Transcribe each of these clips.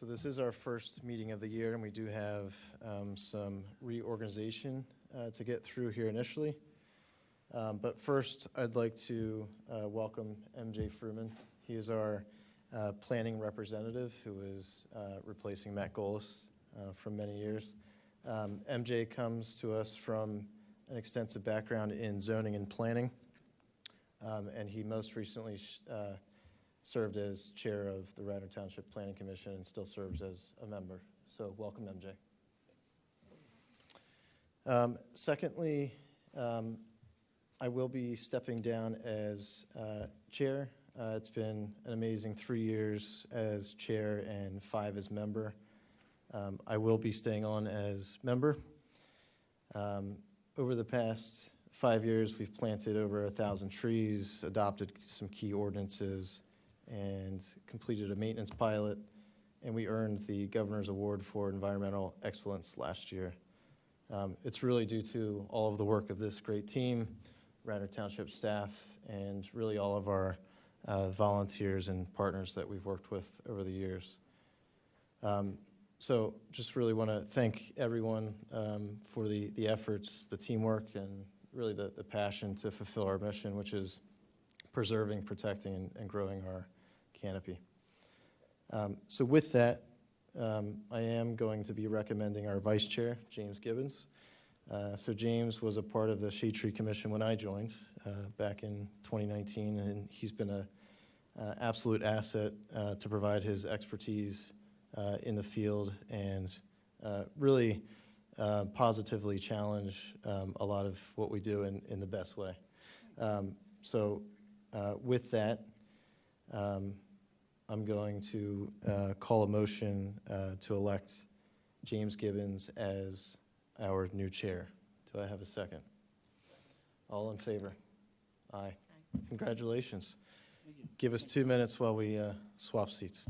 So this is our first meeting of the year, and we do have some reorganization to get through here initially. But first, I'd like to welcome MJ Fruman. He is our planning representative who is replacing Matt Golis for many years. MJ comes to us from an extensive background in zoning and planning, and he most recently served as chair of the Radnor Township Planning Commission and still serves as a member. So welcome, MJ. Secondly, I will be stepping down as chair. It's been an amazing 3 years as chair and 5 as member. I will be staying on as member. Over the past 5 years, we've planted over 1,000 trees, adopted some key ordinances, and completed a maintenance pilot, and we earned the Governor's Award for Environmental Excellence last year. It's really due to all of the work of this great team, Radnor Township staff, and really all of our volunteers and partners that we've worked with over the years. So just really want to thank everyone for the efforts, the teamwork, and really the passion to fulfill our mission, which is preserving, protecting, and growing our canopy. So with that, I am going to be recommending our vice chair, James Gibbons. So James was a part of the Shade Tree Commission when I joined back in 2019, and he's been an absolute asset to provide his expertise in the field and really positively challenge a lot of what we do in the best way. So with that, I'm going to call a motion to elect James Gibbons as our new chair. Do I have a second? All in favor? Aye. Congratulations. Give us 2 minutes while we swap seats.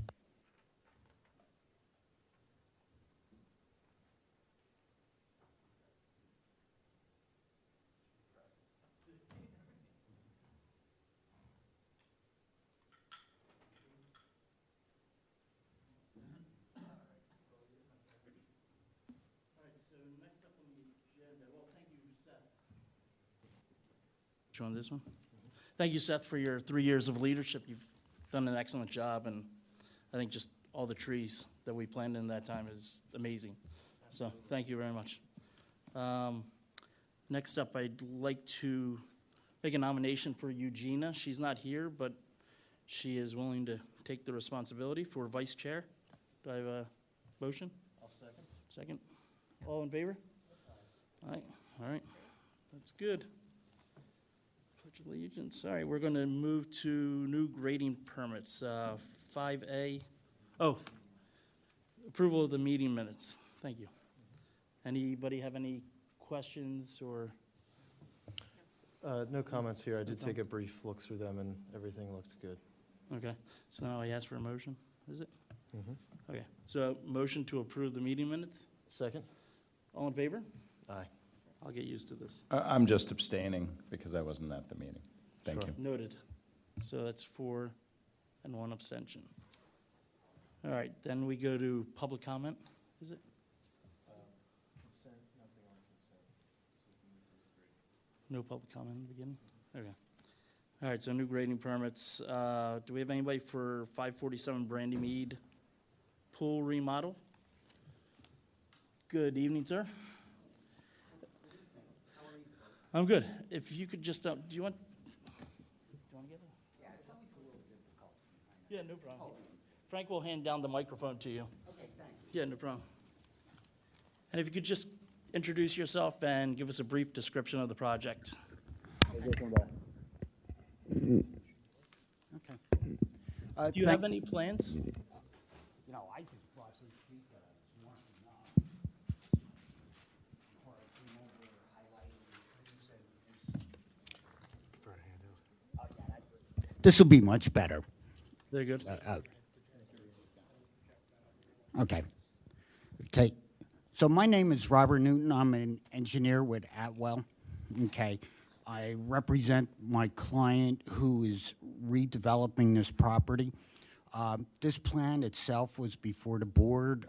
On this one. Thank you, Seth, for your 3 years of leadership. You've done an excellent job, and I think just all the trees that we planted in that time is amazing. So thank you very much. Next up, I'd like to make a nomination for Eugenia. She's not here, but she is willing to take the responsibility for vice chair. Do I have a motion? I'll second. Second. All in favor? Aye. All right. That's good. Pledge of allegiance. All right, we're going to move to new grading permits. 5A. Oh, approval of the meeting minutes. Thank you. Anybody have any questions or? No comments here. I did take a brief look through them, and everything looks good. Okay, so now I ask for a motion, is it? Mm-hmm. Okay, so motion to approve the meeting minutes. Second? All in favor? Aye. I'll get used to this. I'm just abstaining because I wasn't at the meeting. Thank Sure. you. Noted. So that's 4 and 1 abstention. All right, then we go to public comment, is it? Consent, nothing on consent. No public comment in the beginning? Okay. All right, so new grading permits. Do we have anybody for 547 Brandy Mead pool remodel? Good evening, sir. I'm good. If you could just, do you want to get it? Yeah, it's always a little difficult. Yeah, no problem. Frank will hand down the microphone to you. Okay, thanks. Yeah, no problem. And if you could just introduce yourself and give us a brief description of the project. Okay. Do you have any plans? You know, I just brought some sheet that I was marking up. Before I came over, highlighting the trees and. Oh, yeah, this will be much better. Very good. Okay. Okay. So my name is Robert Newton. I'm an engineer with Atwell. Okay. I represent my client who is redeveloping this property. This plan itself was before the board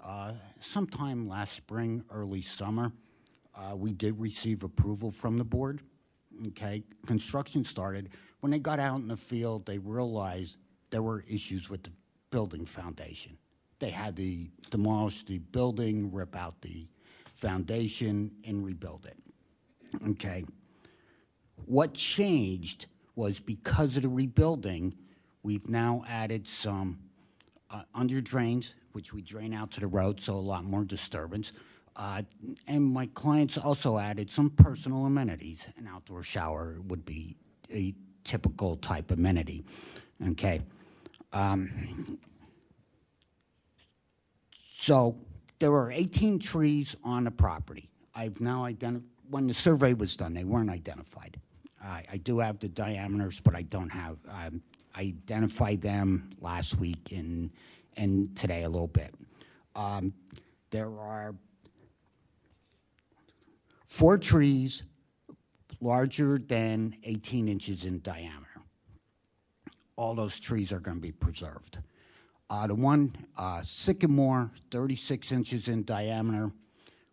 sometime last spring, early summer. We did receive approval from the board. Okay, construction started. When they got out in the field, they realized there were issues with the building foundation. They had to demolish the building, rip out the foundation, and rebuild it. Okay. What changed was because of the rebuilding, we've now added some under drains, which we drain out to the road, so a lot more disturbance. And my clients also added some personal amenities. An outdoor shower would be a typical type amenity. Okay. So there were 18 trees on the property. I've now identified, when the survey was done, they weren't identified. I do have the diameters, but I don't have, I identified them last week and today a little bit. There are 4 trees larger than 18 inches in diameter. All those trees are going to be preserved. The one sycamore, 36 inches in diameter,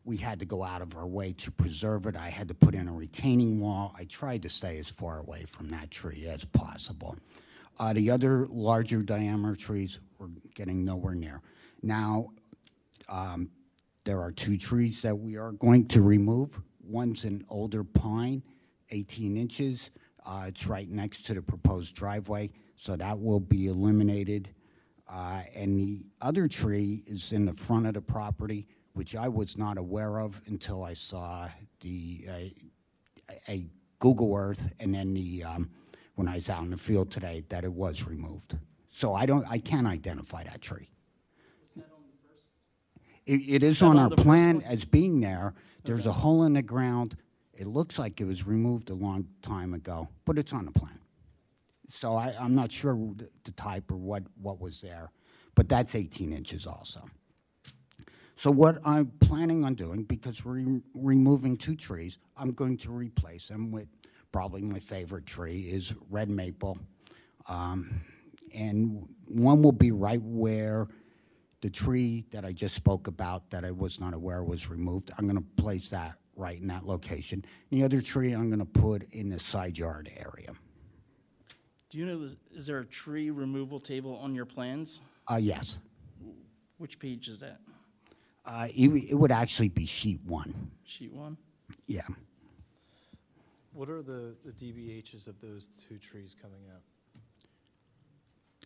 we had to go out of our way to preserve it. I had to put in a retaining wall. I tried to stay as far away from that tree as possible. The other larger diameter trees were getting nowhere near. Now, there are 2 trees that we are going to remove. One's an older pine, 18 inches. It's right next to the proposed driveway, so that will be eliminated. And the other tree is in the front of the property, which I was not aware of until I saw a Google Earth, and then when I was out in the field today, that it was removed. So I can't identify that tree. Is that on the first? It is that on on our the first plan one? as being there. There's Okay. a hole in the ground. It looks like it was removed a long time ago, but it's on the plan. So I'm not sure the type or what was there, but that's 18 inches also. So what I'm planning on doing, because we're removing 2 trees, I'm going to replace them with probably my favorite tree is red maple. And one will be right where the tree that I just spoke about that I was not aware was removed. I'm going to place that right in that location. And the other tree I'm going to put in the side yard area. Do you know, is there a tree removal table on your plans? Yes. Which page is that? It would actually be sheet 1. Sheet 1? Yeah. What are the DBHs of those 2 trees coming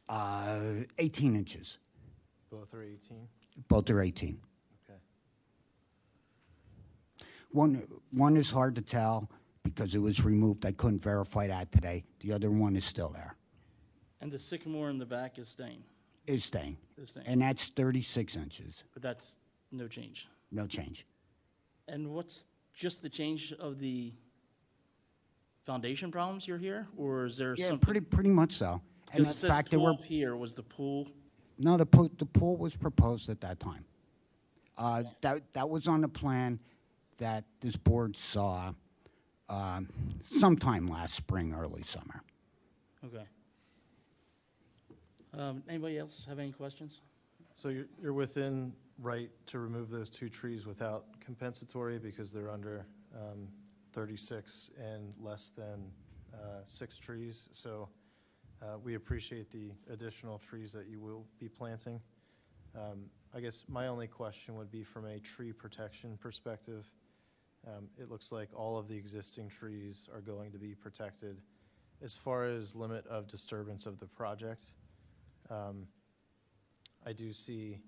out? 18 inches. Both are 18? Both are 18. Okay. One is hard to tell because it was removed. I couldn't verify that today. The other one is still there. And the sycamore in the back is staying? Is staying. Is staying. And that's 36 inches. But that's no change. No change. And what's just the change of the foundation problems you're here? Or is there Yeah, something? pretty much so. And Because it in says fact, there were pool here, was the pool? no. The pool was proposed at that time. That was on the plan that this board saw sometime last spring, early summer. Okay. Anybody else have any questions? So you're within right to remove those 2 trees without compensatory because they're under 36 and less than 6 trees. So we appreciate the additional trees that you will be planting. I guess my only question would be from a tree protection perspective. It looks like all of the existing trees are going to be protected. As far as limit of disturbance of the project, I do see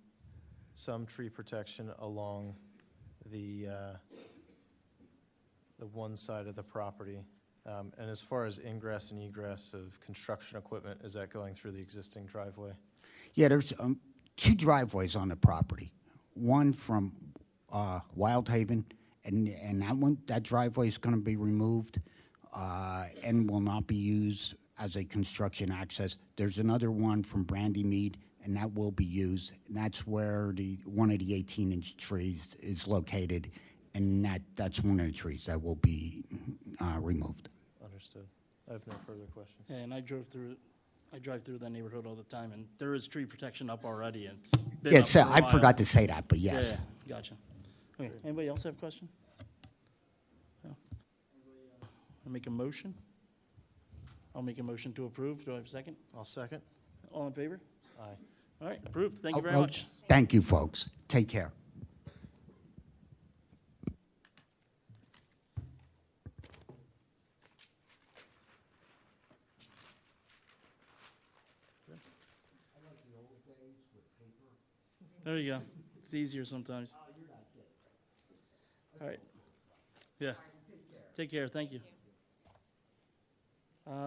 some tree protection along the one side of the property. And as far as ingress and egress of construction equipment, is that going through the existing driveway? Yeah, there's 2 driveways on the property. One from Wild Haven, and that driveway is going to be removed and will not be used as a construction access. There's another one from Brandy Mead, and that will be used. And that's where one of the 18-inch trees is located, and that's one of the trees that will be removed. Understood. I have no further questions. And I drove through it I drive through that neighborhood all the time, and there is tree protection up already, and it's been Yeah, up so for a I while. forgot to say that, but Yeah, yes. yeah, gotcha. Okay, anybody else have a question? No? I'll make a motion. I'll make a motion to approve. Do I have a second? I'll second. All in favor? Aye. All right, approved. Thank you very Oh, much. Thank you, folks. Take care. There you go. It's easier sometimes. All right. Yeah. Take care. Thank you.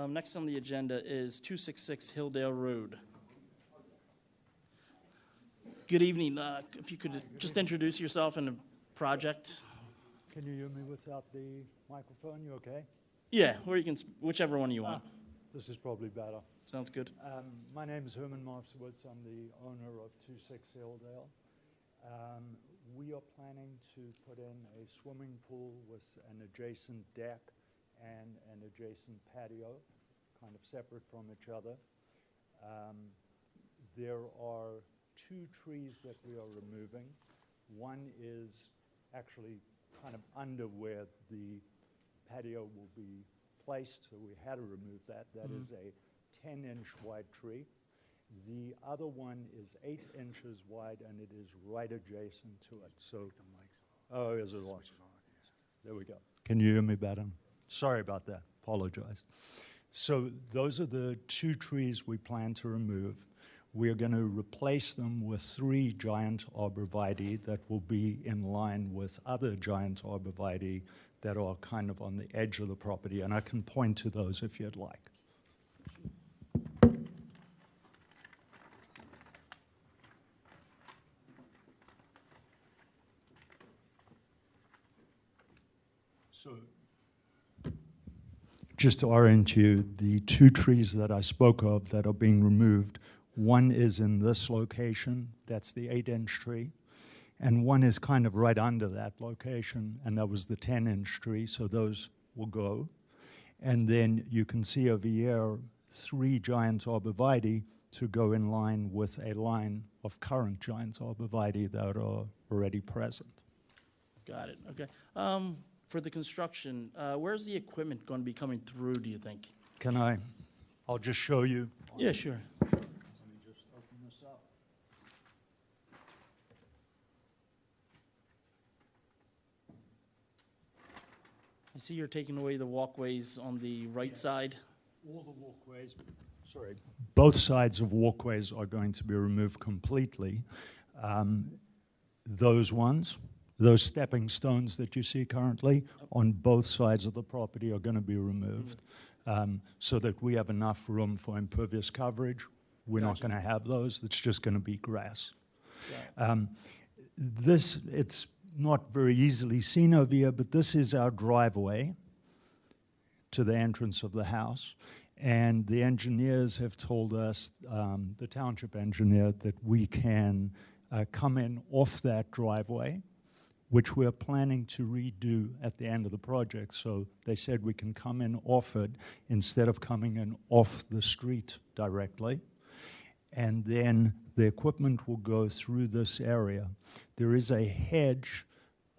Next on the agenda is 266 Hilldale Road. Good evening. If you could just introduce yourself and the project. Can you hear me without the microphone? You okay? Yeah, or you can, whichever one you want. This is probably better. Sounds good. My name is Herman Markowitz. I'm the owner of 26 Hilldale. We are planning to put in a swimming pool with an adjacent deck and an adjacent patio, kind of separate from each other. There are 2 trees that we are removing. One is actually kind of under where the patio will be placed, so we had to remove that. That is a 10-inch wide tree. The other one is 8 inches wide, and it is right adjacent to it. So, oh, is it on? There we go. Can you hear me better? Sorry about that. Apologize. So those are the 2 trees we plan to remove. We are going to replace them with 3 giant arborvitae that will be in line with other giant arborvitae that are kind of on the edge of the property, and I can point to those if you'd like. So, just to orient you, the 2 trees that I spoke of that are being removed, one is in this location, that's the 8-inch tree, and one is kind of right under that location, and that was the 10-inch tree, so those will go. And then you can see over here 3 giant arborvitae to go in line with a line of current giant arborvitae that are already present. Got it. Okay. For the construction, where's the equipment going to be coming through, do you think? Can I'll just show you. Yeah, sure. Let me just open this up. I see you're taking away the walkways on the right side. All the walkways, sorry, both sides of walkways are going to be removed completely. Those ones, those stepping stones that you see currently on both sides of the property are going to be removed so that we have enough room for impervious coverage. We're not going to have those. It's just going to be grass. It's not very easily seen over here, but this is our driveway to the entrance of the house. And the engineers have told us, the township engineer, that we can come in off that driveway, which we're planning to redo at the end of the project. So they said we can come in off it instead of coming in off the street directly. And then the equipment will go through this area. There is a hedge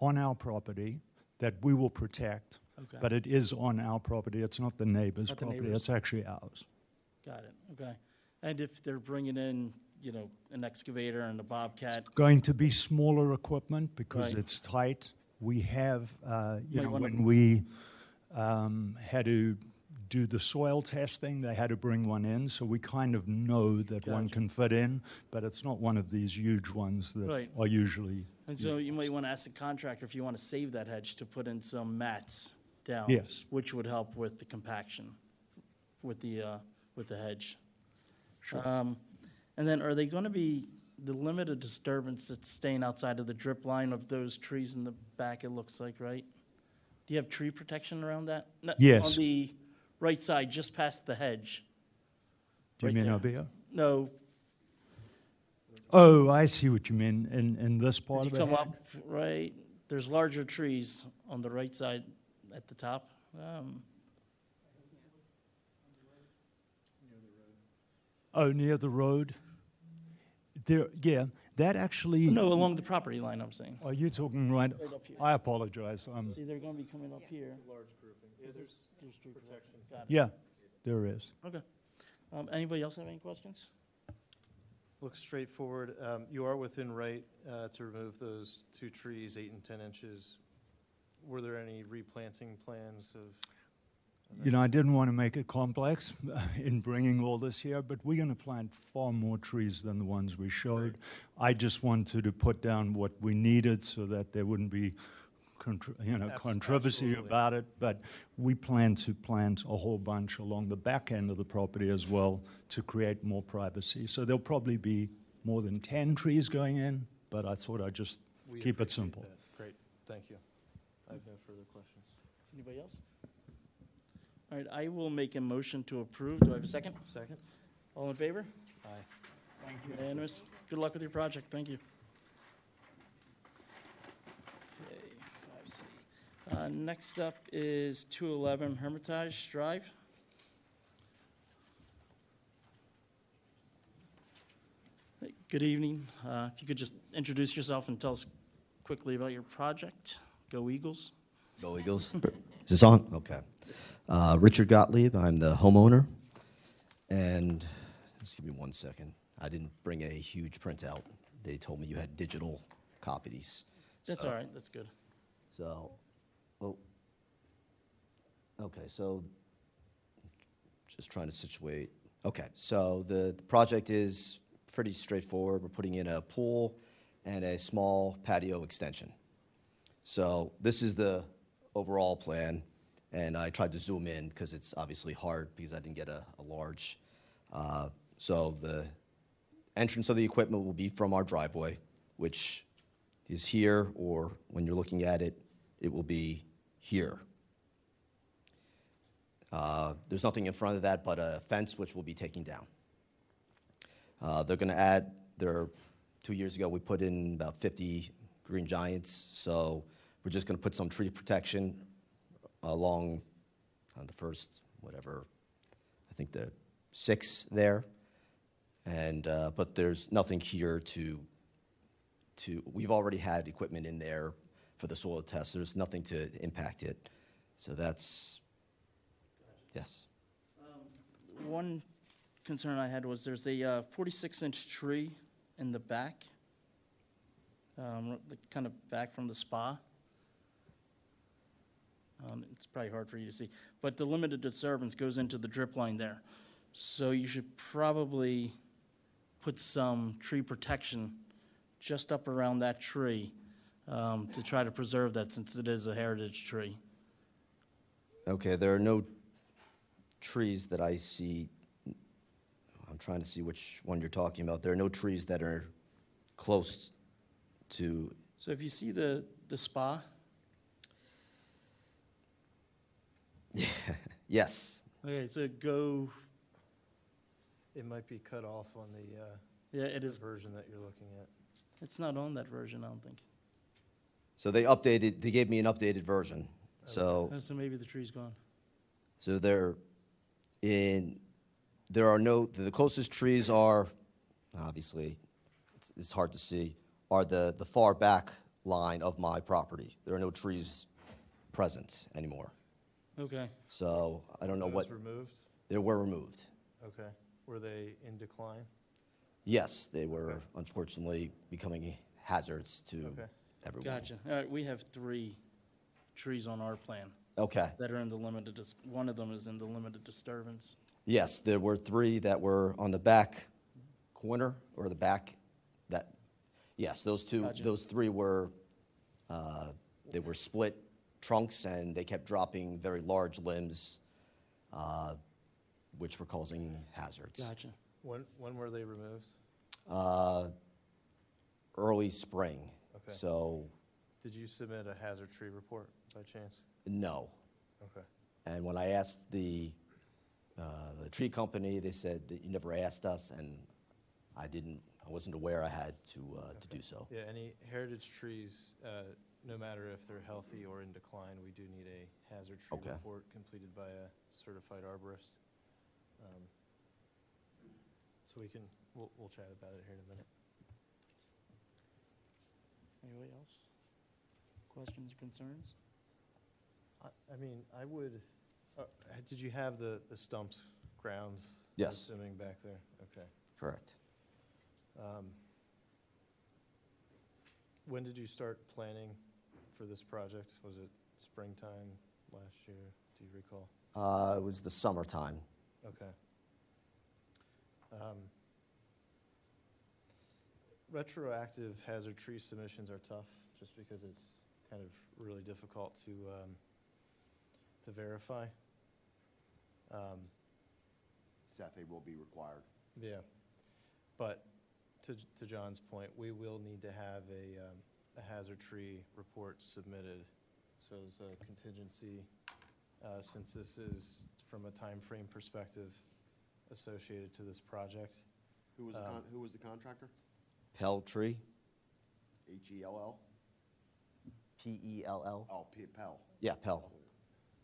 on our property that we will protect, but it is on our property. It's not the neighbor's property. It's actually ours. Got it. Okay. And if they're bringing in, you know, an excavator and a bobcat, Going to be smaller equipment because Right. it's tight. We have, Might wanna- when we had to do the soil testing, they had to bring one in, so we kind of know that one Gotcha. can fit in, but it's not one of these huge ones that Right. are usually. and so you might want to ask the contractor if you want to save that hedge to put in some mats down. Yes. Which would help with the compaction with the hedge. Sure. And then are they going to be the limited disturbance that's staying outside of the drip line of those trees in the back, it looks like, right? Do you have tree protection around that? No, Yes. On the right side, just past the hedge. Do you right mean there. over here? No, Oh, I see what you mean, in this part as of you the come head? up, right, there's larger trees on the right side at the top. Oh, near the road? There, yeah, that actually. No, along the property line, I'm saying. Are you talking right? Right up here. I apologize. See, they're gonna be coming up here. Large grouping. Yeah, there's There's tree protection. Got it. Yeah, there is. Okay. Anybody else have any questions? Looks straightforward. You are within right to remove those 2 trees, 8 and 10 inches. Were there any replanting plans of? You know, I didn't want to make it complex in bringing all this here, but we're going to plant far more trees than the ones we showed. I just wanted to put down what we needed so that there wouldn't be, controversy Absolutely. about it. But we plan to plant a whole bunch along the back end of the property as well to create more privacy. So there'll probably be more than 10 trees going in, but I thought I'd just We keep it appreciate simple. that. Great, thank you. I have no further questions. Anybody else? All right, I will make a motion to approve. Do I have a second? Second? All in favor? Aye. Unanimous. Good luck with your project. Thank you. Okay, 5C. Next up is 211 Hermitage Drive. Hey, good evening. If you could just introduce yourself and tell us quickly about your project. Go Eagles. Go Eagles. Is this on? Okay. Richard Gottlieb, I'm the homeowner. And just give me 1 second. I didn't bring a huge printout. They told me you had digital copies. That's all right. That's good. So, oh, okay, so just trying to situate. Okay, so the project is pretty straightforward. We're putting in a pool and a small patio extension. So this is the overall plan, and I tried to zoom in because it's obviously hard because I didn't get a large. So the entrance of the equipment will be from our driveway, which is here, or when you're looking at it, it will be here. There's nothing in front of that but a fence, which we'll be taking down. They're going to add, 2 years ago, we put in about 50 green giants, so we're just going to put some tree protection along the first, whatever, I think the 6 there. And, but there's nothing here we've already had equipment in there for the soil test. There's nothing to impact it. So that's, yes. One concern I had was there's a 46-inch tree in the back, kind of back from the spa. It's probably hard for you to see, but the limited disturbance goes into the drip line there. So you should probably put some tree protection just up around that tree to try to preserve that, since it is a heritage tree. Okay, there are no trees that I see. I'm trying to see which one you're talking about. There are no trees that are close to. So if you see the spa, Yes. okay, so go, It might be cut off on the yeah, it is, version that you're looking at. it's not on that version, I don't think. So they gave me an updated version. So, So maybe the tree's gone. so there are no, the closest trees are, obviously, it's hard to see, are the far back line of my property. There are no trees present anymore. Okay. So I don't know Those what, removed? they were removed. Okay. Were they in decline? Yes, they were Okay. unfortunately becoming hazards to Okay. everyone. Gotcha. All right, we have 3 trees on our plan Okay. that are in the limited, one of them is in the limited disturbance. Yes, there were 3 that were on the back corner, or the back, yes, those Gotcha. 3 were, they were split trunks, and they kept dropping very large limbs, which were causing hazards. Gotcha. When were they removed? Early spring. Okay. So, Did you submit a hazard tree report by chance? no. Okay. And when I asked the tree company, they said that you never asked us, and I wasn't aware I had to do so. Yeah, any heritage trees, no matter if they're healthy or in decline, we do need a hazard tree Okay. report completed by a certified arborist. So we'll chat about it here in a minute. Anybody else? Questions, concerns? I mean, I would, did you have the stumps ground? I'm Yes. assuming back there, okay. Correct. When did you start planning for this project? Was it springtime last year? Do you recall? It was the summertime. Okay. Retroactive hazard tree submissions are tough, just because it's kind of really difficult to verify. Seth, they will be required. Yeah, but to John's point, we will need to have a hazard tree report submitted. So as a contingency, since this is from a time frame perspective associated to this project. Who was the contractor? Pell Tree, H-E-L-L? P-E-L-L. Oh, Pell. Yeah, Pell.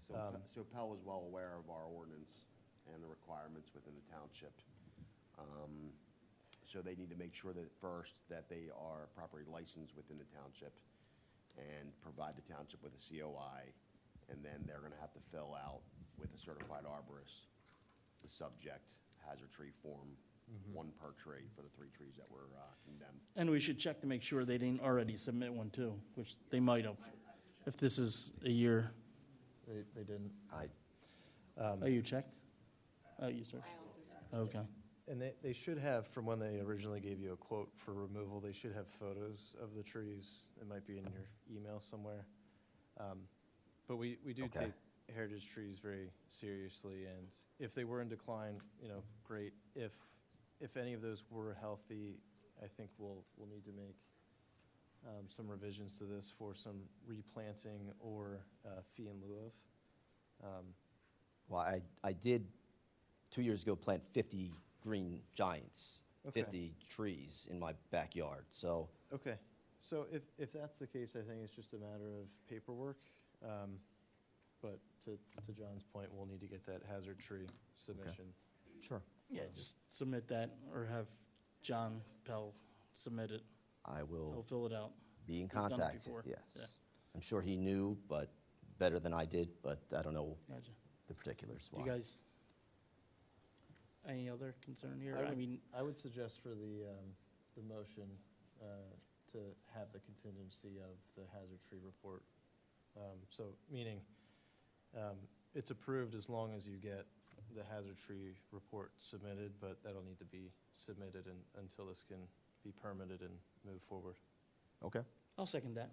So Pell is well aware of our ordinance and the requirements within the township. So they need to make sure that first, that they are properly licensed within the township and provide the township with a COI. And then they're gonna have to fill out with a certified arborist, the subject hazard tree form, one per tree for the 3 trees that were condemned. And we should check to make sure they didn't already submit one too, which they might have, if this is a year. They didn't. Oh, you checked? Oh, you searched? Okay. And they should have, from when they originally gave you a quote for removal, they should have photos of the trees. It might be in your email somewhere. But we do Okay. take heritage trees very seriously, and if they were in decline, great. If any of those were healthy, I think we'll need to make some revisions to this for some replanting or fee in lieu of. Well, I did 2 years ago plant 50 green giants, Okay. 50 trees in my backyard. So Okay, so if that's the case, I think it's just a matter of paperwork. But to John's point, we'll need to get that hazard tree submission. sure, Yeah, just submit that, or have John Pell submit it. I He'll will fill it out. be in He's done it contact. before. Yes, Yeah. I'm sure he knew, but better than I did. But I don't know Gotcha. the particulars. You Why. guys, any other concern here? I I mean, would suggest for the motion to have the contingency of the hazard tree report. So meaning, it's approved as long as you get the hazard tree report submitted, but that'll need to be submitted until this can be permitted and move forward. Okay. I'll second that.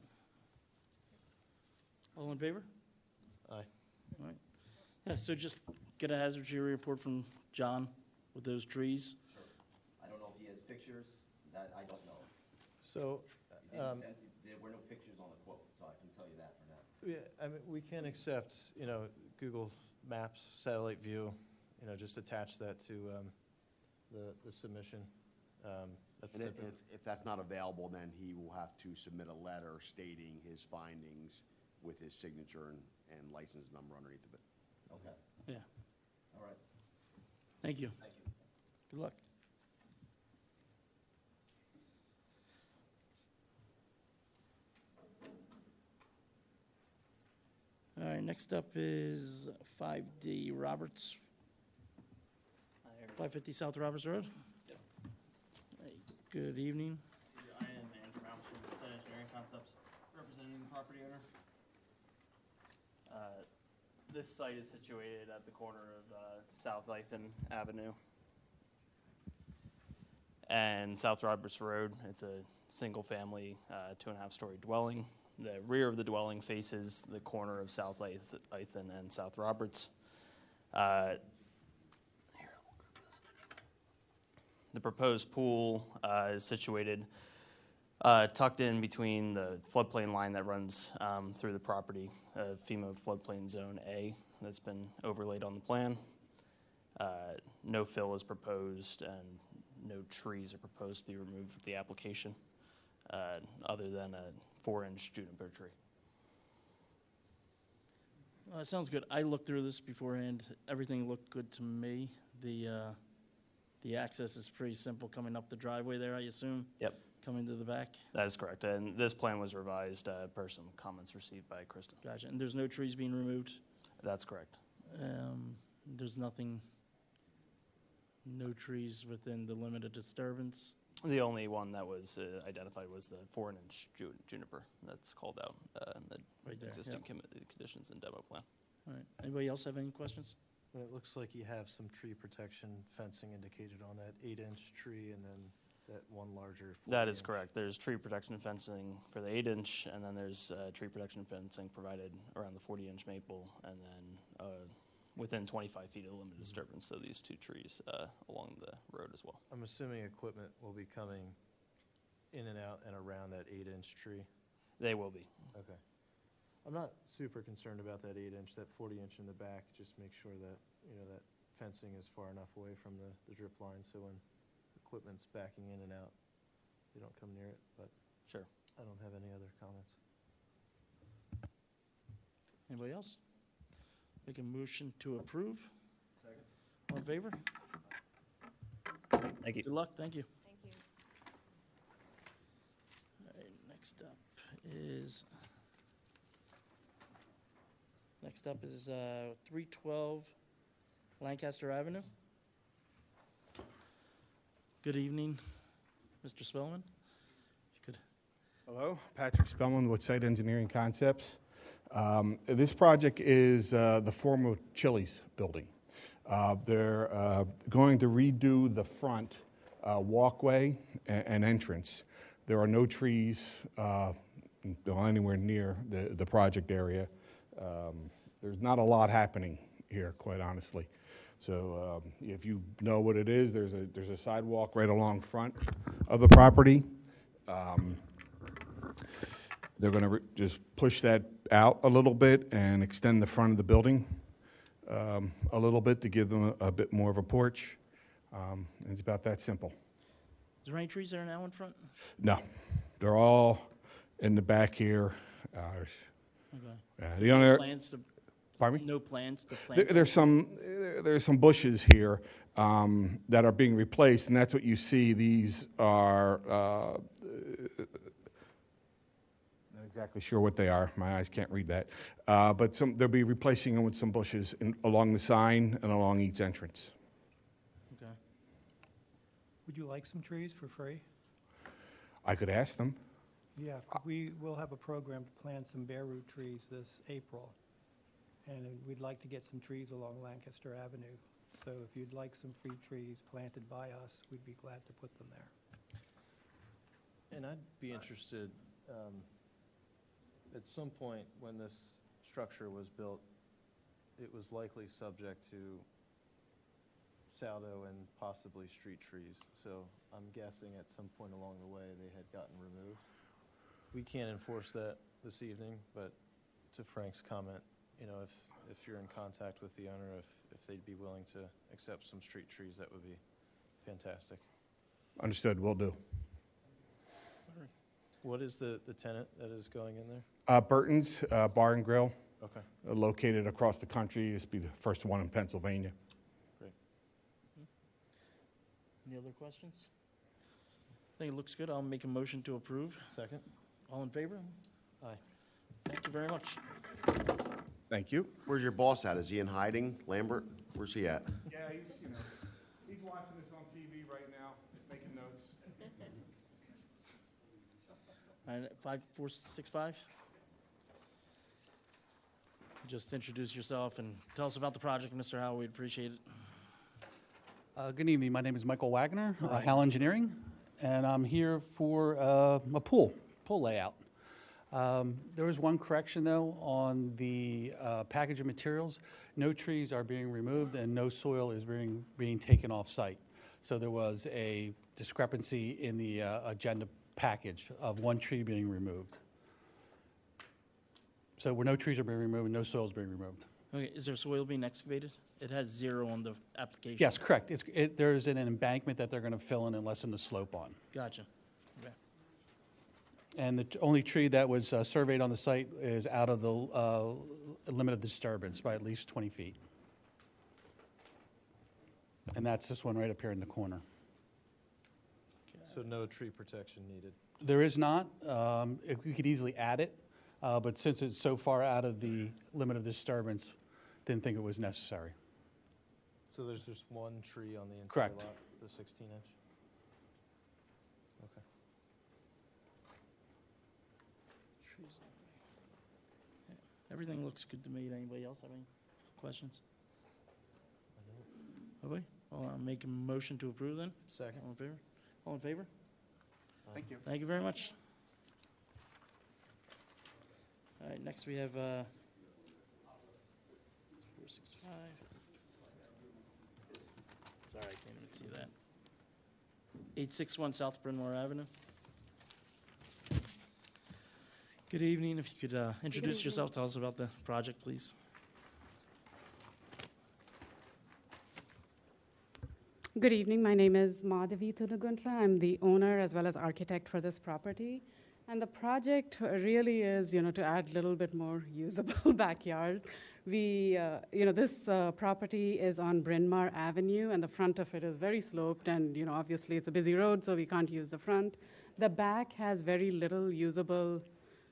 All in favor? Aye. All right. Yeah, so just get a hazard tree report from John with those trees. Sure. I don't know if he has pictures. That I don't know. So, There were no pictures on the quote, so I can tell you that for now. yeah, I mean, we can accept, Google Maps satellite view, just attach that to the submission. That's And typical. if that's not available, then he will have to submit a letter stating his findings with his signature and license number underneath of it. Okay. Yeah, All right. thank you. Thank you. Good luck. All right, next up is 5D Roberts, 550 South Roberts Road. Yep. Hey, good evening. I am Andrew Rounds from Sun Engineering Concepts, representing the property owner. This site is situated at the corner of South Lytton Avenue and South Roberts Road. It's a single-family, 2.5-story dwelling. The rear of the dwelling faces the corner of South Lytton and South Roberts. The proposed pool is situated tucked in between the floodplain line that runs through the property, FEMA floodplain zone A, that's been overlaid on the plan. No fill is proposed and no trees are proposed to be removed with the application, other than a 4-inch juniper tree. Sounds good. I looked through this beforehand. Everything looked good to me. The The access is pretty simple coming up the driveway there, I assume, Yep, coming to the back. that is correct. And this plan was revised per some comments received by Kristen. Gotcha. And there's no trees being removed? That's correct. There's nothing, no trees within the limit of disturbance? The only one that was identified was the 4-inch juniper that's called out in the Right there, existing yep. conditions and demo plan. All right. Anybody else have any questions? And it looks like you have some tree protection fencing indicated on that 8-inch tree and then that one larger. That is 40-inch. correct. There's tree protection fencing for the 8-inch, and then there's tree protection fencing provided around the 40-inch maple, and then within 25 feet of limit disturbance, so these two trees along the road as well. I'm assuming equipment will be coming in and out and around that 8-inch tree. They will be. Okay. I'm not super concerned about that 8-inch, that 40-inch in the back. Just make sure that, that fencing is far enough away from the drip line so when equipment's backing in and out, they don't come near it, but Sure. I don't have any other comments. Anybody else? Make a motion to approve? Second. All in favor? Thank you. Good luck, thank you. Thank you. All right, next up is 312 Lancaster Avenue. Good evening, Mr. Spellman. If you could. Hello, Patrick Spellman with Site Engineering Concepts. This project is the former Chili's building. They're going to redo the front walkway and entrance. There are no trees anywhere near the project area. There's not a lot happening here, quite honestly. So if you know what it is, there's a sidewalk right along front of the property. They're going to just push that out a little bit and extend the front of the building a little bit to give them a bit more of a porch. It's about that simple. Is there any trees there now in front? No, they're all in the back here. Okay. The only, Plans to, pardon me? no plans to plant? There's some bushes here that are being replaced, and that's what you see. These are not exactly sure what they are. My eyes can't read that, but they'll be replacing them with some bushes along the sign and along each entrance. Okay. Would you like some trees for free? I could ask them. Yeah, we will have a program to plant some bare root trees this April, and we'd like to get some trees along Lancaster Avenue. So if you'd like some free trees planted by us, we'd be glad to put them there. And I'd be interested, at some point when this structure was built, it was likely subject to saldo and possibly street trees. So I'm guessing at some point along the way they had gotten removed. We can't enforce that this evening, but to Frank's comment, if you're in contact with the owner, if they'd be willing to accept some street trees, that would be fantastic. Understood, will do. What is the tenant that is going in there? Burton's Bar and Grill, Okay, located across the country. This will be the first one in Pennsylvania. great. Any other questions? I think it looks good. I'll make a motion to approve. Second? All in favor? Aye. Thank you very much. Thank you. Where's your boss at? Is he in hiding? Lambert? Where's he at? Yeah, he's watching this on TV right now, making notes. All right, 5465. Just introduce yourself and tell us about the project, Mr. Howell. We'd appreciate it. Good evening. My name is Michael Wagner, Howell Engineering, and I'm here for a pool layout. There was one correction, though, on the package of materials. No trees are being removed and no soil is being taken off site. So there was a discrepancy in the agenda package of one tree being removed. So where no trees are being removed, no soil is being removed. Okay, is there soil being excavated? It has 0 on the application. Yes, correct. There's an embankment that they're going to fill in and lessen the slope on. Gotcha. Okay. And the only tree that was surveyed on the site is out of the limit of disturbance by at least 20 feet. And that's this one right up here in the corner. So no tree protection needed. There is not. We could easily add it, but since it's so far out of the limit of disturbance, didn't think it was necessary. So there's just one tree on the entire Correct. lot, the 16-inch? Okay. Trees. Yeah, everything looks good to me. Anybody else have any questions? Okay, well, I'll make a motion to approve then. Second. All in favor? All in favor? Thank you. Thank you very much. All right, next we have 465. Sorry, I can't even see that. 861 South Bryn Mawr Avenue. Good evening. If you could introduce yourself, tell us about the project, please. Good evening. My name is Madhavi Thunuguntla. I'm the owner as well as architect for this property. And the project really is, to add a little bit more usable backyard. We, this property is on Bryn Mawr Avenue, and the front of it is very sloped, and, obviously it's a busy road, so we can't use the front. The back has very little usable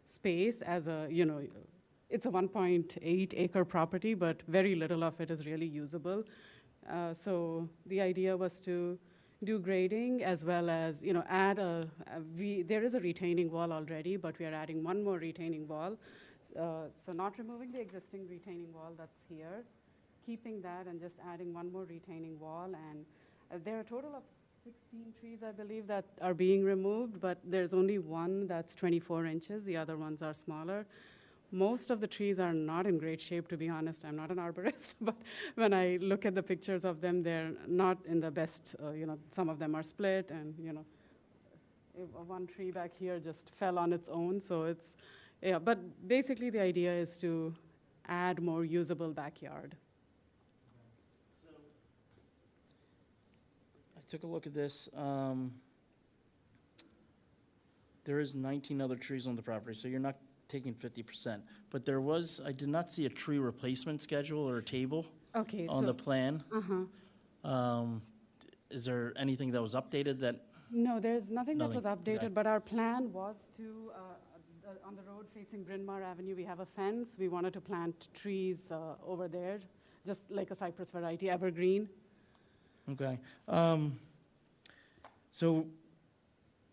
space as it's a 1.8 acre property, but very little of it is really usable. So the idea was to do grading as well as, add there is a retaining wall already, but we are adding one more retaining wall. So not removing the existing retaining wall that's here, keeping that and just adding one more retaining wall. And there are a total of 16 trees, I believe, that are being removed, but there's only one that's 24 inches. The other ones are smaller. Most of the trees are not in great shape, to be honest. I'm not an arborist, but when I look at the pictures of them, they're not in the best, some of them are split, and, one tree back here just fell on its own, so it's, yeah, but basically the idea is to add more usable backyard. I took a look at this. There is 19 other trees on the property, so you're not taking 50%. But I did not see a tree replacement schedule or a table Okay, on so, the plan. Is there anything that was updated that? no, there's nothing that was Nothing, okay. updated, but our plan was to, on the road facing Bryn Mawr Avenue, we have a fence. We wanted to plant trees over there, just like a cypress variety, evergreen. Okay. So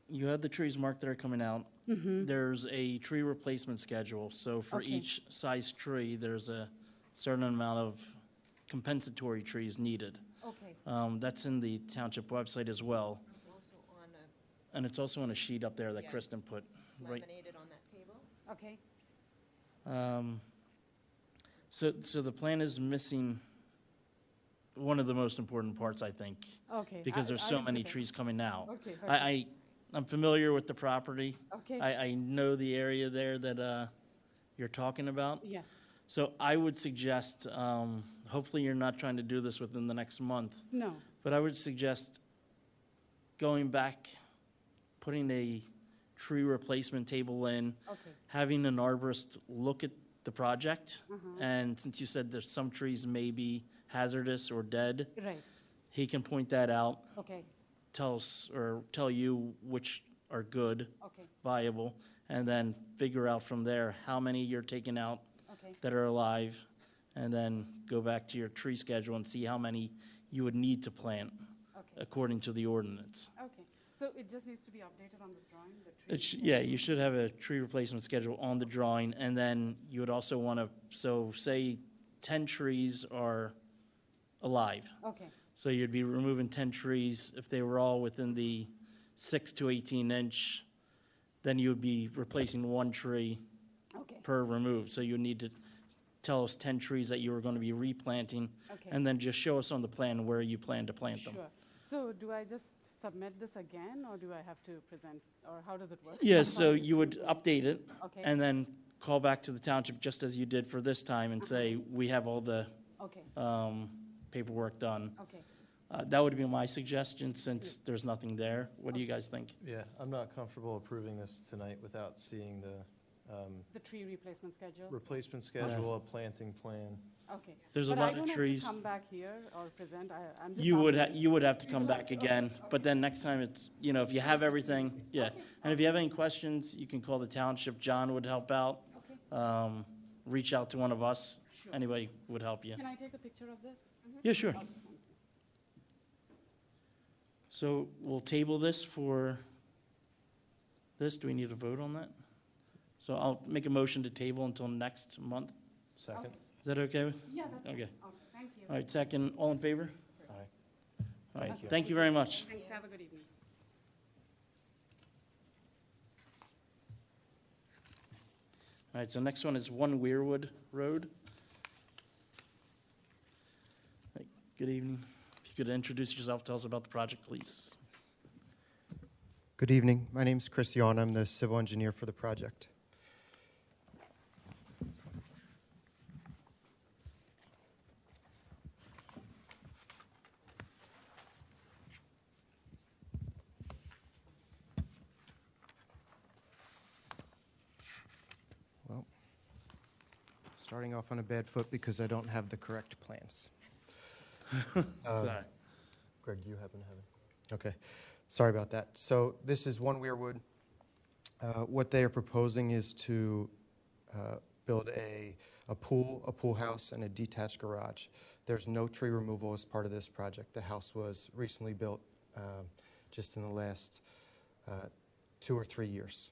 you have the trees marked that are coming out. There's a tree replacement schedule. So for Okay. each size tree, there's a certain amount of compensatory trees needed. Okay. That's in the township website as well. It's also on And it's also on a sheet up there that Yeah. Kristen put. it's Right. laminated on that table. Okay. So the plan is missing one of the most important parts, I think, Okay. because there's I so didn't many put that. trees coming now. Okay. I'm familiar with the property. Okay. I know the area there that you're talking about. Yes. So I would suggest, hopefully you're not trying to do this within the next month, No. but I would suggest going back, putting a tree replacement table in, Okay. having an arborist look at the project. Uh-huh. And since you said there's some trees may be hazardous or dead, Right. he can point that out, Okay. tell you which are good, Okay. viable, and then figure out from there how many you're taking out Okay. that are alive, and then go back to your tree schedule and see how many you would need to plant Okay. according to the ordinance. Okay. So it just needs to be updated on this drawing? The tree Yeah, you should have a tree replacement schedule on the drawing, and then you would also want to, so say 10 trees are alive. Okay. So you'd be removing 10 trees. If they were all within the 6 to 18 inch, then you would be replacing one tree Okay. per remove. So you would need to tell us 10 trees that you were going to be replanting, Okay. and then just show us on the plan where you plan to plant them. Sure. So do I just submit this again, or do I have to present, or how does it work? Yeah, so you would update it, Okay. and then call back to the township, just as you did for this time, and say, we have all the Okay. paperwork done. Okay. That would be my suggestion, since there's nothing there. What do you guys think? Yeah, I'm not comfortable approving this tonight without seeing The tree replacement schedule? replacement schedule, a planting plan. Okay. There's a But lot I of don't have to trees. come back here or present, I'm just You would, asking. you would have to come back again, but then next time it's, you know, if you have everything, yeah. And if you have any questions, you can call the township, John would help out. Okay. Reach out to one of us, Sure. anybody would help you. Can I take a picture of this? Yeah, sure. So we'll table this for this, do we need a vote on that? So I'll make a motion to table until next month, Second? is that okay with? Yeah, that's fine. Okay. Thank you. All right, second, all in favor? Aye. All right, Thank you. thank you very much. Thanks, have a good evening. All right, so next one is 1 Weirwood Road. Hey, good evening. If you could introduce yourself, tell us about the project, please. Good evening. My name is Chris Yawn. I'm the civil engineer for the project. Well, starting off on a bad foot because I don't have the correct plans. Sorry. Greg, do you happen to have it? Okay. Sorry about that. So this is 1 Weirwood. What they are proposing is to build a pool house, and a detached garage. There's no tree removal as part of this project. The house was recently built just in the last 2 or 3 years.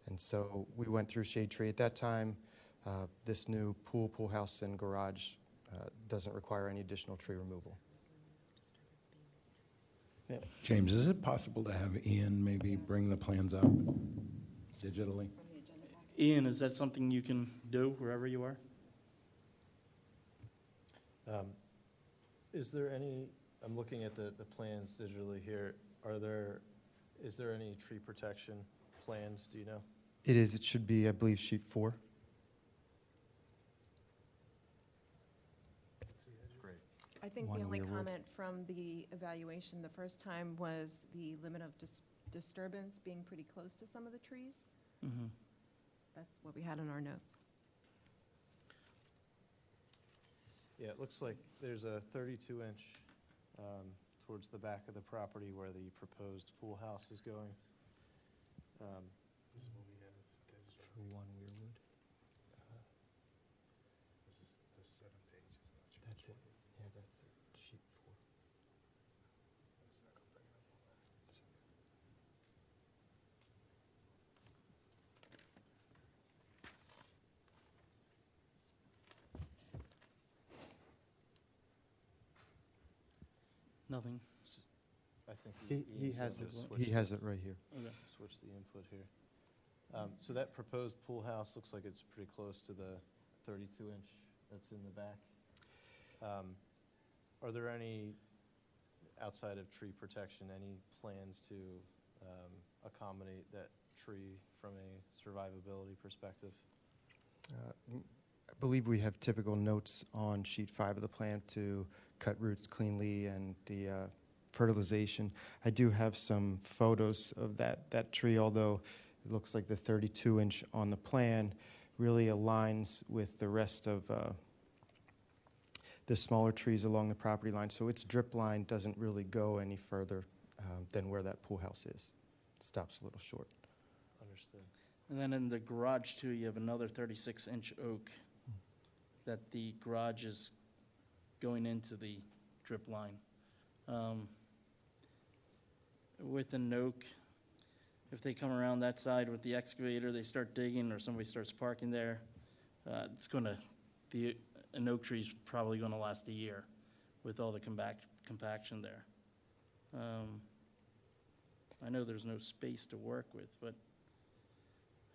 And so we went through shade tree at that time. This new pool house, and garage doesn't require any additional tree removal. James, is it possible to have Ian maybe bring the plans up digitally? Ian, is that something you can do wherever you are? Is there any, I'm looking at the plans digitally here, is there any tree protection plans, do you know? It is. It should be, I believe, sheet 4. Great. I think the 1 only Weirwood. comment from the evaluation the first time was the limit of disturbance being pretty close to some of the trees. Mm-hmm. That's what we had in our notes. Yeah, it looks like there's a 32-inch towards the back of the property where the proposed pool house is going. This is what we have. For 1 Weirwood. There's 7 pages. That's it. Yeah, that's it. Sheet 4. Nothing. I think He Ian's has going it. to He switch has it right here. Okay. switch the input here. So that proposed pool house looks like it's pretty close to the 32-inch that's in the back. Are there any, outside of tree protection, any plans to accommodate that tree from a survivability perspective? I believe we have typical notes on sheet 5 of the plan to cut roots cleanly and the fertilization. I do have some photos of that tree, although it looks like the 32-inch on the plan really aligns with the rest of the smaller trees along the property line. So its drip line doesn't really go any further than where that pool house is. It stops a little short. Understood. And then in the garage too, you have another 36-inch oak that the garage is going into the drip line. With an oak, if they come around that side with the excavator, they start digging, or somebody starts parking there, it's gonna, an oak tree's probably gonna last a year with all the compaction there. I know there's no space to work with, but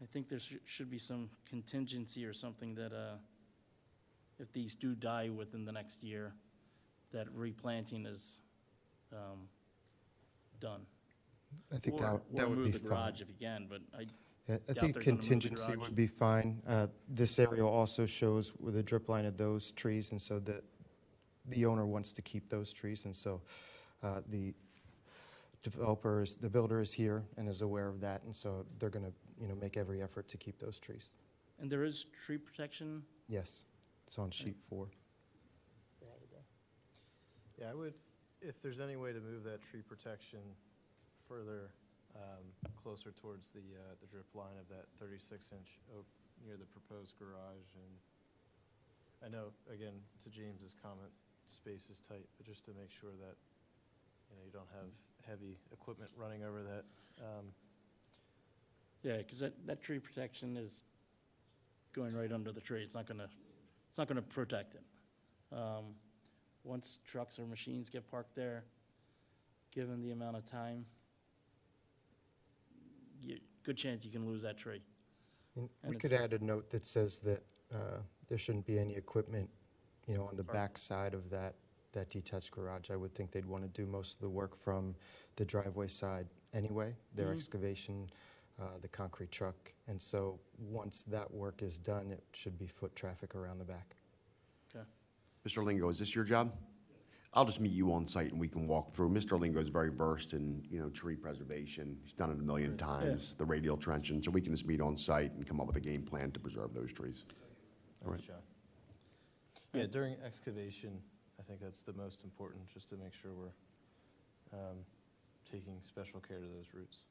I think there should be some contingency or something that if these do die within the next year, that replanting is done. I think Or that would be move the fine. garage if you can, but Yeah, I I doubt think they're gonna move the contingency garage. would be fine. This area also shows with the drip line of those trees, and so the owner wants to keep those trees, and so the the builder is here and is aware of that, and so they're going to, make every effort to keep those trees. And there is tree protection? Yes, it's on sheet 4. Yeah, I would, if there's any way to move that tree protection further closer towards the drip line of that 36-inch oak near the proposed garage. And I know, again, to James's comment, space is tight, but just to make sure that, you don't have heavy equipment running over that. Yeah, because that tree protection is going right under the tree. It's not gonna protect it. Once trucks or machines get parked there, given the amount of time, good chance you can lose that tree. And And we could it's- add a note that says that there shouldn't be any equipment, on the back side of that detached garage. I would think they'd want to do most of the work from the driveway side anyway, their excavation, the concrete truck. And so once that work is done, it should be foot traffic around the back. Okay. Mr. Lingo, is this your job? I'll just meet you on site and we can walk through. Mr. Lingo is very versed in, tree preservation. He's done it a million times, the radial trenching, so we can just meet on site and come up with a game plan to preserve those trees. All right. Thanks, John. Yeah, during excavation, I think that's the most important, just to make sure we're taking special care to those roots.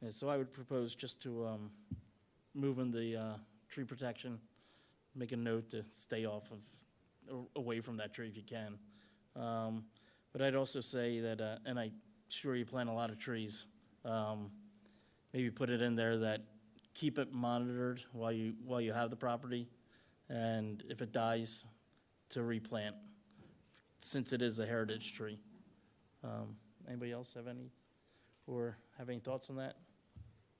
Yeah, so I would propose just to move in the tree protection, make a note to stay off of, away from that tree if you can. But I'd also say that, and I'm sure you plant a lot of trees, maybe put it in there that keep it monitored while you have the property, and if it dies, to replant, since it is a heritage tree. Anybody else have any thoughts on that?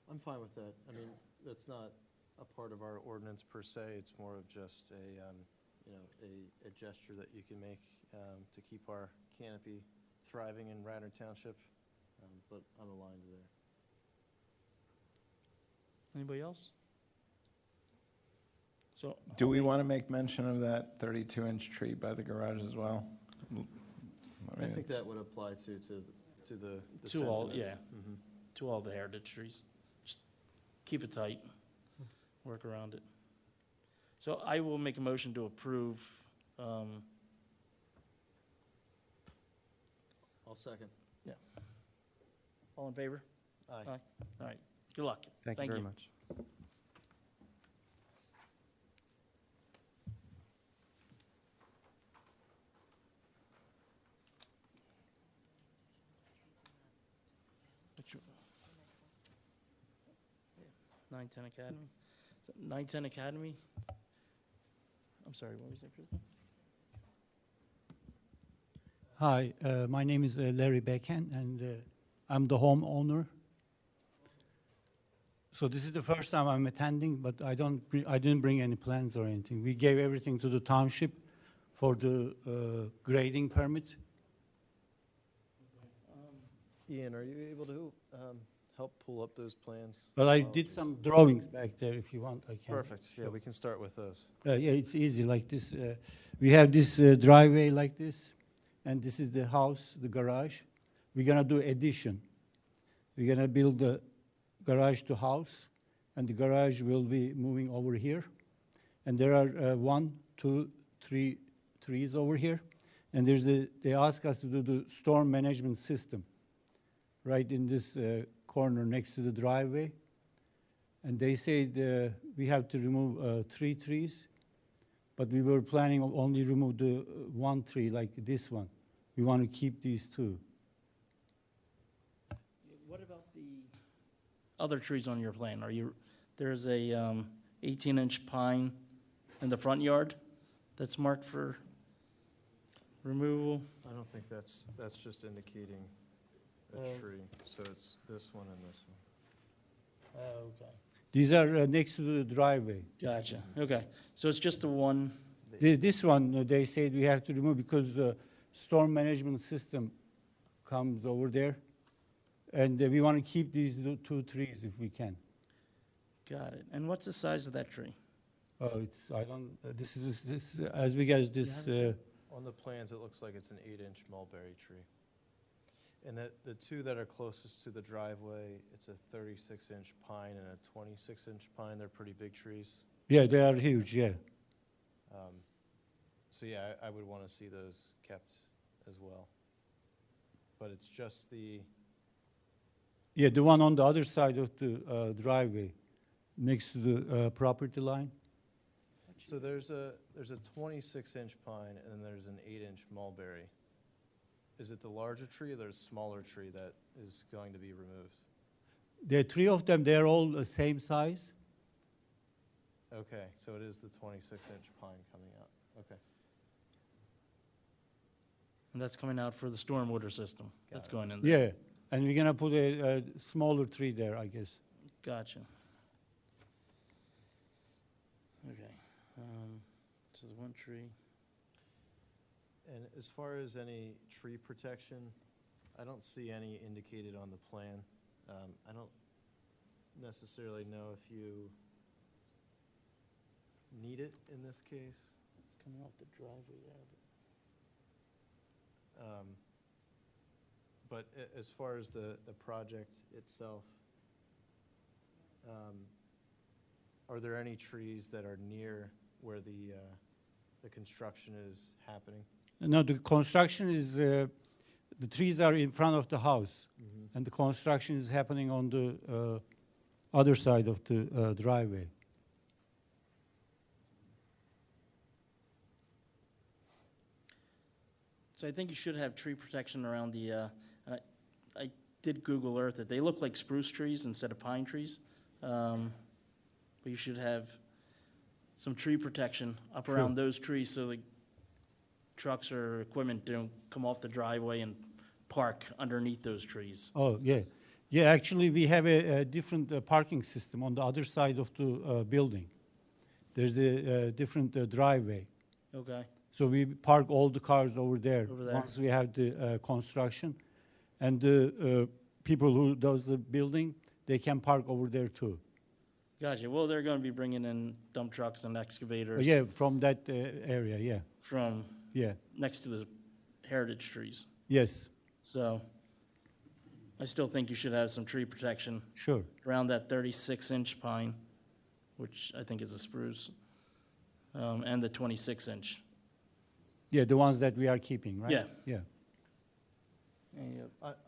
I'm fine with that. I mean, that's not a part of our ordinance per se. It's more of just a gesture that you can make to keep our canopy thriving in Radnor Township, but I'm aligned there. Anybody else? So, Do we want to make mention of that 32-inch tree by the garage as well? I think that would apply to the to all, sentiment. yeah, to all the heritage trees. Just keep it tight, work around it. So I will make a motion to approve. I'll second. Yeah. All in favor? Aye. All right, good luck. Thank you very much. Which one? 910 Academy. 910 Academy? I'm sorry, what was that, Kristen? Hi, my name is Larry Becken, and I'm the homeowner. So this is the first time I'm attending, but I didn't bring any plans or anything. We gave everything to the township for the grading permit. Ian, are you able to help pull up those plans? But I did some drawings back there. If you want, I can. Perfect. Yeah, we can start with those. Yeah, it's easy like this. We have this driveway like this, and this is the house, the garage. We're gonna do addition. We're gonna build the garage to house, and the garage will be moving over here. And there are 1, 2, 3 trees over here, and they ask us to do the storm management system right in this corner next to the driveway. And they said we have to remove 3 trees, but we were planning on only remove the 1 tree like this one. We want to keep these 2. What about the other trees on your plan? There's a 18-inch pine in the front yard that's marked for removal? I don't think that's just indicating a tree. So it's this one and this one. Okay. These are next to the driveway. Gotcha, okay. So it's just the one, This one, they said we have to remove because the storm management system comes over there. And we want to keep these 2 trees if we can. got it. And what's the size of that tree? Oh, this is as big as this. On the plans, it looks like it's an 8-inch mulberry tree. And the two that are closest to the driveway, it's a 36-inch pine and a 26-inch pine. They're pretty big trees. Yeah, they are huge, yeah. So yeah, I would want to see those kept as well. But it's just the, Yeah, the one on the other side of the driveway, next to the property line. so there's a 26-inch pine and then there's an 8-inch mulberry. Is it the larger tree or the smaller tree that is going to be removed? The three of them, they're all the same size. Okay, so it is the 26-inch pine coming out. Okay. And that's coming out for the stormwater system. That's it. going in there. Yeah, and we're gonna put a smaller tree there, I guess. Gotcha. Okay. So there's one tree. And as far as any tree protection, I don't see any indicated on the plan. I don't necessarily know if you need it in this case. It's coming off the driveway there. But as far as the project itself, are there any trees that are near where the construction is happening? No, the construction is, the trees are in front of the house, and the construction is happening on the other side of the driveway. So I think you should have tree protection around the, and I did Google Earth it. They look like spruce trees instead of pine trees. But you should have some tree protection up around those trees so the trucks or equipment don't come off the driveway and park underneath those trees. Oh, yeah. Yeah, actually, we have a different parking system on the other side of the building. There's a different driveway. Okay. So we park all the cars over there. Over there. Once we have the construction. And the people who does the building, they can park over there too. Gotcha. Well, they're going to be bringing in dump trucks and excavators. Yeah, from that area, yeah. From Yeah, next to the heritage trees. yes, So I still think you should have some tree protection sure. around that 36-inch pine, which I think is a spruce, and the 26-inch. Yeah, the ones that we are keeping, right? Yeah. Yeah.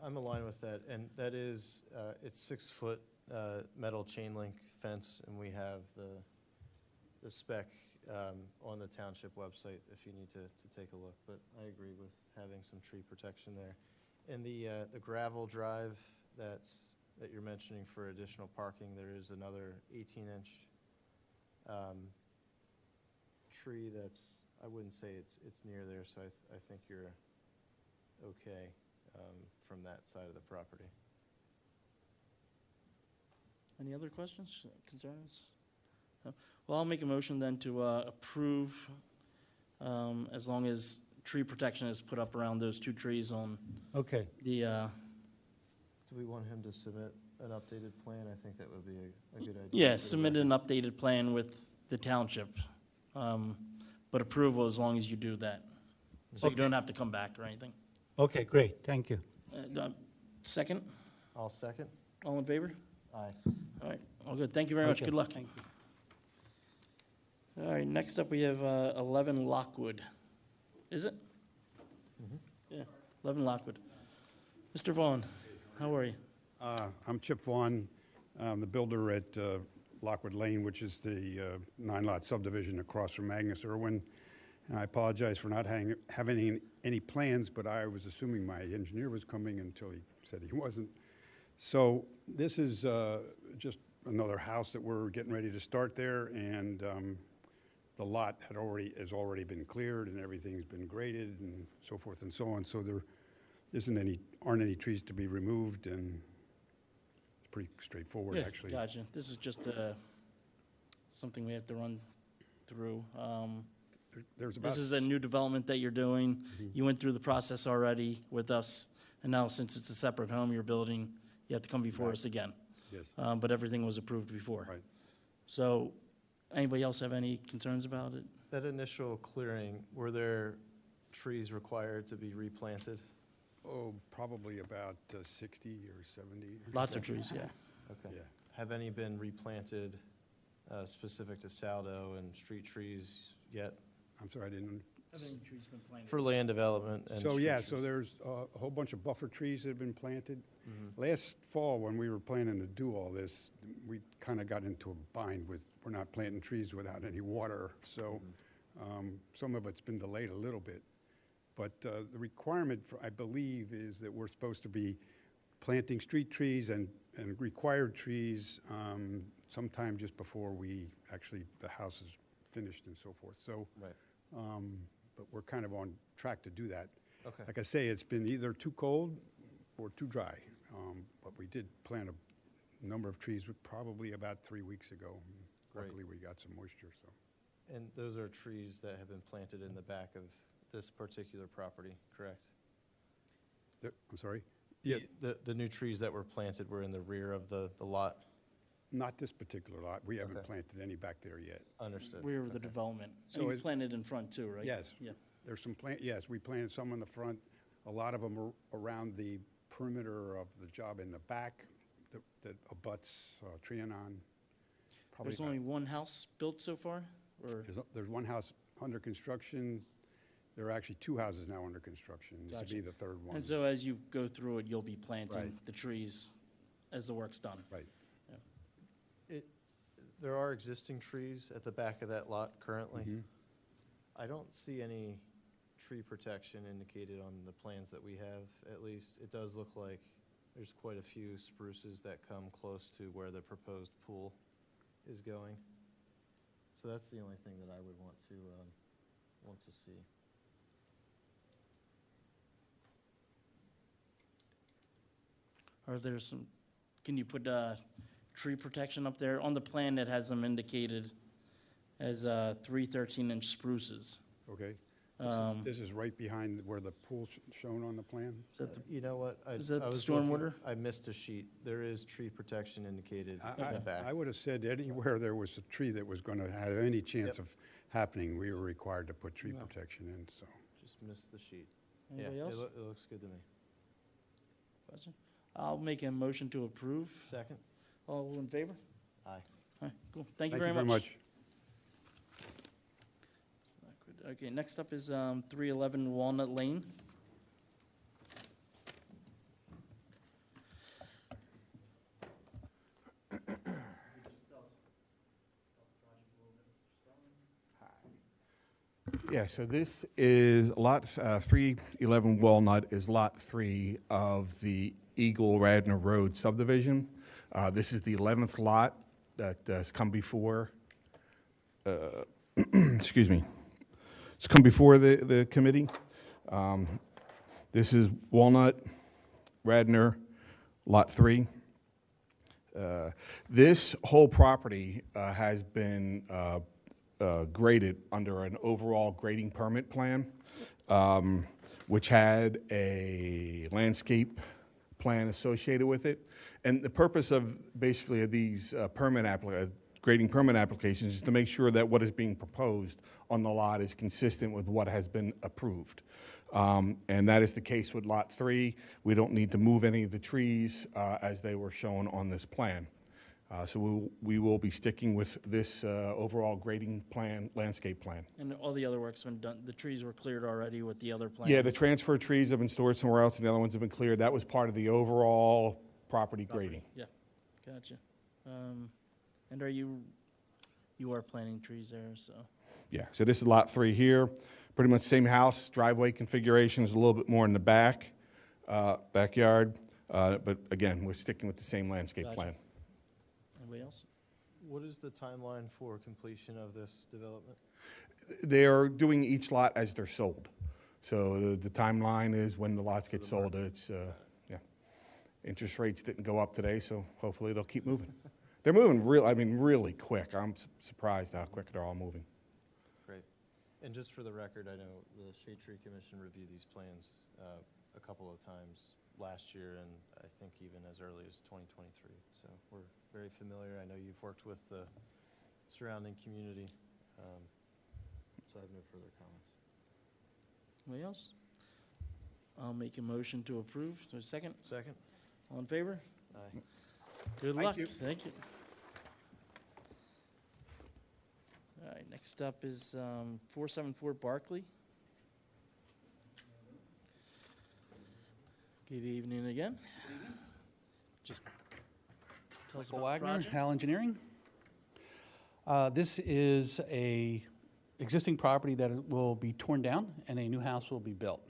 I'm aligned with that, and that is, it's 6-foot metal chain link fence, and we have the spec on the township website if you need to take a look, but I agree with having some tree protection there. And the gravel drive that you're mentioning for additional parking, there is another 18-inch tree that's, I wouldn't say it's near there, so I think you're okay from that side of the property. Any other questions, concerns? No? Well, I'll make a motion then to approve as long as tree protection is put up around those two trees on Okay. the, Do we want him to submit an updated plan? I think that would be a good idea. yeah, submit an updated plan with the township. But approval as long as you do that. So you Okay. don't have to come back or anything. Okay, great, thank you. Second, I'll second. all in favor? Aye. All right, all good. Thank you very much. Okay, Good luck. Thank you. All right, next up, we have 11 Lockwood. Is it? Yeah, 11 Lockwood. Mr. Vaughn, how are you? I'm Chip Vaughn. I'm the builder at Lockwood Lane, which is the 9-lot subdivision across from Magnus Irwin. And I apologize for not having any plans, but I was assuming my engineer was coming until he said he wasn't. So this is just another house that we're getting ready to start there, and the lot has already been cleared, and everything's been graded, and so forth and so on. So there aren't any trees to be removed, and it's pretty straightforward, Yeah, actually. gotcha. This is just something we have to run through. There's about This is a new development that you're doing. Mhm. You went through the process already with us, and now since it's a separate home you're building, you have to come before Right. us again. Yes. But everything was approved before. Right. So, anybody else have any concerns about it? That initial clearing, were there trees required to be replanted? Oh, probably about 60 or 70. or Lots so. of trees, yeah. Okay. Yeah. Have any been replanted specific to Saldo and street trees yet I'm sorry, I didn't. trees been planted? for land development and So, street yeah, trees? so there's a whole bunch of buffer trees that have been planted. Mhm. Last fall, when we were planning to do all this, we kind of got into a bind with, we're not planting trees without any water. So some of it's been delayed a little bit. But the requirement, for, I believe, is that we're supposed to be planting street trees and required trees sometime just before we actually, the house is finished and so forth. So, Right. but we're kind of on track to do that. Okay. Like I say, it's been either too cold or too dry. But we did plant a number of trees probably about 3 weeks ago. Great. Luckily, we got some moisture, so. And those are trees that have been planted in the back of this particular property, correct? I'm sorry? The new trees that were planted were in the rear of the lot? Not this particular lot. We haven't Okay. planted any back there yet. Understood. Rear of the development. So And you it- planted in front too, right? Yes. Yeah. There's some yes, we planted some in the front. A lot of them are around the perimeter of the job in the back that abuts Trianon. Probably There's only one house built so far, or? There's one house under construction. There are actually 2 houses now under construction. This would Gotcha. be the third one. And so as you go through it, you'll be planting Right. the trees as the work's done? Right. There are existing trees at the back of that lot currently. Mhm. I don't see any tree protection indicated on the plans that we have, at least. It does look like there's quite a few spruces that come close to where the proposed pool is going. So that's the only thing that I would want to see. Are there some, can you put tree protection up there? On the plan, it has them indicated as 3 13-inch spruces. Okay. Um, This is right behind where the pool's shown on the plan? Is that the- You know what? Is that I was looking- stormwater? I missed a sheet. There is tree protection indicated in the back. I would have said anywhere there was a tree that was going to have any chance Yep. of happening, we were required to put tree Yeah. protection in, so. Just missed the sheet. Anybody Yeah, else? it looks good to me. Question? I'll make a motion to approve. Second? All in favor? Aye. All right, cool. Thank you very much. Okay, next up is 311 Walnut Lane. Yeah, so this is lot 311 Walnut is lot 3 of the Eagle Radnor Road subdivision. This is the 11th lot that has come before, excuse me, it's come before the committee. This is Walnut, Radnor, lot 3. This whole property has been graded under an overall grading permit plan, which had a landscape plan associated with it. And the purpose of basically of these grading permit applications is to make sure that what is being proposed on the lot is consistent with what has been approved. And that is the case with Lot 3. We don't need to move any of the trees as they were shown on this plan. So we will be sticking with this overall grading plan, landscape plan. And all the other work's been done, the trees were cleared already with the other plan? Yeah, the transfer trees have been stored somewhere else and the other ones have been cleared. That was part of the overall property grading. Yeah, gotcha. And you are planting trees there, so. Yeah, so this is Lot 3 here. Pretty much same house, driveway configuration is a little bit more in the back, backyard. But again, we're sticking with the same landscape Gotcha. plan. Anybody else? What is the timeline for completion of this development? They are doing each lot as they're sold. So the timeline is when the lots get sold. It's, yeah. Interest rates didn't go up today, so hopefully they'll keep moving. They're moving really quick. I'm surprised how quick they're all moving. Great. And just for the record, I know the Shade Tree Commission reviewed these plans a couple of times last year and I think even as early as 2023. So we're very familiar. I know you've worked with the surrounding community. So I have no further comments. Anybody else? I'll make a motion to approve. Is there a second? Second? All in favor? Aye. Good Thank luck. you. Thank you. All right, next up is 474 Barclay. Good evening again. Just tell us Michael about the Wagner, project. Hal Engineering. This is a existing property that will be torn down and a new house will be built.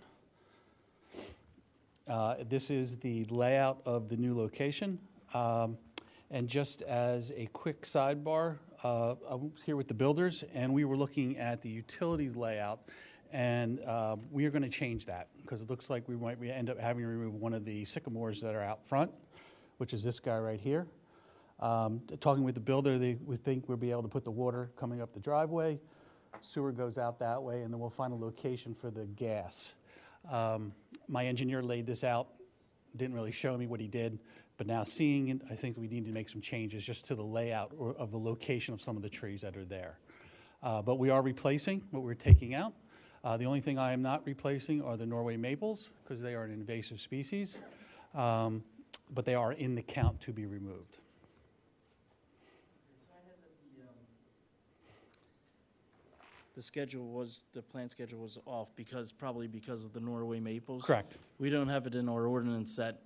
This is the layout of the new location. And just as a quick sidebar, I was here with the builders and we were looking at the utilities layout, and we are going to change that because it looks like we might end up having to remove one of the sycamores that are out front, which is this guy right here. Talking with the builder, we think we'll be able to put the water coming up the driveway, sewer goes out that way, and then we'll find a location for the gas. My engineer laid this out, didn't really show me what he did, but now seeing it, I think we need to make some changes just to the layout of the location of some of the trees that are there. But we are replacing what we're taking out. The only thing I am not replacing are the Norway maples because they are an invasive species, but they are in the count to be removed. The plan schedule was off probably because of the Norway maples. Correct. We don't have it in our ordinance that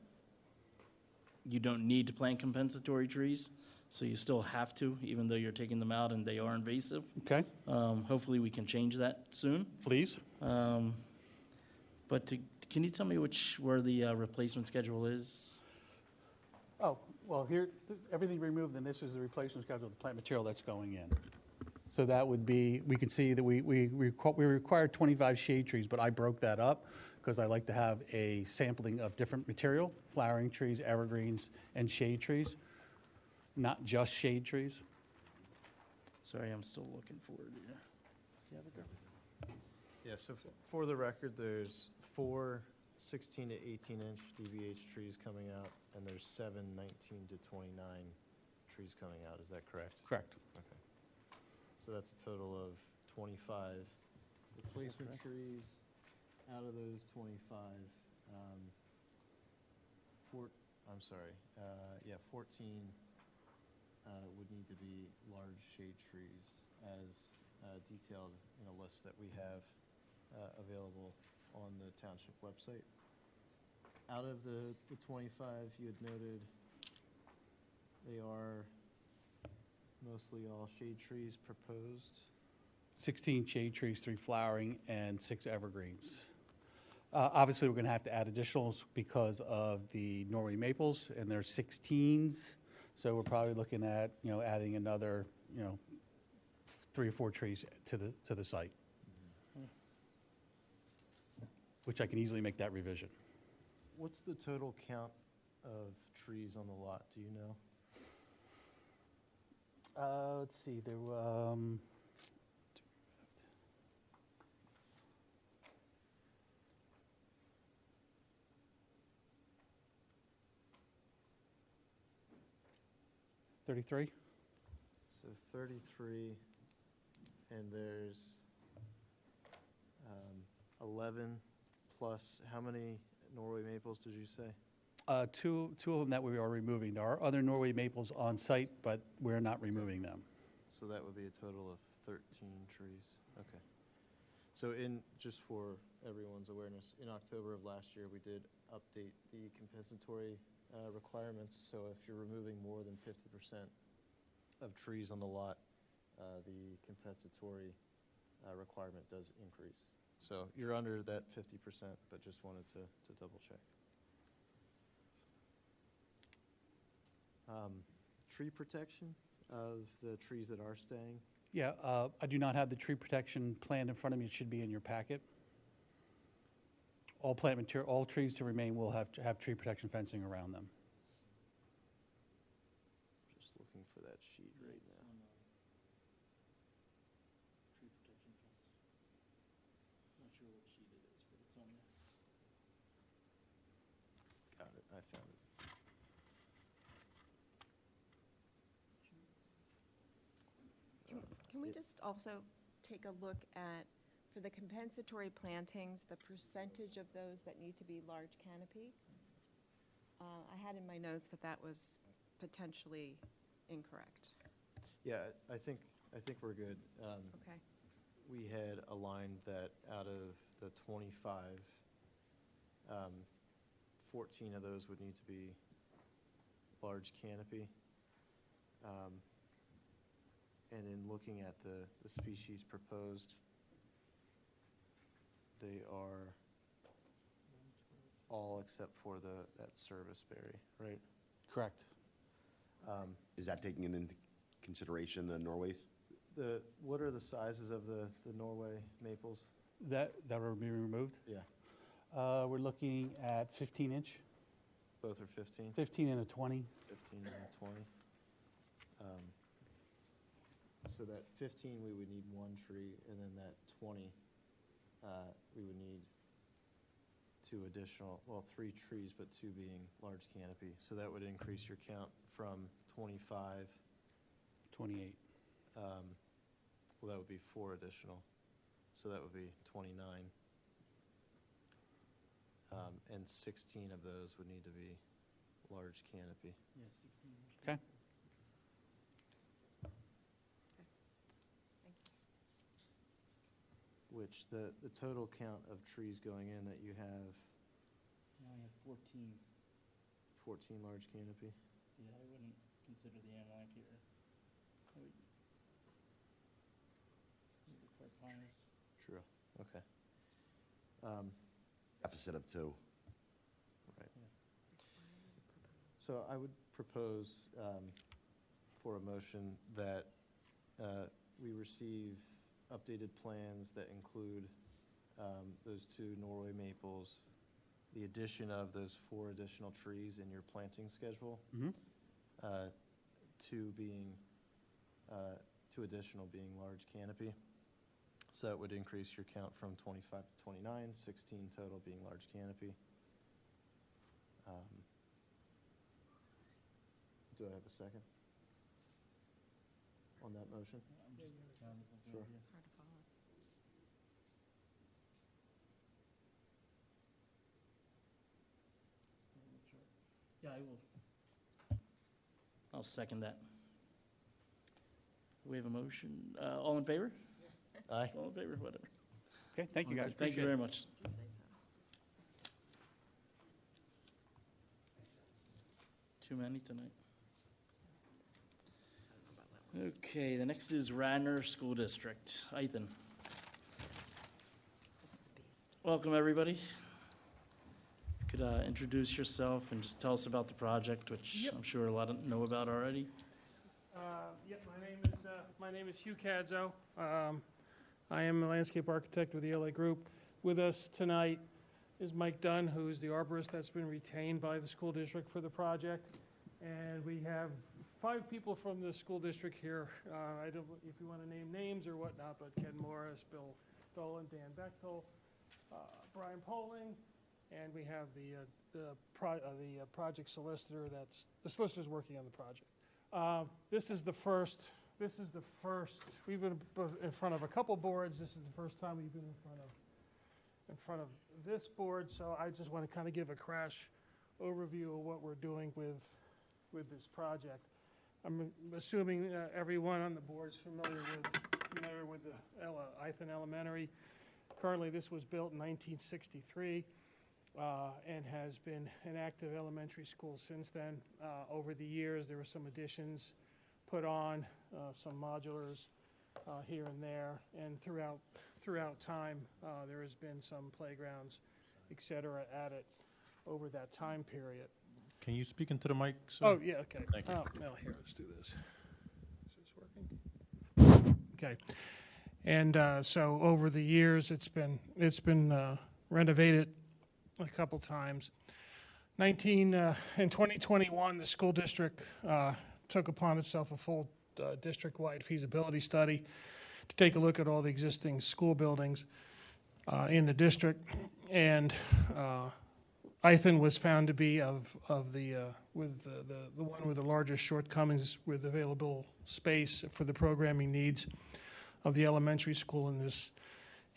you don't need to plant compensatory trees, so you still have to, even though you're taking them out and they are invasive. Okay. Hopefully we can change that soon. Please. But can you tell me where the replacement schedule is? Oh, well, here, everything removed, and this is the replacement schedule of the plant material that's going in. So that would be, we can see that we require 25 shade trees, but I broke that up because I like to have a sampling of different material, flowering trees, evergreens, and shade trees, not just shade trees. Sorry, I'm still looking for it. Yeah. You have it there? Yeah, so for the record, there's 4 16 to 18-inch DBH trees coming out, and there's 7 19 to 29 trees coming out. Is that correct? Correct. Okay. So that's a total of 25 replacement trees. Out of those 25, 14 would need to be large shade trees as detailed in a list that we have available on the township website. Out of the 25 you had noted, they are mostly all shade trees proposed. 16 shade trees, 3 flowering, and 6 evergreens. Obviously, we're going to have to add additionals because of the Norway maples, and they're 16s. So we're probably looking at, adding another, 3 or 4 trees to the site, which I can easily make that revision. What's the total count of trees on the lot? Do you know? Let's see, there were, 33? So 33, and there's 11 plus, how many Norway maples did you say? Two of them that we are removing. There are other Norway maples on site, but we're not removing them. So that would be a total of 13 trees. Okay. So just for everyone's awareness, in October of last year, we did update the compensatory requirements. So if you're removing more than 50% of trees on the lot, the compensatory requirement does increase. So you're under that 50%, but just wanted to double check. Tree protection of the trees that are staying. Yeah, I do not have the tree protection plan in front of me. It should be in your packet. All plant material, all trees to remain will have to have tree protection fencing around them. Just looking for that sheet right now. Tree protection fence. Not sure what sheet it is, but it's on there. Got it, I found it. Can we just also take a look at For the compensatory plantings, the percentage of those that need to be large canopy, I had in my notes that that was potentially incorrect. Yeah, I think we're good. Okay. We had aligned that out of the 25, 14 of those would need to be large canopy. And in looking at the species proposed, they are all except for that serviceberry, right? Correct. Is that taking into consideration the Norways? What are the sizes of the Norway maples? That will be removed? Yeah, We're looking at 15-inch, both are 15? 15 and a 20. 15 and a 20. So that 15, we would need one tree, and then that 20, we would need two additional, well, 3 trees, but 2 being large canopy. So that would increase your count from 25. 28. Well, that would be 4 additional. So that would be 29. And 16 of those would need to be large canopy. Yeah, 16. Okay. Which the total count of trees going in that you have, Now I have 14. 14 large canopy? Yeah, I wouldn't consider the Amelanchier. I would. Maybe Carpinus. True, okay. Deficit of 2. Right. So I would propose for a motion that we receive updated plans that include those 2 Norway maples, the addition of those 4 additional trees in your planting schedule, 2 additional being large canopy. So that would increase your count from 25 to 29, 16 total being large canopy. Do I have a second on that motion? I'm just Sure. It's hard to follow. Yeah, I will. I'll second that. We have a motion. All in favor? Aye. All in favor, whatever. Okay, thank you, guys. Thank you Appreciate very it. much. If you say so. Too many tonight. Okay, the next is Radnor School District. Ethan. Welcome, everybody. Could introduce yourself and just tell us about the project, which I'm sure a lot of know about already. Yep, my name is Hugh Cadzo. I am a landscape architect with the LA Group. With us tonight is Mike Dunn, who's the arborist that's been retained by the school district for the project. And we have 5 people from the school district here. I don't know if you want to name names or whatnot, but Ken Morris, Bill Dolan, Dan Bechtel, Brian Poling, and we have the project solicitor. The solicitor's working on the project. This is the first. We've been in front of a couple boards. This is the first time we've been in front of this board. So I just want to kind of give a crash overview of what we're doing with this project. I'm assuming everyone on the board is familiar with the Ithan Elementary. Currently, this was built in 1963 and has been an active elementary school since then. Over the years, there were some additions put on, some modulars here and there, and throughout time, there has been some playgrounds, et cetera, added over that time period. Can you speak into the mic, sir? Oh, yeah, okay. Thank you. Now, here, let's do this. Is this working? Okay. And so over the years, it's been renovated a couple times. In 2021, the school district took upon itself a full district-wide feasibility study to take a look at all the existing school buildings in the district, and Ithan was found to be with the one with the largest shortcomings with available space for the programming needs of the elementary school in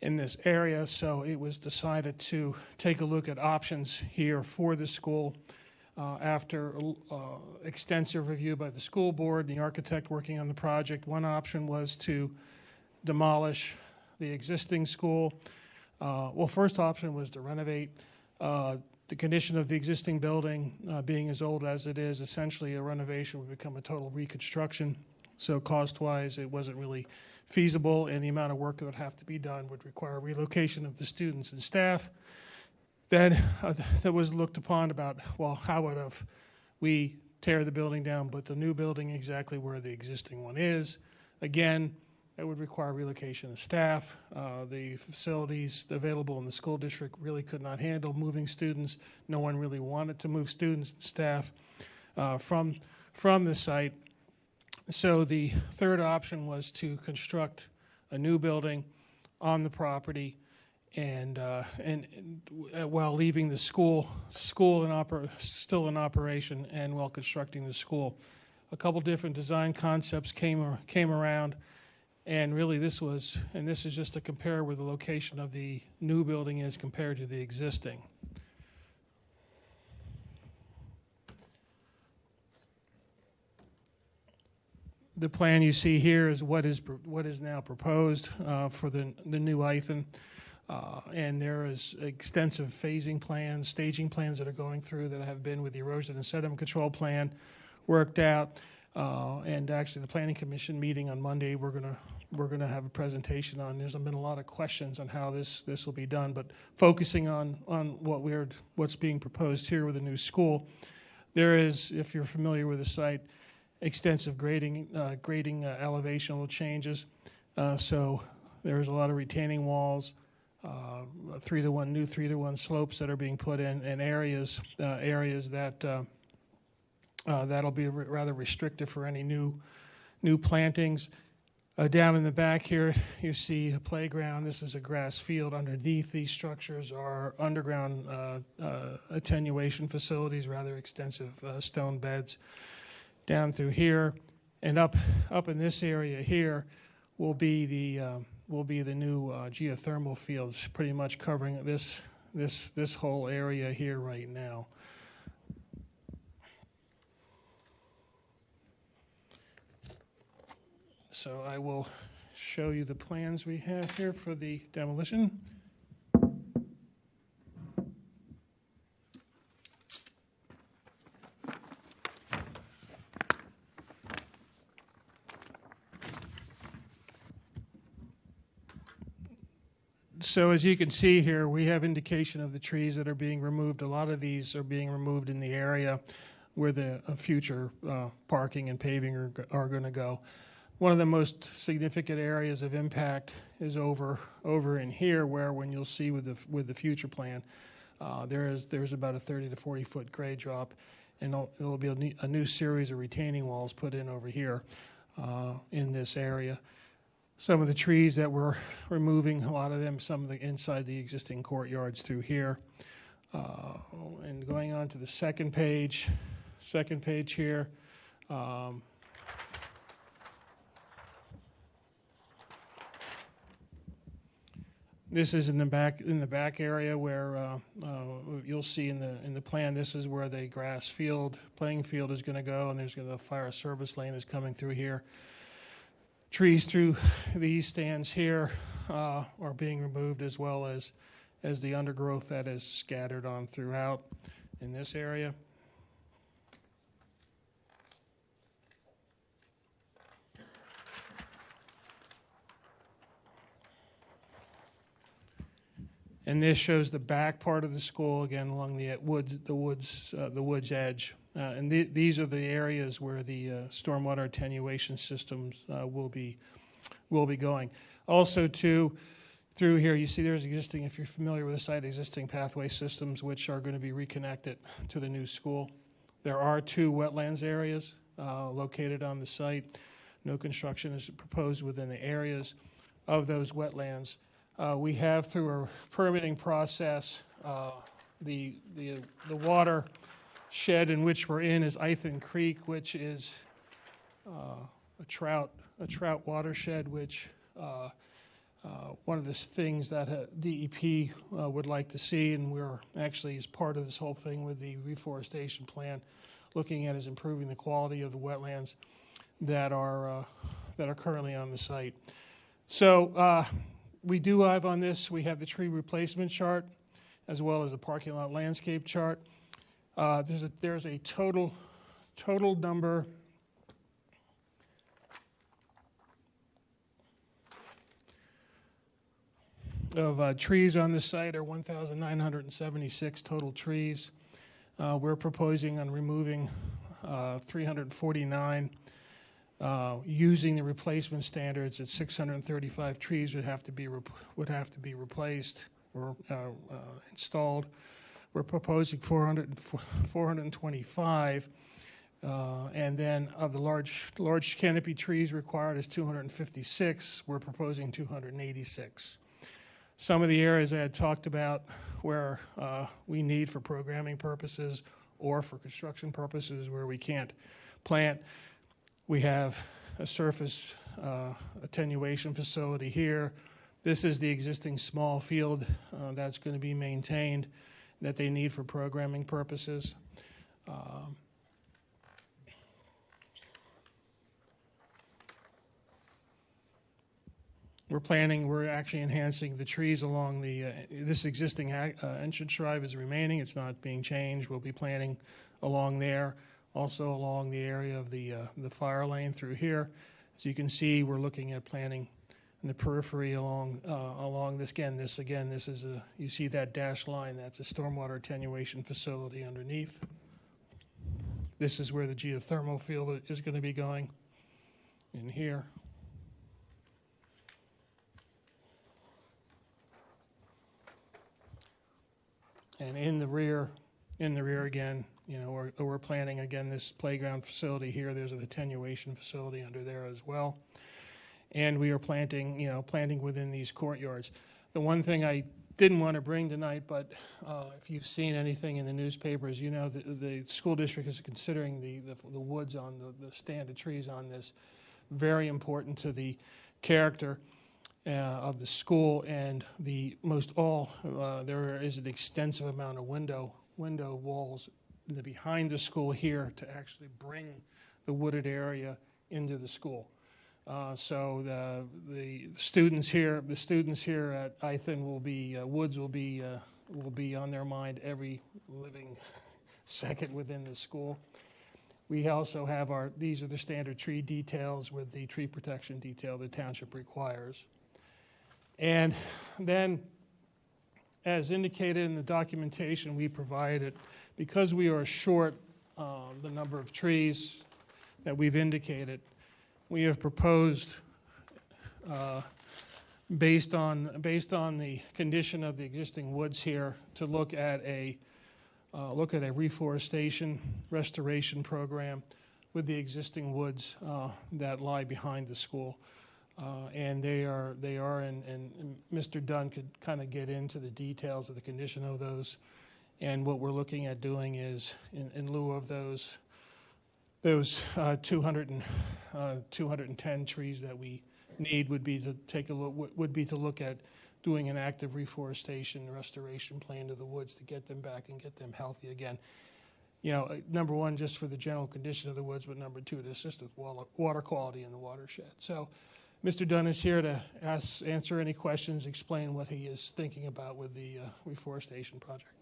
in this area, so it was decided to take a look at options here for the school. After extensive review by the school board, the architect working on the project, one option was to demolish the existing school. Well, first option was to renovate. The condition of the existing building, being as old as it is, essentially a renovation would become a total reconstruction. So cost-wise, it wasn't really feasible, and the amount of work that would have to be done would require relocation of the students and staff. Then that was looked upon about, well, how would we tear the building down, but the new building exactly where the existing one is? Again, it would require relocation of staff. The facilities available in the school district really could not handle moving students. No one really wanted to move students and staff from the site. So the third option was to construct a new building on the property, and while leaving the school still in operation, and while constructing the school. A couple different design concepts came around, and really this is just to compare where the location of the new building is compared to the existing. The plan you see here is what is now proposed for the new Ithan. And there is extensive phasing plans, staging plans that are going through that have been with the erosion and sediment control plan worked out. And actually, the Planning Commission meeting on Monday, we're gonna have a presentation on. There's been a lot of questions on how this will be done, but focusing on what's being proposed here with the new school, there is, if you're familiar with the site, extensive grading elevational changes. So there's a lot of retaining walls. 3-to-1 new 3-to-1 slopes that are being put in, and areas that that'll be rather restrictive for any new plantings. Down in the back here, you see a playground. This is a grass field. Underneath these structures are underground attenuation facilities, rather extensive stone beds. Down through here, and up in this area here will be the new geothermal fields, pretty much covering this whole area here right now. So I will show you the plans we have here for the demolition. So as you can see here, we have indication of the trees that are being removed. A lot of these are being removed in the area where the future parking and paving are going to go. One of the most significant areas of impact is over in here, where when you'll see with the future plan, there's about a 30 to 40 foot grade drop, and there'll be a new series of retaining walls put in over here in this area. Some of the trees that we're removing, a lot of them, some of the inside the existing courtyards through here. And going on to the second page here. This is in the back area where you'll see in the plan. This is where the grass playing field is going to go, and there's going to a fire service lane is coming through here. Trees through these stands here are being removed, as well as the undergrowth that is scattered on throughout in this area. And this shows the back part of the school, again, along the woods edge. And these are the areas where the stormwater attenuation systems will be going. Also, through here, you see there's existing, if you're familiar with the site, existing pathway systems which are going to be reconnected to the new school. There are 2 wetlands areas located on the site. No construction is proposed within the areas of those wetlands. We have, through our permitting process, the water shed in which we're in is Ithan Creek, which is a trout watershed, which one of the things that DEP would like to see, and we're actually, as part of this whole thing with the reforestation plan, looking at is improving the quality of the wetlands that are currently on the site. So we do have on this, we have the tree replacement chart as well as the parking lot landscape chart. There's a total number of trees on the site are 1,976 total trees. We're proposing on removing 349. Using the replacement standards, at 635 trees would have to be replaced or installed. We're proposing 425, and then of the large canopy trees required is 256. We're proposing 286. Some of the areas I had talked about where we need for programming purposes or for construction purposes where we can't plant. We have a surface attenuation facility here. This is the existing small field that's going to be maintained that they need for programming purposes. We're actually enhancing the trees along this existing entrance drive is remaining. It's not being changed. We'll be planting along there. Also along the area of the fire lane through here. As you can see, we're looking at planting in the periphery along this. This is you see that dashed line, that's a stormwater attenuation facility underneath. This is where the geothermal field is going to be going, in here. And in the rear again, you know, we're planning again this playground facility here. There's an attenuation facility under there as well. And we are planting within these courtyards. The one thing I didn't want to bring tonight, but if you've seen anything in the newspapers, you know the school district is considering the woods on the stand of trees on this very important to the character of the school, and there is an extensive amount of window walls behind the school here to actually bring the wooded area into the school. So the students here at Ithan will be woods will be on their mind every living second within the school. We also have these are the standard tree details with the tree protection detail the township requires. And then, as indicated in the documentation we provided, because we are short the number of trees that we've indicated, we have proposed, based on the condition of the existing woods here, to look at a reforestation restoration program with the existing woods that lie behind the school. And they are, and Mr. Dunn could kind of get into the details of the condition of those. And what we're looking at doing is, in lieu of those 210 trees that we need, would be to look at doing an active reforestation restoration plan to the woods to get them back and get them healthy again. You know, number one, just for the general condition of the woods, but number two, to assist with water quality in the watershed. So Mr. Dunn is here to answer any questions, explain what he is thinking about with the reforestation project.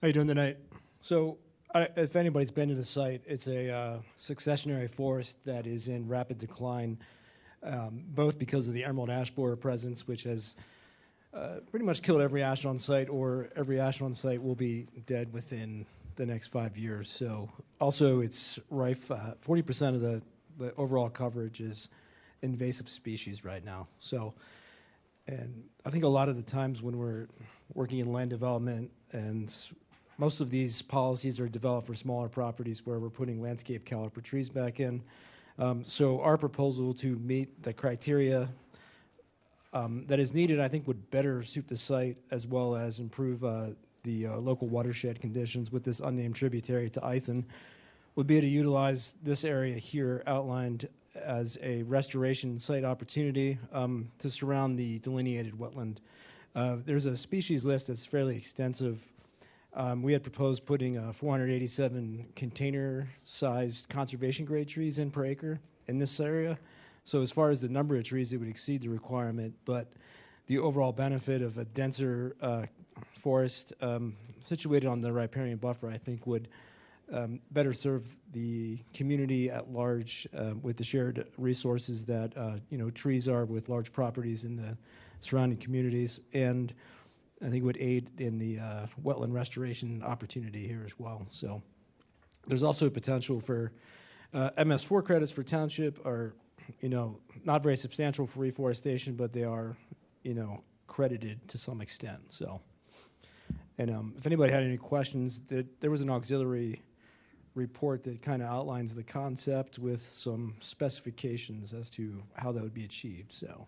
How you doing tonight? So, if anybody's been to the site, it's a successionary forest that is in rapid decline, both because of the emerald ash borer presence, which has pretty much killed every ash on site, or every ash on site will be dead within the next 5 years. So, also it's rife. 40% of the overall coverage is invasive species right now. So, and I think a lot of the times when we're working in land development, and most of these policies are developed for smaller properties where we're putting landscape caliper trees back in. So our proposal to meet the criteria that is needed, I think, would better suit the site as well as improve the local watershed conditions with this unnamed tributary to Ithan, would be to utilize this area here outlined as a restoration site opportunity to surround the delineated wetland. There's a species list that's fairly extensive. We had proposed putting 487 container-sized conservation-grade trees in per acre in this area. So as far as the number of trees, it would exceed the requirement, but the overall benefit of a denser forest situated on the riparian buffer, I think, would better serve the community at large with the shared resources that trees are with large properties in the surrounding communities, and I think would aid in the wetland restoration opportunity here as well. So there's also a potential for MS4 credits for township are not very substantial for reforestation, but they are credited to some extent. So, and if anybody had any questions, there was an auxiliary report that kind of outlines the concept with some specifications as to how that would be achieved. So,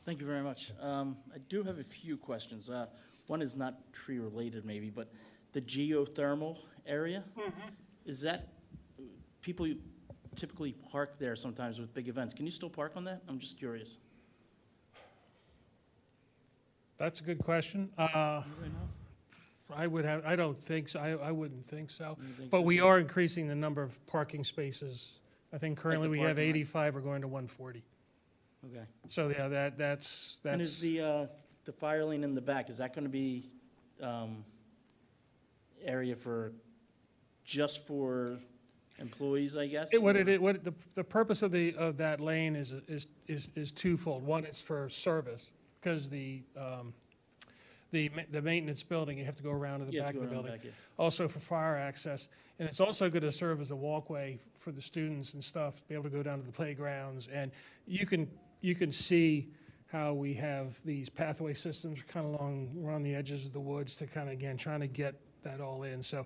Thank you very much. I do have a few questions. One is not tree related maybe, but the geothermal area, is that, people typically park there sometimes with big events. Can you still park on that? I'm just curious. That's a good question. I don't think so. I wouldn't think so. But we are increasing the number of parking spaces. I think currently we have parking lot? 85, we're going to 140. Okay. So yeah, that's. And is the fire lane in the back, is that going to be area just for employees, I guess? The purpose of that lane is twofold. One is for service, because the maintenance building, you have to go around to the back of the building. Also for fire access, and it's also going to serve as a walkway for the students and stuff, to be able to go down to the playgrounds. And you can see how we have these pathway systems kind of around the edges of the woods to kind of, again, trying to get that all in. So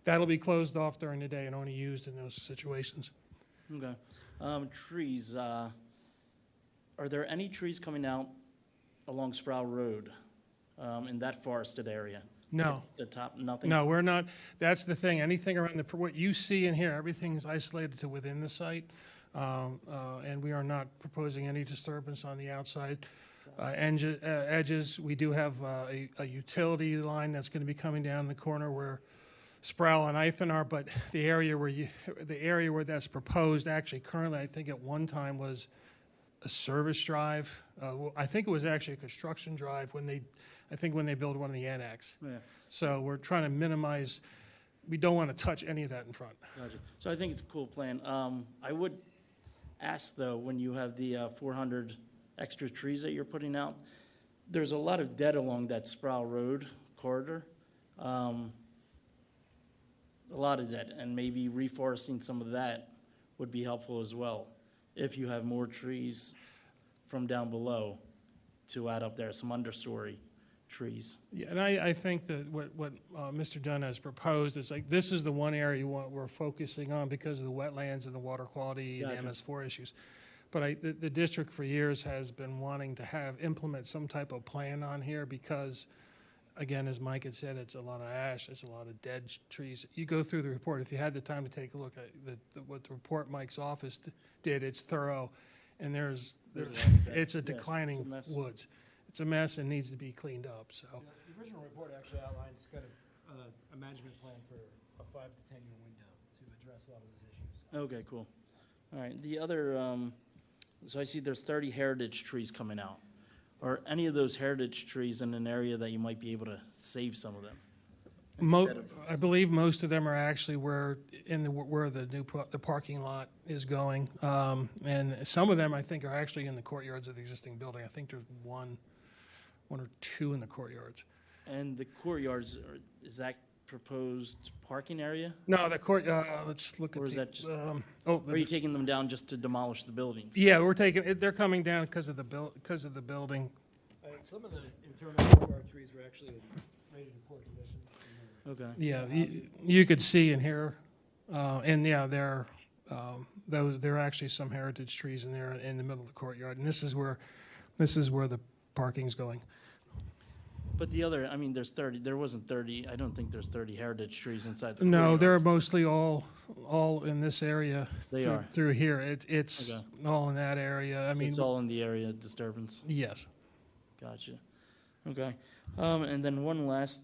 that'll be closed off during the day and only used in those situations. Okay. Trees, are there any trees coming out along Sproul Road in that forested area? No. The top, nothing? No, we're not. That's the thing. Anything around what you see in here, everything is isolated to within the site. And we are not proposing any disturbance on the outside edges. We do have a utility line that's going to be coming down the corner where Sproul and Ithan are, but the area where that's proposed, actually currently, I think at one time was a service drive. I think it was actually a construction drive when they built one of the annex. Yeah. So we're trying to minimize. We don't want to touch any of that in front. Gotcha. So I think it's a cool plan. I would ask, though, when you have the 400 extra trees that you're putting out, there's a lot of dead along that Sproul Road corridor. A lot of dead, and maybe reforesting some of that would be helpful as well, if you have more trees from down below to add up there, some understory trees. Yeah, and I think that what Mr. Dunn has proposed is, like, this is the one area we're focusing on because of the wetlands and the water quality and the MS4 issues. But the district for years has been wanting to implement some type of plan on here because, again, as Mike had said, it's a lot of ash, it's a lot of dead trees. You go through the report, if you had the time to take a look at what the report Mike's office did, it's thorough, and it's a declining woods. It's a mess and needs to be cleaned up. So the original report actually outlines kind of a management plan for a 5 to 10 year window to address a lot of those issues. Okay, cool. All right, the other, so I see there's 30 heritage trees coming out. Are any of those heritage trees in an area that you might be able to save some of them? I believe most of them are actually where the parking lot is going, and some of them I think are actually in the courtyards of the existing building. I think there's one or two in the courtyards. And the courtyards, is that proposed parking area? No, the court. Let's look at. Or is that just? Are you taking them down just to demolish the buildings? Yeah, they're coming down because of the building. Some of the internal courtyard trees were actually rated in poor condition. Okay. Yeah, you could see in here, and yeah, there are actually some heritage trees in there in the middle of the courtyard, and this is where the parking's going. But the other, I mean, there's 30, there wasn't 30, I don't think there's 30 heritage trees inside the No, courtyard. they're mostly all in this area. They through- are. Through here. It's Okay. all in that area. I So mean, it's all in the area disturbance? yes. Gotcha. Okay. And then one last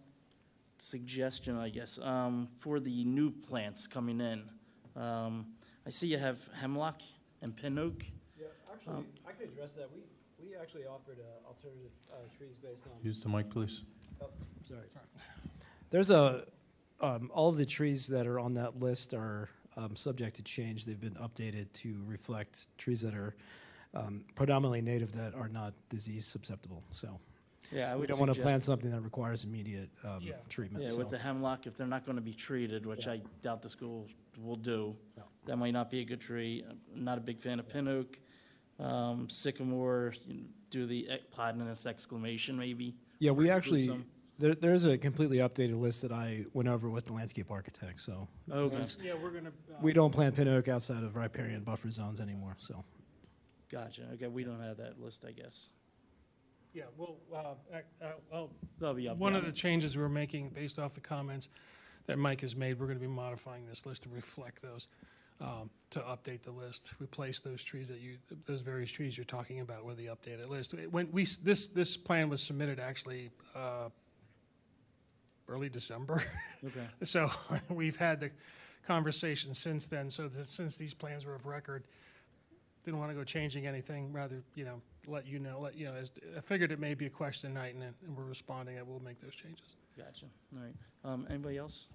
suggestion, I guess, for the new plants coming in. I see you have hemlock and pin oak. Yeah, actually, I could address that. We actually offered alternative trees based on. Use the mic, please. Oh, sorry. There's all of the trees that are on that list are subject to change. They've been updated to reflect trees that are predominantly native that are not disease susceptible. So Yeah, I we would don't want to suggest- plant something that requires immediate treatment. Yeah, so. with the hemlock, if they're not going to be treated, which I doubt the school will do, that might not be a good tree. I'm not a big fan of pin oak. Sycamore, do the platinus exclamation maybe. Yeah, we Or actually, some. there's a completely updated list that I went over with the landscape architect, so. Okay. those- Yeah, we're gonna, We don't plant pin oak outside of riparian buffer zones anymore, so. Gotcha. Okay, we don't have that list, I guess. Yeah, well, That'll be up one there. of the changes we're making based off the comments that Mike has made, we're going to be modifying this list to reflect those, to update the list, replace those trees those various trees you're talking about with the updated list. When this plan was submitted actually early December. Okay. So we've had the conversation since then, so that since these plans were of record, didn't want to go changing anything, rather, let you know, I figured it may be a question tonight, and we're responding, and we'll make those changes. Gotcha. All right. Anybody else?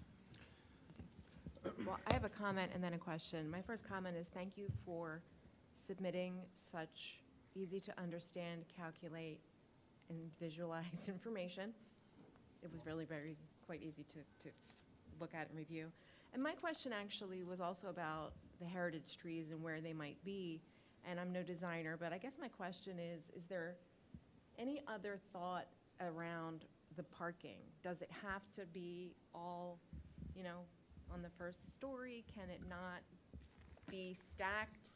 Well, I have a comment and then a question. My first comment is thank you for submitting such easy to understand, calculate, and visualize information. It was really quite easy to look at and review. And my question actually was also about the heritage trees and where they might be. And I'm no designer, but I guess my question is there any other thought around the parking? Does it have to be all, on the first story? Can it not be stacked?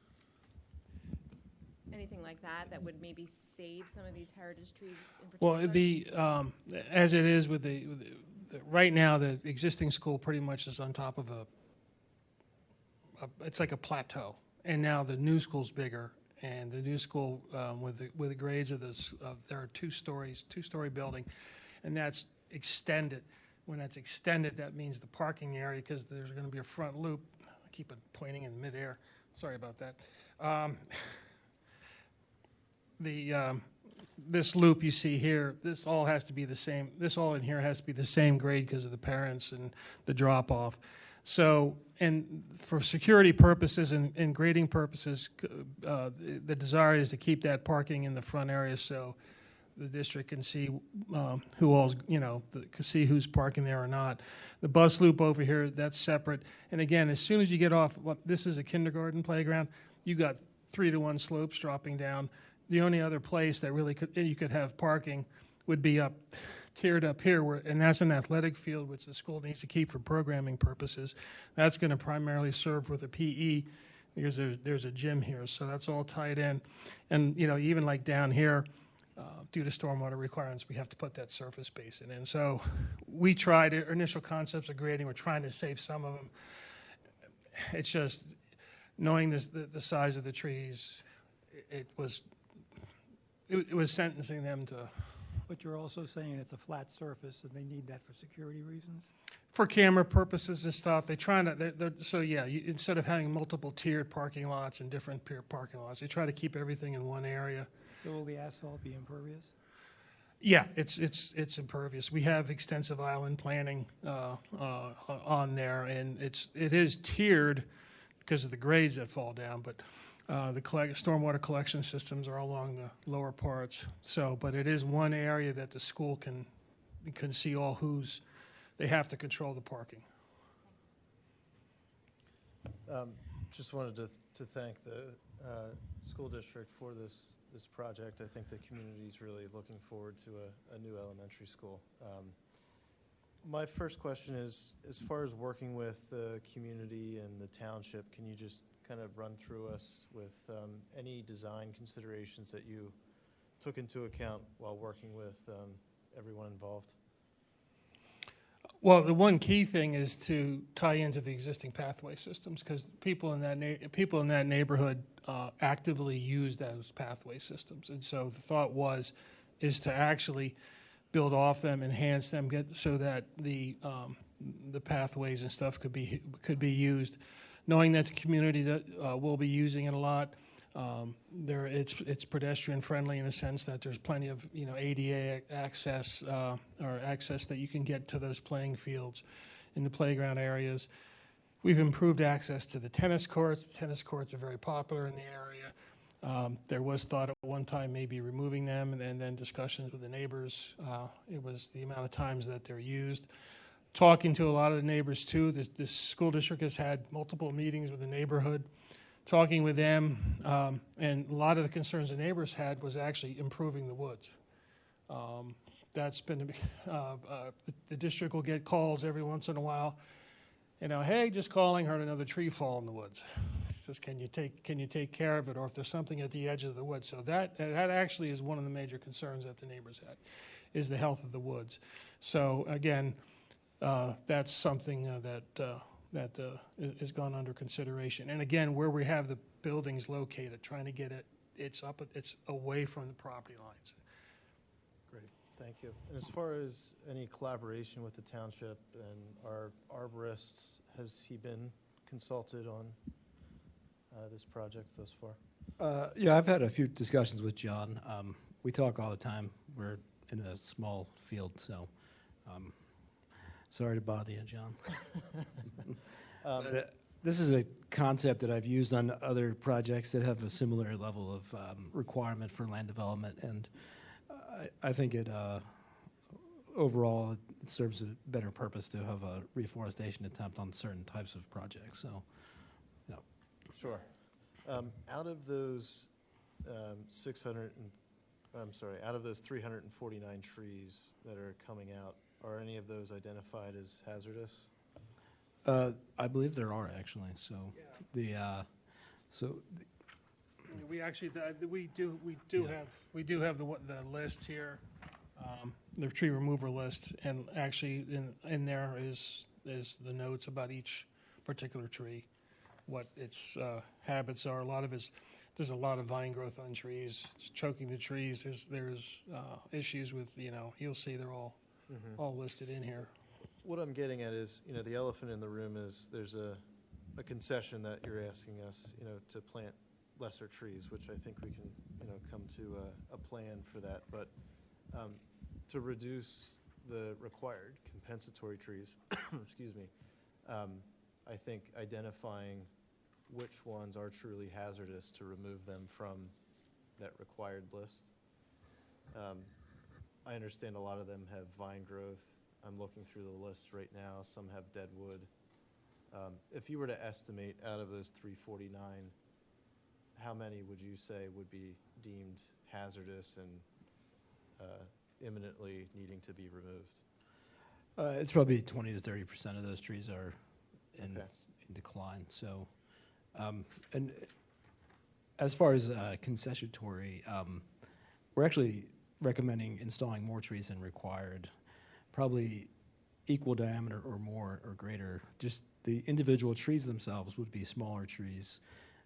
Anything like that would maybe save some of these heritage trees in particular? Well, as it is with right now, the existing school pretty much is on top of it's like a plateau. And now the new school's bigger, and the new school with the grades of this, there are two-story building, and that's extended. When that's extended, that means the parking area, because there's going to be a front loop. I keep it pointing in midair. Sorry about that. This loop you see here, this all has to be the same. This all in here has to be the same grade because of the parents and the drop-off. So, and for security purposes and grading purposes, the desire is to keep that parking in the front area so the district can see who all's, can see who's parking there or not. The bus loop over here, that's separate. And again, as soon as you get off, this is a kindergarten playground, you got 3-to-1 slopes dropping down. The only other place that really you could have parking would be tiered up here, and that's an athletic field, which the school needs to keep for programming purposes. That's going to primarily serve with a PE, because there's a gym here, so that's all tied in. And, even like down here, due to stormwater requirements, we have to put that surface basin in. So we tried, our initial concepts of grading, we're trying to save some of them. It's just, knowing the size of the trees, it was sentencing them to. But you're also saying it's a flat surface, and they need that for security reasons? For camera purposes and stuff, instead of having multiple tiered parking lots and different parking lots, they try to keep everything in one area. So will the asphalt be impervious? Yeah, it's impervious. We have extensive island planning on there, and it is tiered because of the grades that fall down, but the stormwater collection systems are along the lower parts. So, but it is one area that the school can see all who's. They have to control the parking. Just wanted to thank the school district for this project. I think the community is really looking forward to a new elementary school. My first question is, as far as working with the community and the township, can you just kind of run through us with any design considerations that you took into account while working with everyone involved? Well, the one key thing is to tie into the existing pathway systems, because people in that neighborhood actively use those pathway systems. And so the thought is to actually build off them, enhance them, so that the pathways and stuff could be used, knowing that the community will be using it a lot. It's pedestrian friendly in a sense that there's plenty of ADA access or access that you can get to those playing fields in the playground areas. We've improved access to the tennis courts. The tennis courts are very popular in the area. There was thought at one time maybe removing them, and then discussions with the neighbors. It was the amount of times that they're used. Talking to a lot of the neighbors too. The school district has had multiple meetings with the neighborhood, talking with them, and a lot of the concerns the neighbors had was actually improving the woods. That's been, the district will get calls every once in a while, hey, just calling, heard another tree fall in the woods. It's just, can you take care of it, or if there's something at the edge of the woods. So that actually is one of the major concerns that the neighbors had, is the health of the woods. So again, that's something that has gone under consideration. And again, where we have the buildings located, trying to get it's away from the property lines. Great, thank you. And as far as any collaboration with the township and our arborists, has he been consulted on this project thus far? Yeah, I've had a few discussions with John. We talk all the time. We're in a small field, so sorry to bother you, John. This is a concept that I've used on other projects that have a similar level of requirement for land development, and I think it overall it serves a better purpose to have a reforestation attempt on certain types of projects. So, yeah. Sure. Out of those out of those 349 trees that are coming out, are any of those identified as hazardous? I believe there are actually. So We actually we do have the list here, the tree remover list, and actually in there is the notes about each particular tree, what its habits are. There's a lot of vine growth on trees. It's choking the trees. There's issues with you'll see they're all listed in here. What I'm getting at is, the elephant in the room is there's a concession that you're asking us, to plant lesser trees, which I think we can, come to a plan for that. But to reduce the required compensatory trees, excuse me, I think identifying which ones are truly hazardous to remove them from that required list. I understand a lot of them have vine growth. I'm looking through the list right now. Some have dead wood. If you were to estimate out of those 349, how many would you say would be deemed hazardous and imminently needing to be removed? It's probably 20 to 30% of those trees are in decline. So, and as far as concessionatory, we're actually recommending installing more trees than required, probably equal diameter or more or greater. Just the individual trees themselves would be smaller trees,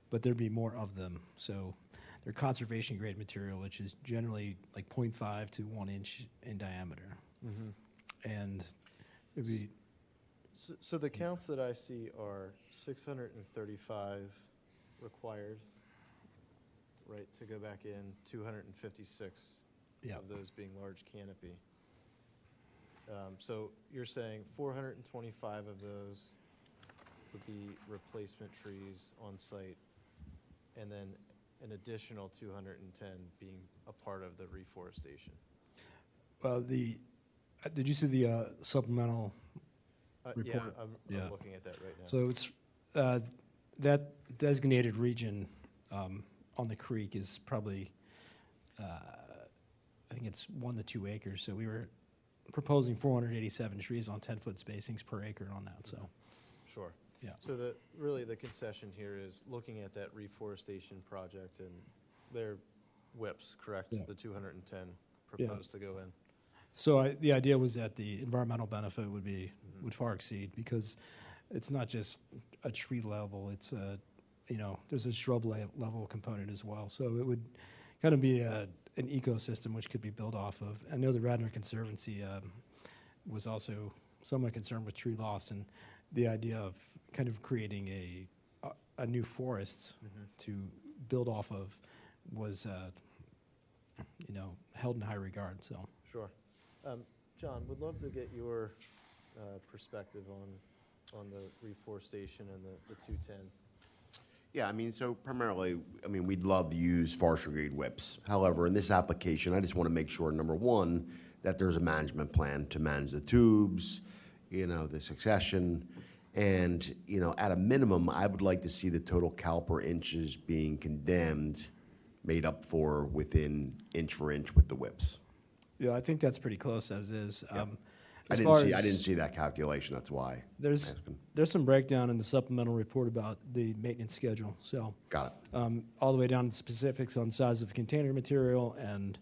but there'd be more of them. So they're conservation grade material, which is generally like 0.5 to 1 inch in diameter. And it'd be... So the counts that I see are 635 required, right, to go back in, 256 of those being large canopy. So you're saying 425 of those would be replacement trees on site, and then an additional 210 being a part of the reforestation. Did you see the supplemental report? Yeah, I'm looking at that right now. So it's that designated region on the creek is probably, I think it's 1 to 2 acres. So we were proposing 487 trees on 10-foot spacings per acre on that. So, sure. Yeah. So really the concession here is looking at that reforestation project and their whips, correct? Yeah. The 210 proposed to go in. So the idea was that the environmental benefit would far exceed, because it's not just a tree level, it's there's a shrub level component as well. So it would kind of be an ecosystem which could be built off of. I know the Radnor Conservancy was also somewhat concerned with tree loss, and the idea of kind of creating a new forest to build off of was held in high regard. So Sure. John, would love to get your perspective on the reforestation and the 210. Yeah, I mean, so primarily, I mean, we'd love to use forestry grade whips. However, in this application, I just want to make sure, number one, that there's a management plan to manage the tubes, the succession. And, at a minimum, I would like to see the total caliper inches being condemned, made up for within inch for inch with the whips. yeah, I think that's pretty close as is. I didn't see that calculation, that's why. There's some breakdown in the supplemental report about the maintenance schedule. So got it. All the way down to specifics on size of container material and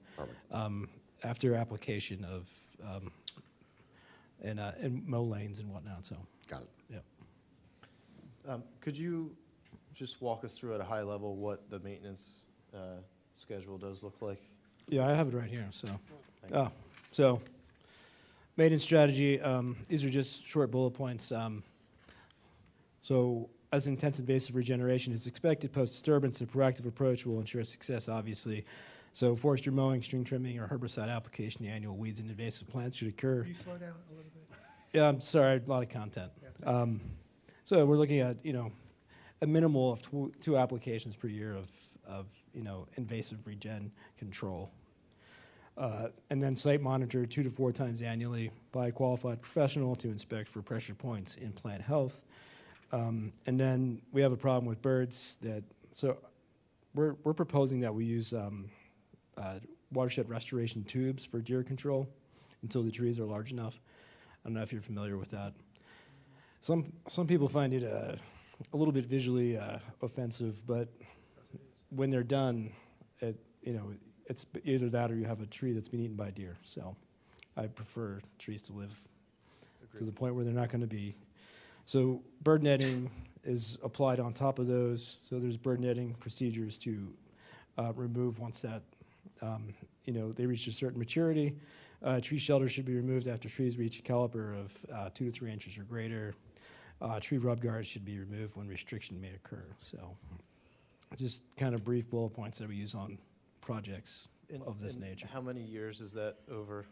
after application of and mow lanes and whatnot. So got it. Yeah. Could you just walk us through at a high level what the maintenance schedule does look like? Yeah, I have it right here. So maintenance strategy, these are just short bullet points. So as intense invasive regeneration is expected post-disturbance, a proactive approach will ensure success, obviously. So forestry mowing, string trimming, or herbicide application, the annual weeds and invasive plants should occur. Can you slow down a little bit? Yeah, I'm sorry, a lot of content. So we're looking at, a minimal of two applications per year of invasive regen control. And then site monitor 2 to 4 times annually by a qualified professional to inspect for pressure points in plant health. And then we have a problem with birds so we're proposing that we use watershed restoration tubes for deer control until the trees are large enough. I don't know if you're familiar with that. Some people find it a little bit visually offensive, but when they're done, it's either that or you have a tree that's been eaten by deer. So I prefer trees to live to the point where they're not going to be. So bird netting is applied on top of those. So there's bird netting procedures to remove once that, they reach a certain maturity. Tree shelter should be removed after trees reach a caliper of 2 to 3 inches or greater. Tree rub guards should be removed when restriction may occur. So just kind of brief bullet points that we use on projects of this nature. How many years is that over?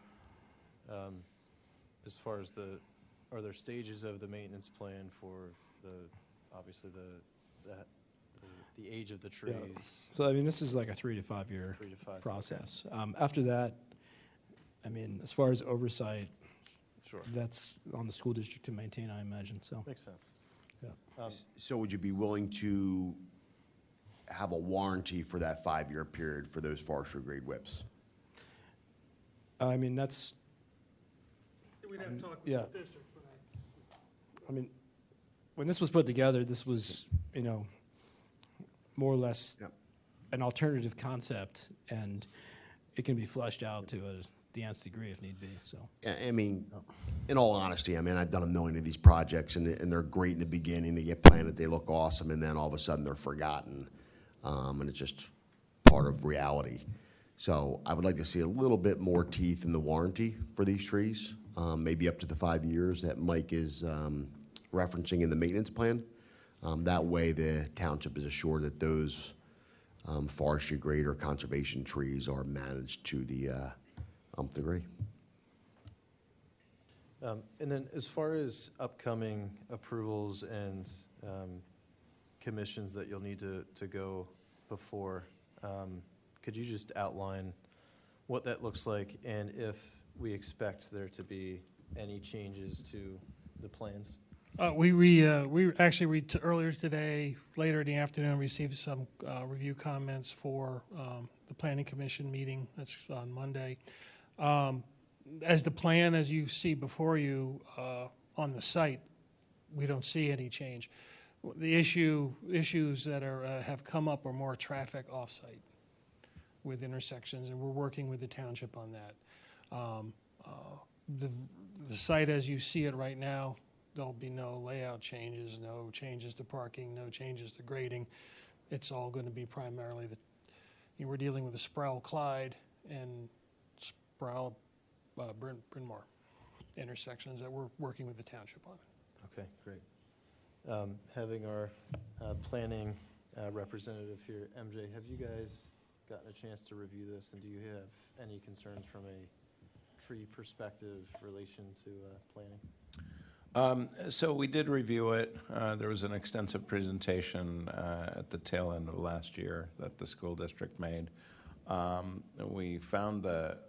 As far as are there stages of the maintenance plan for obviously the age of the trees? Yeah. So I mean, this is like a 3 to 5 year process. After that, I mean, as far as oversight, sure, that's on the school district to maintain, I imagine. So makes sense. Yeah. So would you be willing to have a warranty for that 5-year period for those forestry grade whips? I mean, that's. We'd have to talk with yeah. the district for that. I mean, when this was put together, this was, more or less an alternative concept, and it can be fleshed out to the nth degree if need be. So, I mean, in all honesty, I've done a million of these projects, and they're great in the beginning. They get planted, they look awesome, and then all of a sudden they're forgotten, and it's just part of reality. So I would like to see a little bit more teeth in the warranty for these trees, maybe up to the 5 years that Mike is referencing in the maintenance plan. That way the township is assured that those forestry grade or conservation trees are managed to the nth degree. And then as far as upcoming approvals and commissions that you'll need to go before, could you just outline what that looks like and if we expect there to be any changes to the plans? We actually earlier today, later in the afternoon, received some review comments for the Planning Commission meeting that's on Monday. As the plan, as you see before you on the site, we don't see any change. The issues that have come up are more traffic off-site with intersections, and we're working with the township on that. the site as you see it right now, there'll be no layout changes, no changes to parking, no changes to grading. It's all going to be primarily we're dealing with the Sproul Clyde and Sproul Bryn Mawr intersections that we're working with the township on. Okay, great. Having our planning representative here, MJ, have you guys gotten a chance to review this, and do you have any concerns from a tree perspective relation to planning? So we did review it. There was an extensive presentation at the tail end of last year that the school district made. We found the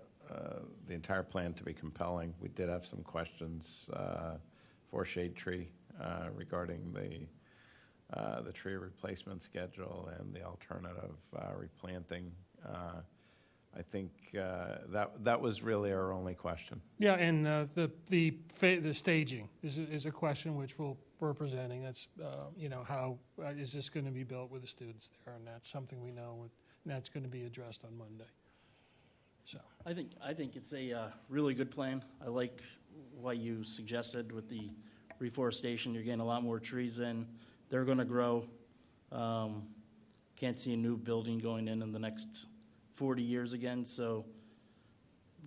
entire plan to be compelling. We did have some questions for shade tree regarding the tree replacement schedule and the alternative replanting. I think that was really our only question. Yeah, and the staging is a question which we're presenting. That's how is this going to be built with the students there, and that's something we know, and that's going to be addressed on Monday. So I think it's a really good plan. I like what you suggested with the reforestation. You're getting a lot more trees in. They're going to grow. Can't see a new building going in the next 40 years again. So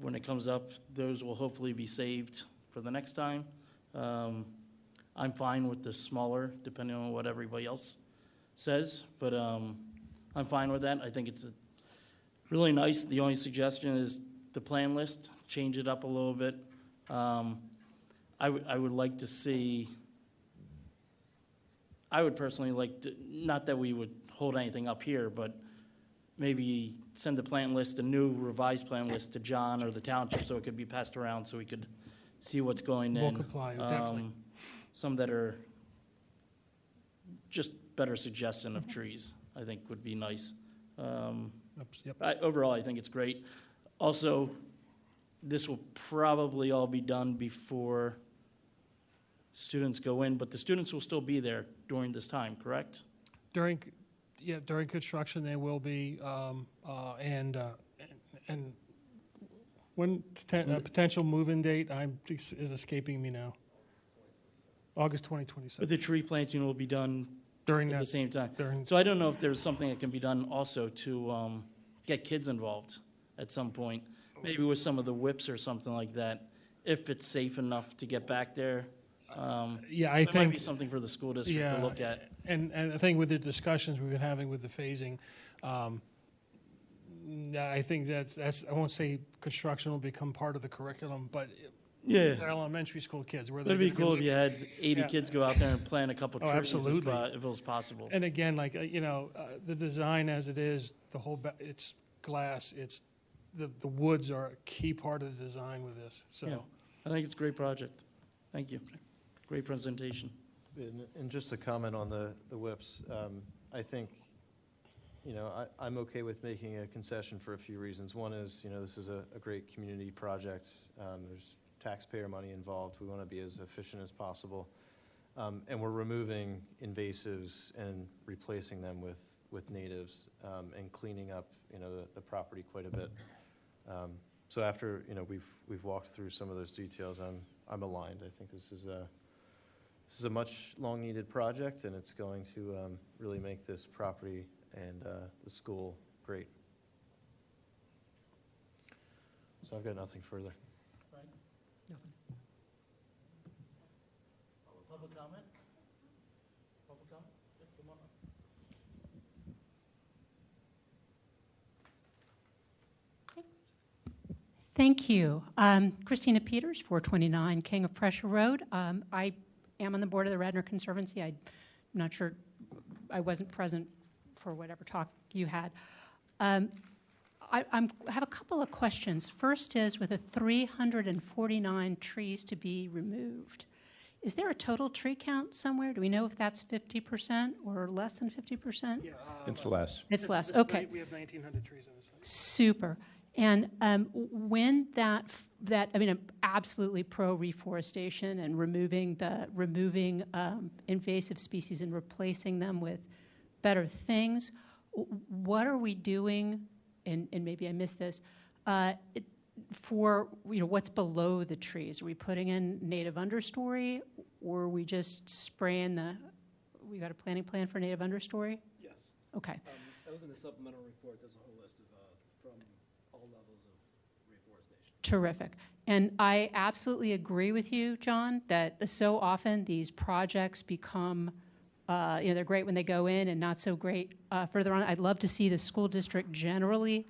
when it comes up, those will hopefully be saved for the next time. I'm fine with the smaller, depending on what everybody else says, but I'm fine with that. I think it's really nice. The only suggestion is the plan list, change it up a little bit. I would like to see, I would personally like to, not that we would hold anything up here, but maybe send the plan list, a new revised plan list to John or the township so it could be passed around so we could see what's going in. We'll comply, definitely. Some that are just better suggestion of trees, I think would be nice. Yep. Overall, I think it's great. Also, this will probably all be done before students go in, but the students will still be there during this time, correct? During construction, they will be, and when potential move-in date is escaping me now. August 2027. But the tree planting will be done during at the same time. So I don't know if there's something that can be done also to get kids involved at some point, maybe with some of the whips or something like that, if it's safe enough to get back there. Yeah, I there think might be something for the school district to look at. And I think with the discussions we've been having with the phasing, I think that's I won't say construction will become part of the curriculum, but yeah, they're elementary school kids. It'd be cool if you had 80 kids go out there and plant a couple trees. Absolutely. If it was possible. And again, like the design as it is, the whole it's glass. It's the woods are a key part of the design with this. So yeah. I think it's a great project. Thank you. Great presentation. And just to comment on the whips, I think, I'm okay with making a concession for a few reasons. One is, this is a great community project. There's taxpayer money involved. We want to be as efficient as possible. And we're removing invasives and replacing them with natives and cleaning up, the property quite a bit. So after, we've walked through some of those details, I'm aligned. I think this is a much long-needed project, and it's going to really make this property and the school great. So I've got nothing further. Nothing. Public comment? Public comment? Yes, come on up. Thank you. Christina Peters, 429 King of Prussia Road. I am on the board of the Radnor Conservancy. I'm not sure, I wasn't present for whatever talk you had. I have a couple of questions. First is, with the 349 trees to be removed, is there a total tree count somewhere? Do we know if that's 50% or less than 50%? Yeah, it's less. It's less, okay. We have 1,900 trees on the site. Super. And when I'm absolutely pro reforestation and removing invasive species and replacing them with better things. What are we doing? And maybe I missed this. for, what's below the trees, are we putting in native understory, or are we just spraying we got a planting plan for native understory? Yes. Okay. That was in the supplemental report. There's a whole list from all levels of reforestation. Terrific. And I absolutely agree with you, John, that so often these projects become, they're great when they go in and not so great further on. I'd love to see the school district generally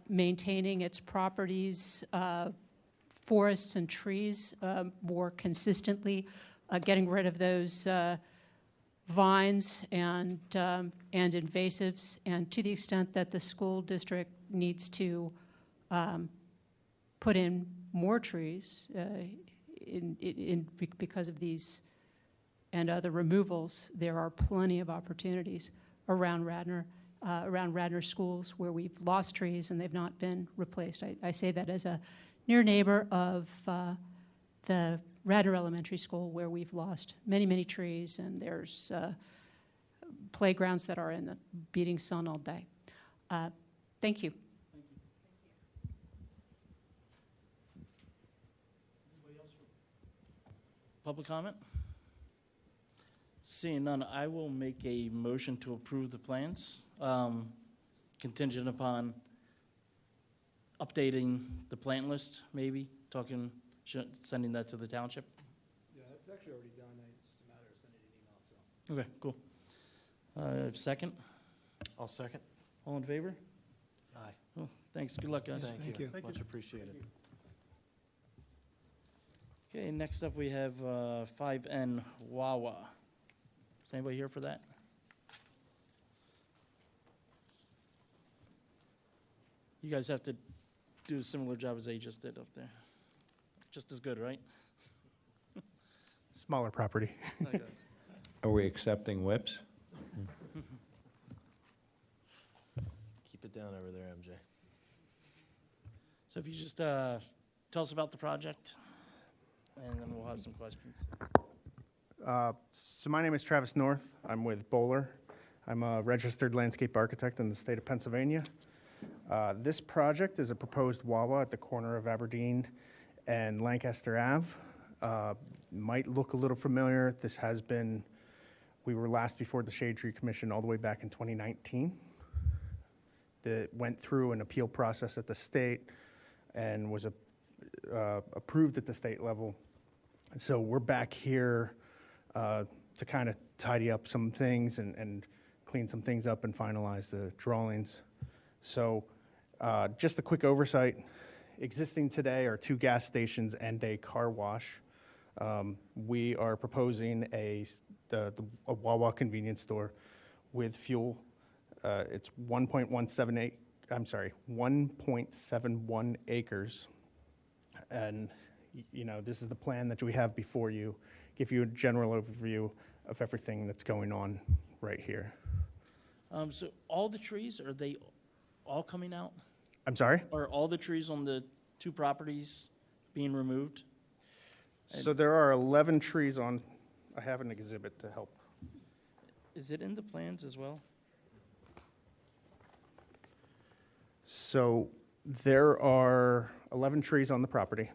maintaining its properties, forests and trees more consistently, getting rid of those vines and invasives, and to the extent that the school district needs to put in more trees because of these and other removals, there are plenty of opportunities around Radnor schools where we've lost trees and they've not been replaced. I say that as a near neighbor of the Radnor Elementary School, where we've lost many, many trees, and there's playgrounds that are in the beating sun all day. Thank you. Public comment? Seeing none, I will make a motion to approve the plans, contingent upon updating the plant list, maybe, sending that to the township. Yeah, that's actually already done. It's just a matter of sending an email, so. Okay, cool. Second? I'll second. All in favor? Aye. Well, thanks, good luck, guys. Thank you. Much appreciated. Okay, next up we have 5N Wawa. Is anybody here for that? You guys have to do a similar job as they just did up there. Just as good, right? Smaller property. Okay. Are we accepting whips? Keep it down over there, MJ. So if you just tell us about the project, and then we'll have some questions. So my name is Travis North. I'm with Bowler. I'm a registered landscape architect in the state of Pennsylvania. This project is a proposed Wawa at the corner of Aberdeen and Lancaster Ave. Might look a little familiar. We were last before the Shade Tree Commission all the way back in 2019. That went through an appeal process at the state and was approved at the state level. So we're back here to kind of tidy up some things and clean some things up and finalize the drawings. So just a quick oversight. Existing today are 2 gas stations and a car wash. We are proposing a Wawa convenience store with fuel. It's 1.71 acres. And this is the plan that we have before you. Give you a general overview of everything that's going on right here. So all the trees, are they all coming out? I'm sorry? Are all the trees on the 2 properties being removed? So there are 11 trees on. I have an exhibit to help. Is it in the plans as well? So there are 11 trees on the property,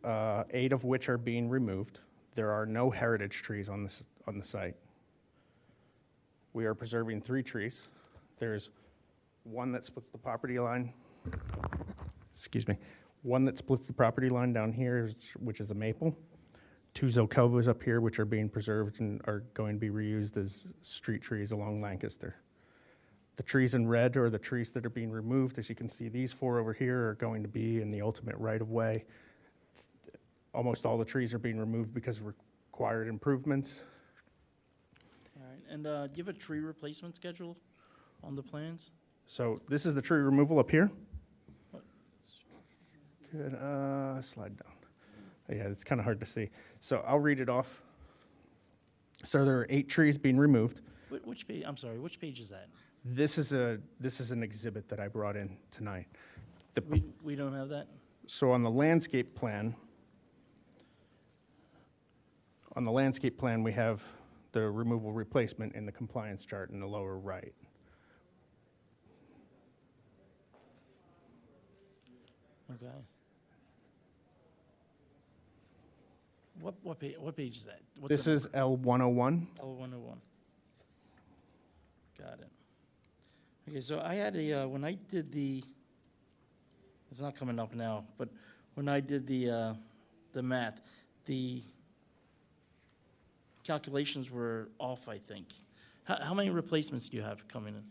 8 of which are being removed. There are no heritage trees on the site. We are preserving 3 trees. There's one that splits the property line. Excuse me. One that splits the property line down here, which is a maple. 2 Zelkovas up here, which are being preserved and are going to be reused as street trees along Lancaster. The trees in red are the trees that are being removed. As you can see, these 4 over here are going to be in the ultimate right-of-way. Almost all the trees are being removed because of required improvements. All right, and do you have a tree replacement schedule on the plans? So this is the tree removal up here. Good, slide down. Yeah, it's kind of hard to see. So I'll read it off. So there are 8 trees being removed. Which page? I'm sorry. Which page is that? This is an exhibit that I brought in tonight. We don't have that. So on the landscape plan, we have the removal replacement in the compliance chart in the lower right. Okay. What page is that? What's This the is L101. L101. Got it. Okay, so I had when I did it's not coming up now, but when I did the math, the calculations were off, I think. How many replacements do you have coming in?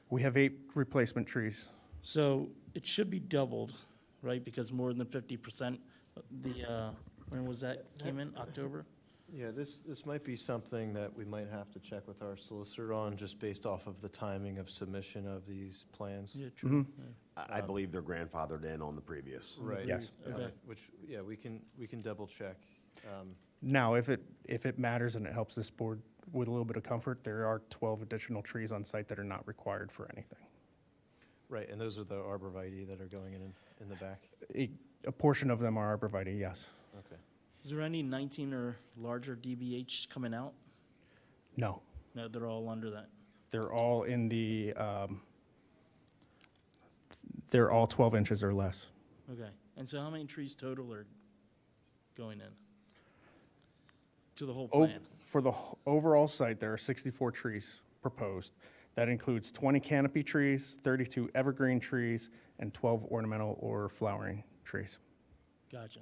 We have 8 replacement trees. So it should be doubled, right? Because more than 50%, when was that came in, October? Yeah, this might be something that we might have to check with our solicitor on, just based off of the timing of submission of these plans. Yeah, true. I believe they're grandfathered in on the previous. Right. Yes. Okay. Which, yeah, we can double check. Now, if it matters and it helps this board with a little bit of comfort, there are 12 additional trees on site that are not required for anything. Right, and those are the arborvitae that are going in the back? A portion of them are arborvitae, yes. Okay. Is there any 19 or larger DBH coming out? No, No, they're all under that. they're all in the, they're all 12 inches or less. Okay. And so how many trees total are going in to the whole plan? For the overall site, there are 64 trees proposed. That includes 20 canopy trees, 32 evergreen trees, and 12 ornamental or flowering trees. Gotcha.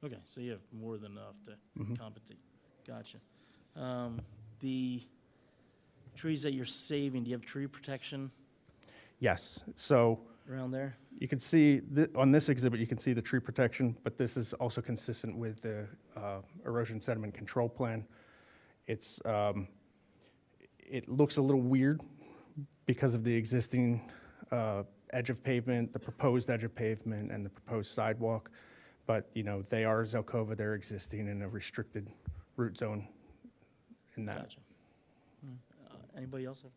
Okay, so you have more than enough to compensate. Gotcha. The trees that you're saving, do you have tree protection Yes, so around there? you can see, on this exhibit, you can see the tree protection, but this is also consistent with the erosion sediment control plan. It's, it looks a little weird because of the existing edge of pavement, the proposed edge of pavement, and the proposed sidewalk. But, you know, they are Zelkova, they're existing in a restricted root zone in that. Gotcha. Anybody else have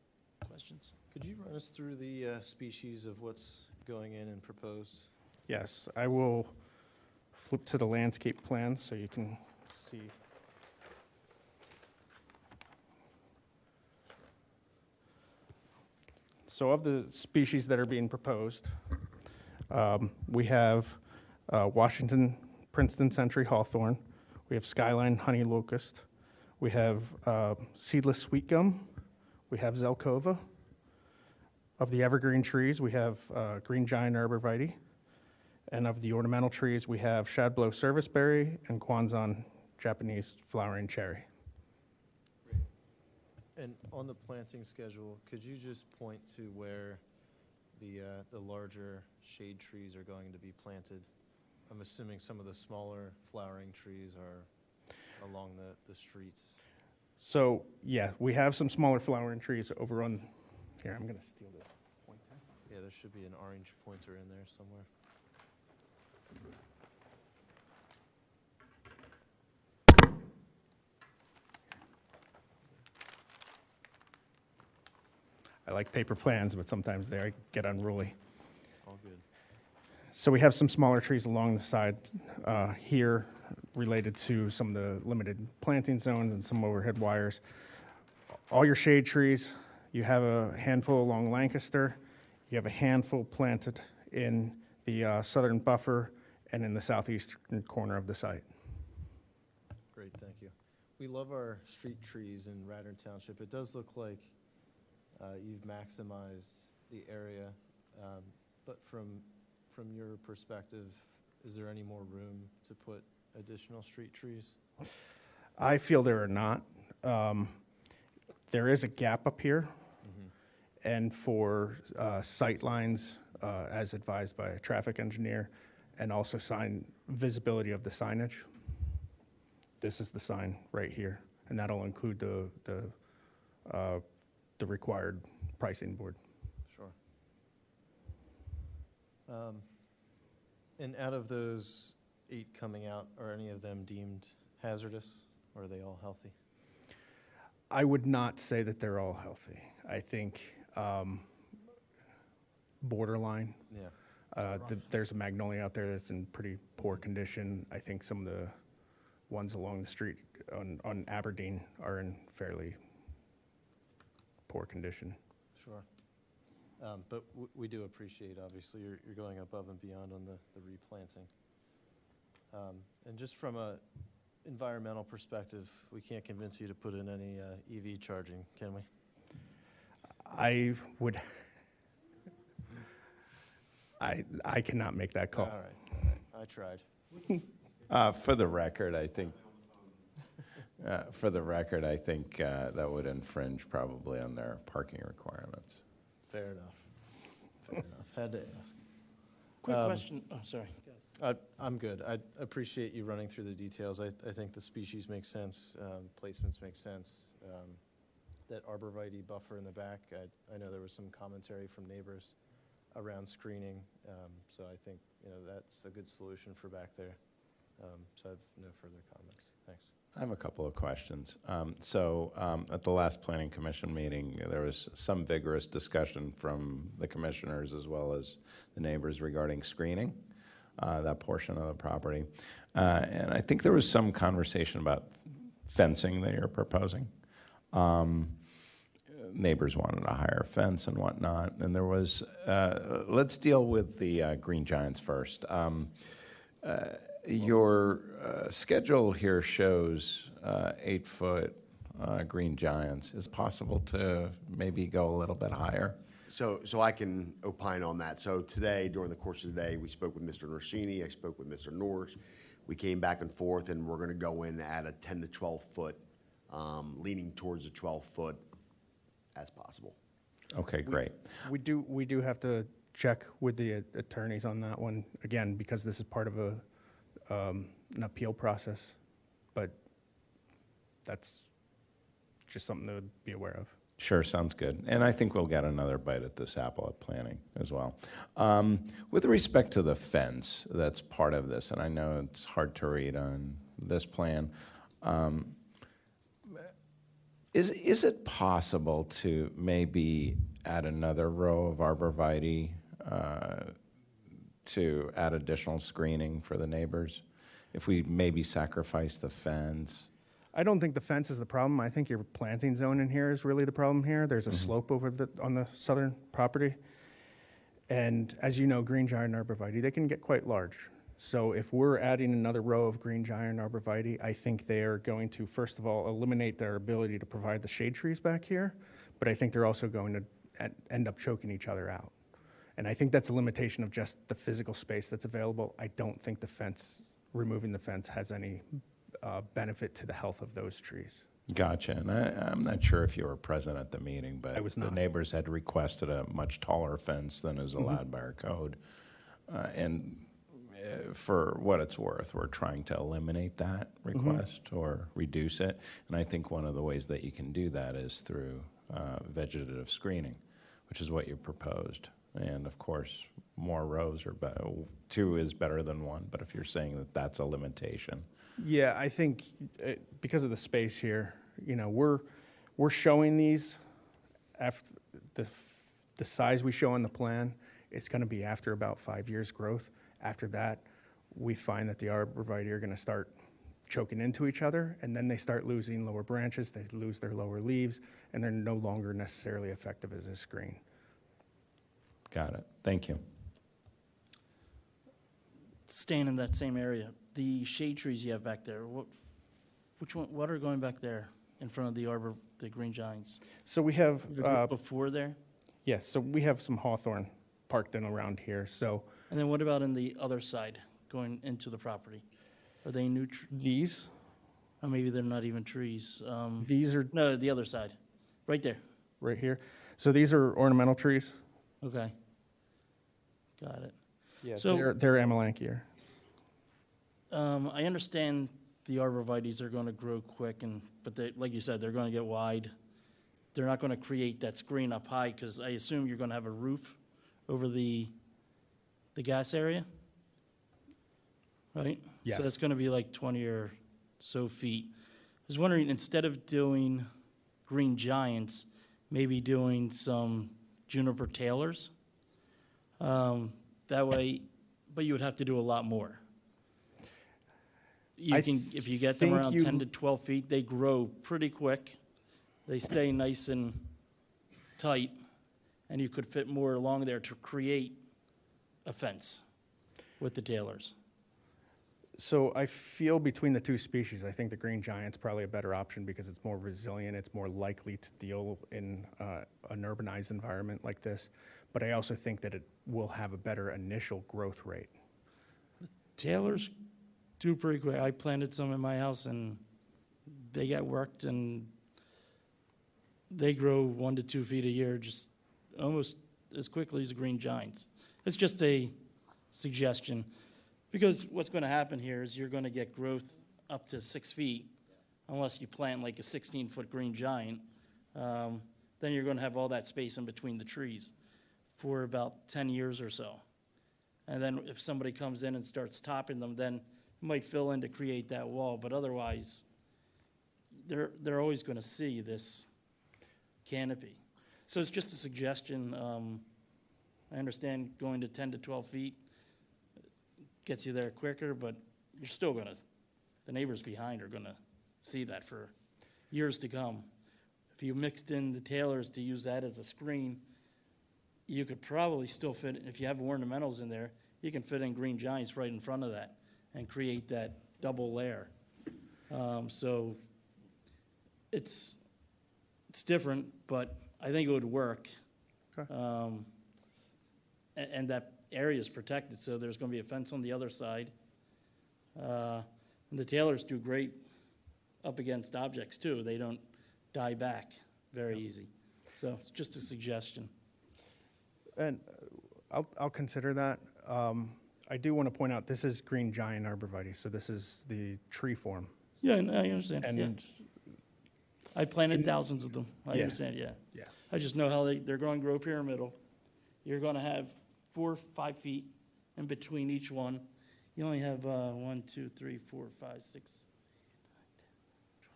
questions? Could you run us through the species of what's going in and proposed? Yes, I will flip to the landscape plan so you can see. So of the species that are being proposed, we have Washington Princeton Century Hawthorn, we have Skyline Honey Locust, we have Seedless Sweet Gum, we have Zelkova. Of the evergreen trees, we have Green Giant Arborvitae, and of the ornamental trees, we have Shadblow Serviceberry and Kwanzan Japanese Flowering Cherry. And on the planting schedule, could you just point to where the larger shade trees are going to be planted? I'm assuming some of the smaller flowering trees are along the streets. So, yeah, we have some smaller flowering trees over on, here, I'm gonna steal this pointer. Yeah, there should be an orange pointer in there somewhere. I like paper plans, but sometimes they get unruly. All good. So we have some smaller trees along the side here related to some of the limited planting zones and some overhead wires. All your shade trees, you have a handful along Lancaster. You have a handful planted in the southern buffer and in the southeastern corner of the site. Great, thank you. We love our street trees in Radnor Township. It does look like you've maximized the area, but from your perspective, is there any more room to put additional street trees? I feel there are not. There is a gap up here, and for sight lines, as advised by a traffic engineer, and also sign visibility of the signage. This is the sign right here, and that'll include the required pricing board. Sure. And out of those 8 coming out, are any of them deemed hazardous, or are they all healthy? I would not say that they're all healthy. I think borderline. Yeah. There's a magnolia out there that's in pretty poor condition. I think some of the ones along the street on Aberdeen are in fairly poor condition. Sure. But we do appreciate, obviously, you're going above and beyond on the replanting. And just from a environmental perspective, we can't convince you to put in any EV charging, can we? I would, I cannot make that call. All right. I tried. For the record, I think, that would infringe probably on their parking requirements. Fair enough. Fair enough. Had to ask. Quick question, oh, sorry. I'm good. I appreciate you running through the details. I think the species makes sense, placements make sense. That arborvitae buffer in the back, I know there was some commentary from neighbors around screening, so I think, that's a good solution for back there. So I have no further comments. Thanks. I have a couple of questions. At the last Planning Commission meeting, there was some vigorous discussion from the commissioners as well as the neighbors regarding screening, that portion of the property. And I think there was some conversation about fencing that you're proposing. Neighbors wanted a higher fence and whatnot. And there was, let's deal with the Green Giants first. Your schedule here shows 8-foot Green Giants. Is it possible to maybe go a little bit higher? So I can opine on that. So today, during the course of the day, we spoke with Mr. Norsini, I spoke with Mr. Norris. We came back and forth, and we're gonna go in at a 10 to 12 foot, leaning towards a 12 foot as possible. Okay, great. We do have to check with the attorneys on that one, again, because this is part of an appeal process, but that's just something to be aware of. Sure, sounds good. And I think we'll get another bite at this apple at planning as well. With respect to the fence that's part of this, and I know it's hard to read on this plan, is it possible to maybe add another row of arborvitae to add additional screening for the neighbors? If we maybe sacrifice the fence? I don't think the fence is the problem. I think your planting zone in here is really the problem here. There's a slope over on the southern property. And as you know, green giant arborvitae, they can get quite large. So if we're adding another row of green giant arborvitae, I think they are going to, first of all, eliminate their ability to provide the shade trees back here. But I think they're also going to end up choking each other out. And I think that's a limitation of just the physical space that's available. I don't think the fence, removing the fence, has any benefit to the health of those trees. Gotcha. And I'm not sure if you were present at the meeting, but I was the not. neighbors had requested a much taller fence than is allowed by our code. For what it's worth, we're trying to eliminate that request or reduce it. And I think one of the ways that you can do that is through vegetative screening, which is what you proposed. And of course, more rows are better. 2 is better than 1, but if you're saying that that's a limitation. Yeah, I think because of the space here, we're showing these after the size we show on the plan. It's going to be after about 5 years growth. After that, we find that the arborvitae are going to start choking into each other, and then they start losing lower branches, they lose their lower leaves, and they're no longer necessarily effective as a screen. Got it. Thank you. Staying in that same area, the shade trees you have back there, what are going back there in front of the Green Giants? So we have before there? Yes, so we have some hawthorn parked in around here. So and then what about on the other side, going into the property? Are they new? These? Oh, maybe they're not even trees. These are no, the other side, right there. Right here. So these are ornamental trees. Okay. Got it. Yeah, so they're Amelanchier. I understand the arborvitaes are going to grow quick, but like you said, they're going to get wide. They're not going to create that screen up high because I assume you're going to have a roof over the gas area, right? Yes. So that's going to be like 20 or so feet. I was wondering, instead of doing Green Giants, maybe doing some juniper tailors. That way, but you would have to do a lot more. If you get them around 10 to 12 feet, they grow pretty quick. They stay nice and tight, and you could fit more along there to create a fence with the Taylors. So I feel between the two species, I think the green giant's probably a better option because it's more resilient, it's more likely to deal in an urbanized environment like this. But I also think that it will have a better initial growth rate. Taylors do pretty quick. I planted some in my house, and they got worked, and they grow 1 to 2 feet a year, just almost as quickly as the green giants. It's just a suggestion, because what's going to happen here is you're going to get growth up to 6 feet, unless you plant like a 16-foot green giant. Then you're going to have all that space in between the trees for about 10 years or so. And then if somebody comes in and starts topping them, then it might fill in to create that wall. But otherwise, they're always going to see this canopy. So it's just a suggestion. I understand going to 10 to 12 feet gets you there quicker, but you're still going to, the neighbors behind are going to see that for years to come. If you mixed in the Taylors to use that as a screen, you could probably still fit, if you have ornamentals in there, you can fit in green giants right in front of that and create that double layer. So it's different, but I think it would work. Okay. And that area is protected, so there's going to be a fence on the other side. And the Taylors do great up against objects too. They don't die back very easy. So it's just a suggestion. And I'll consider that. I do want to point out this is green giant arborvitae, so this is the tree form. Yeah, I understand. And yeah. I planted thousands of them. I understand, yeah. Yeah. I just know how they're going to grow pyramidal. You're going to have 4 or 5 feet in between each one. You only have 1, 2, 3, 4, 5, 6.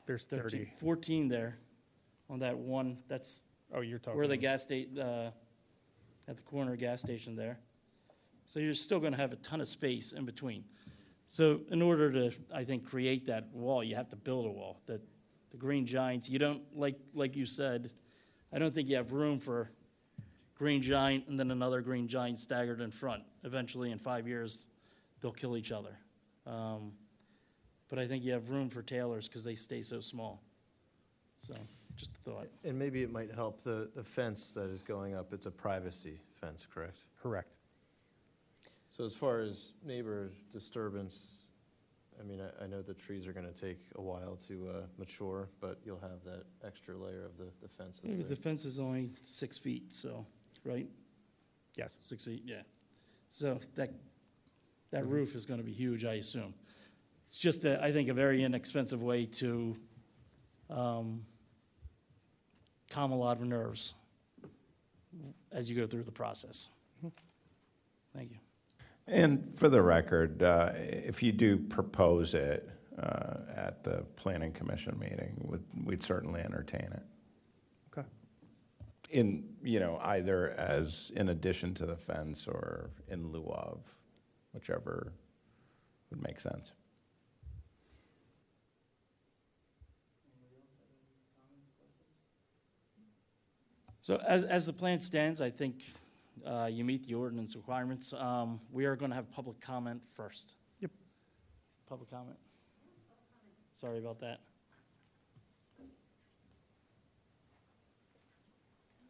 There's 30. 14 there on that one. That's you're talking where the gas station, at the corner gas station there. So you're still going to have a ton of space in between. So in order to, I think, create that wall, you have to build a wall. That the green giants, you don't, like you said, I don't think you have room for green giant and then another green giant staggered in front. Eventually, in 5 years, they'll kill each other. But I think you have room for Taylors because they stay so small. So just a thought. And maybe it might help the fence that is going up. It's a privacy fence, correct? Correct. So as far as neighbor disturbance, I mean, I know the trees are going to take a while to mature, but you'll have that extra layer of the fence. That's The fence is only 6 feet, so, right? Yes. 6 feet, yeah. So that roof is going to be huge, I assume. It's just, I think, a very inexpensive way to calm a lot of nerves as you go through the process. Thank you. And for the record, if you do propose it at the Planning Commission meeting, we'd certainly entertain it. Okay. In, either as in addition to the fence or in lieu of, whichever would make sense. So as the plan stands, I think you meet the ordinance requirements. We are going to have public comment first. Yep. Public comment. Sorry about that.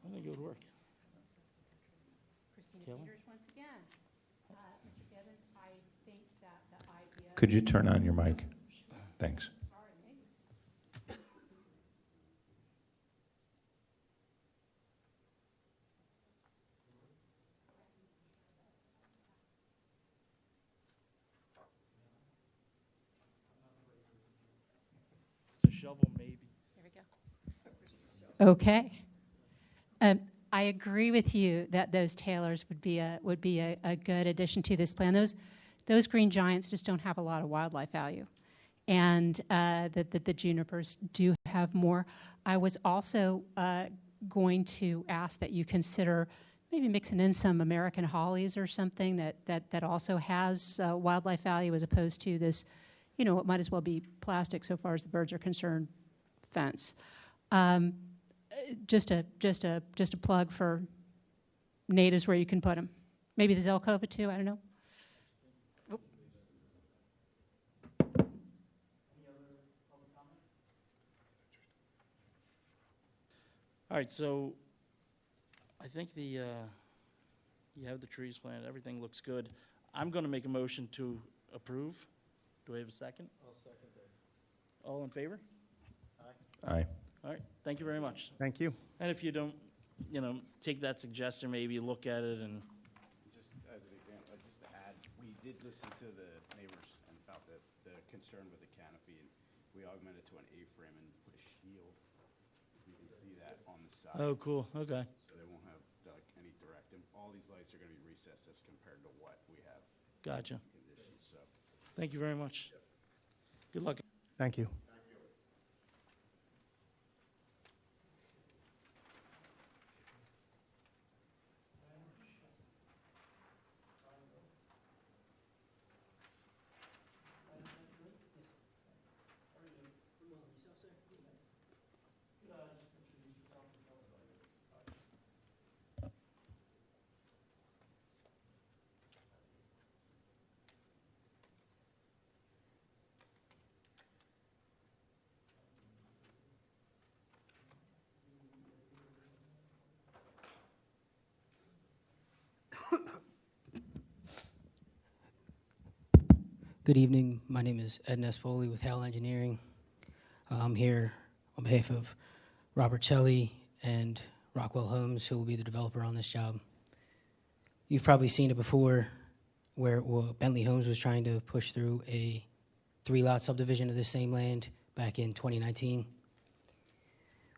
I think it would work. Christina Kelly? Peters once again. Mr. Gibbons, I think that the idea... Could you turn on your mic? Thanks. Sorry, maybe. It's a shovel, maybe. Here we go. Okay. I agree with you that those Taylors would be a good addition to this plan. Those green giants just don't have a lot of wildlife value, and the junipers do have more. I was also going to ask that you consider maybe mixing in some American hollies or something that also has wildlife value as opposed to this, it might as well be plastic so far as the birds are concerned, fence. Just a plug for natives where you can put them. Maybe the Zelkova too, I don't know. All right, so I think you have the trees planted, everything looks good. I'm going to make a motion to approve. Do I have a second? I'll second that. All in favor? Aye. All right, thank you very much. Thank you. And if you don't, take that suggestion, maybe look at it and, Just as an example, just to add, we did listen to the neighbors and about the concern with the canopy, and we augmented to an A-frame and put a shield. You can see that on the side. oh, cool, okay. So they won't have like any direct, and all these lights are gonna be recessed as compared to what we have. Gotcha. Conditions, so. Thank you very much. Good luck. Thank you. Good evening. My name is Ed Nespoli with Hal Engineering. I'm here on behalf of Robert Celli and Rockwell Homes, who will be the developer on this job. You've probably seen it before where Bentley Homes was trying to push through a 3-lot subdivision of this same land back in 2019.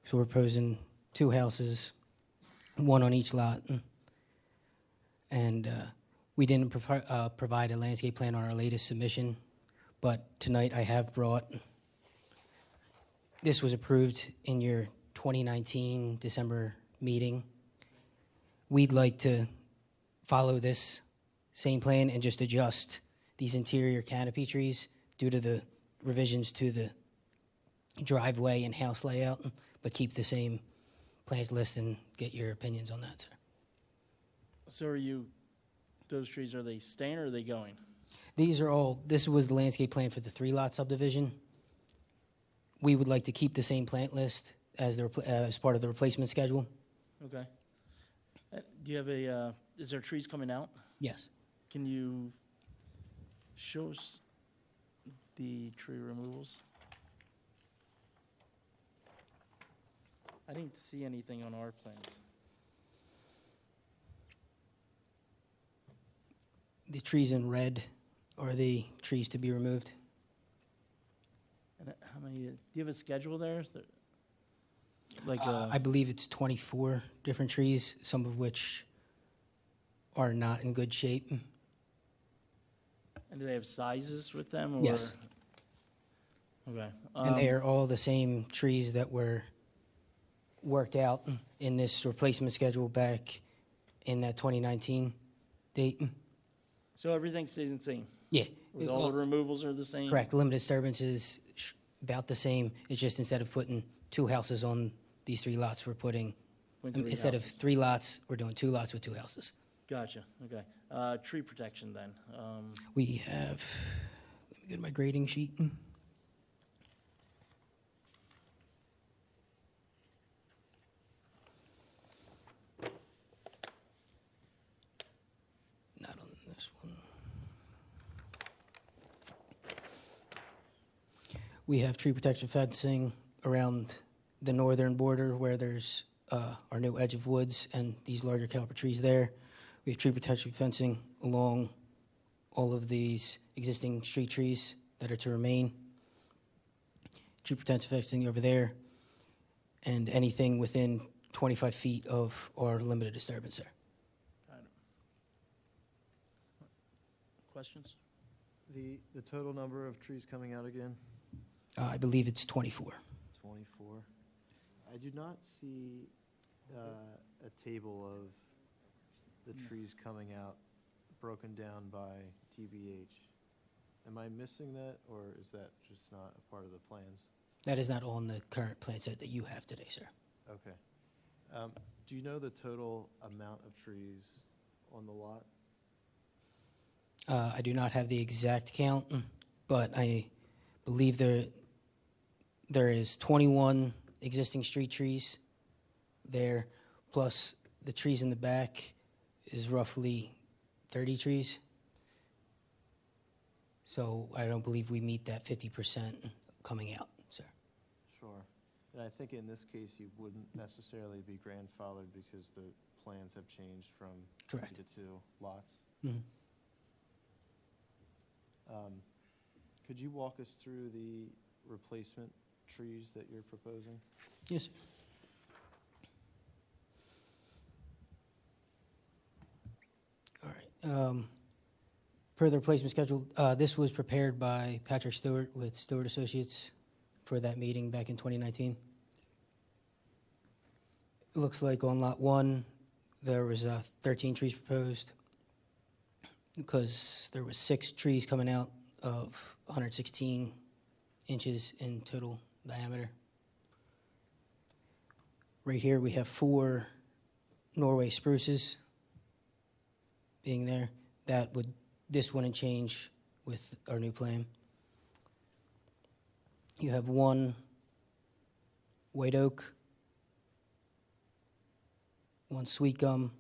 So we're proposing 2 houses, 1 on each lot. And we didn't provide a landscape plan on our latest submission, but tonight I have brought, this was approved in your 2019 December meeting. We'd like to follow this same plan and just adjust these interior canopy trees due to the revisions to the driveway and house layout, but keep the same plans list and get your opinions on that, sir. So those trees, are they staying or are they going? This was the landscape plan for the 3-lot subdivision. We would like to keep the same plant list as part of the replacement schedule. Okay. Do you have is there trees coming out? Yes. Can you show us the tree removals? I didn't see anything on our plans. The trees in red are the trees to be removed. And how many, do you have a schedule there? I believe it's 24 different trees, some of which are not in good shape. And do they have sizes with them? Or? Yes. Okay. And they are all the same trees that were worked out in this replacement schedule back in that 2019 date. So everything stays the same? Yeah. With all the removals are the same? Correct. The limited disturbance is about the same. It's just instead of putting 2 houses on these 3 lots, we're putting, instead of 3 lots, we're doing 2 lots with 2 houses. Gotcha. Okay. Tree protection then. We have, let me get my grading sheet. Not on this one. We have tree protection fencing around the northern border where there's our new edge of woods and these larger caliber trees there. We have tree protection fencing along all of these existing street trees that are to remain. Tree protection fencing over there, and anything within 25 feet of our limited disturbance there. Questions? The total number of trees coming out again? I believe it's 24. 24. I do not see a table of the trees coming out broken down by TBH. Am I missing that, or is that just not a part of the plans? That is not on the current plan set that you have today, sir. Okay. Do you know the total amount of trees on the lot? I do not have the exact count, but I believe there is 21 existing street trees there, plus the trees in the back is roughly 30 trees. So I don't believe we meet that 50% coming out, sir. Sure. And I think in this case, you wouldn't necessarily be grandfathered because the plans have changed from Correct. 3 to 2 lots. Mhm. Could you walk us through the replacement trees that you're proposing? Yes, sir. All right. Per the replacement schedule, this was prepared by Patrick Stewart with Stewart Associates for that meeting back in 2019. It looks like on lot 1, there was 13 trees proposed because there was 6 trees coming out of 116 inches in total diameter. Right here we have 4 Norway spruces being there. This wouldn't change with our new plan. You have 1 white oak, 1 sweet gum,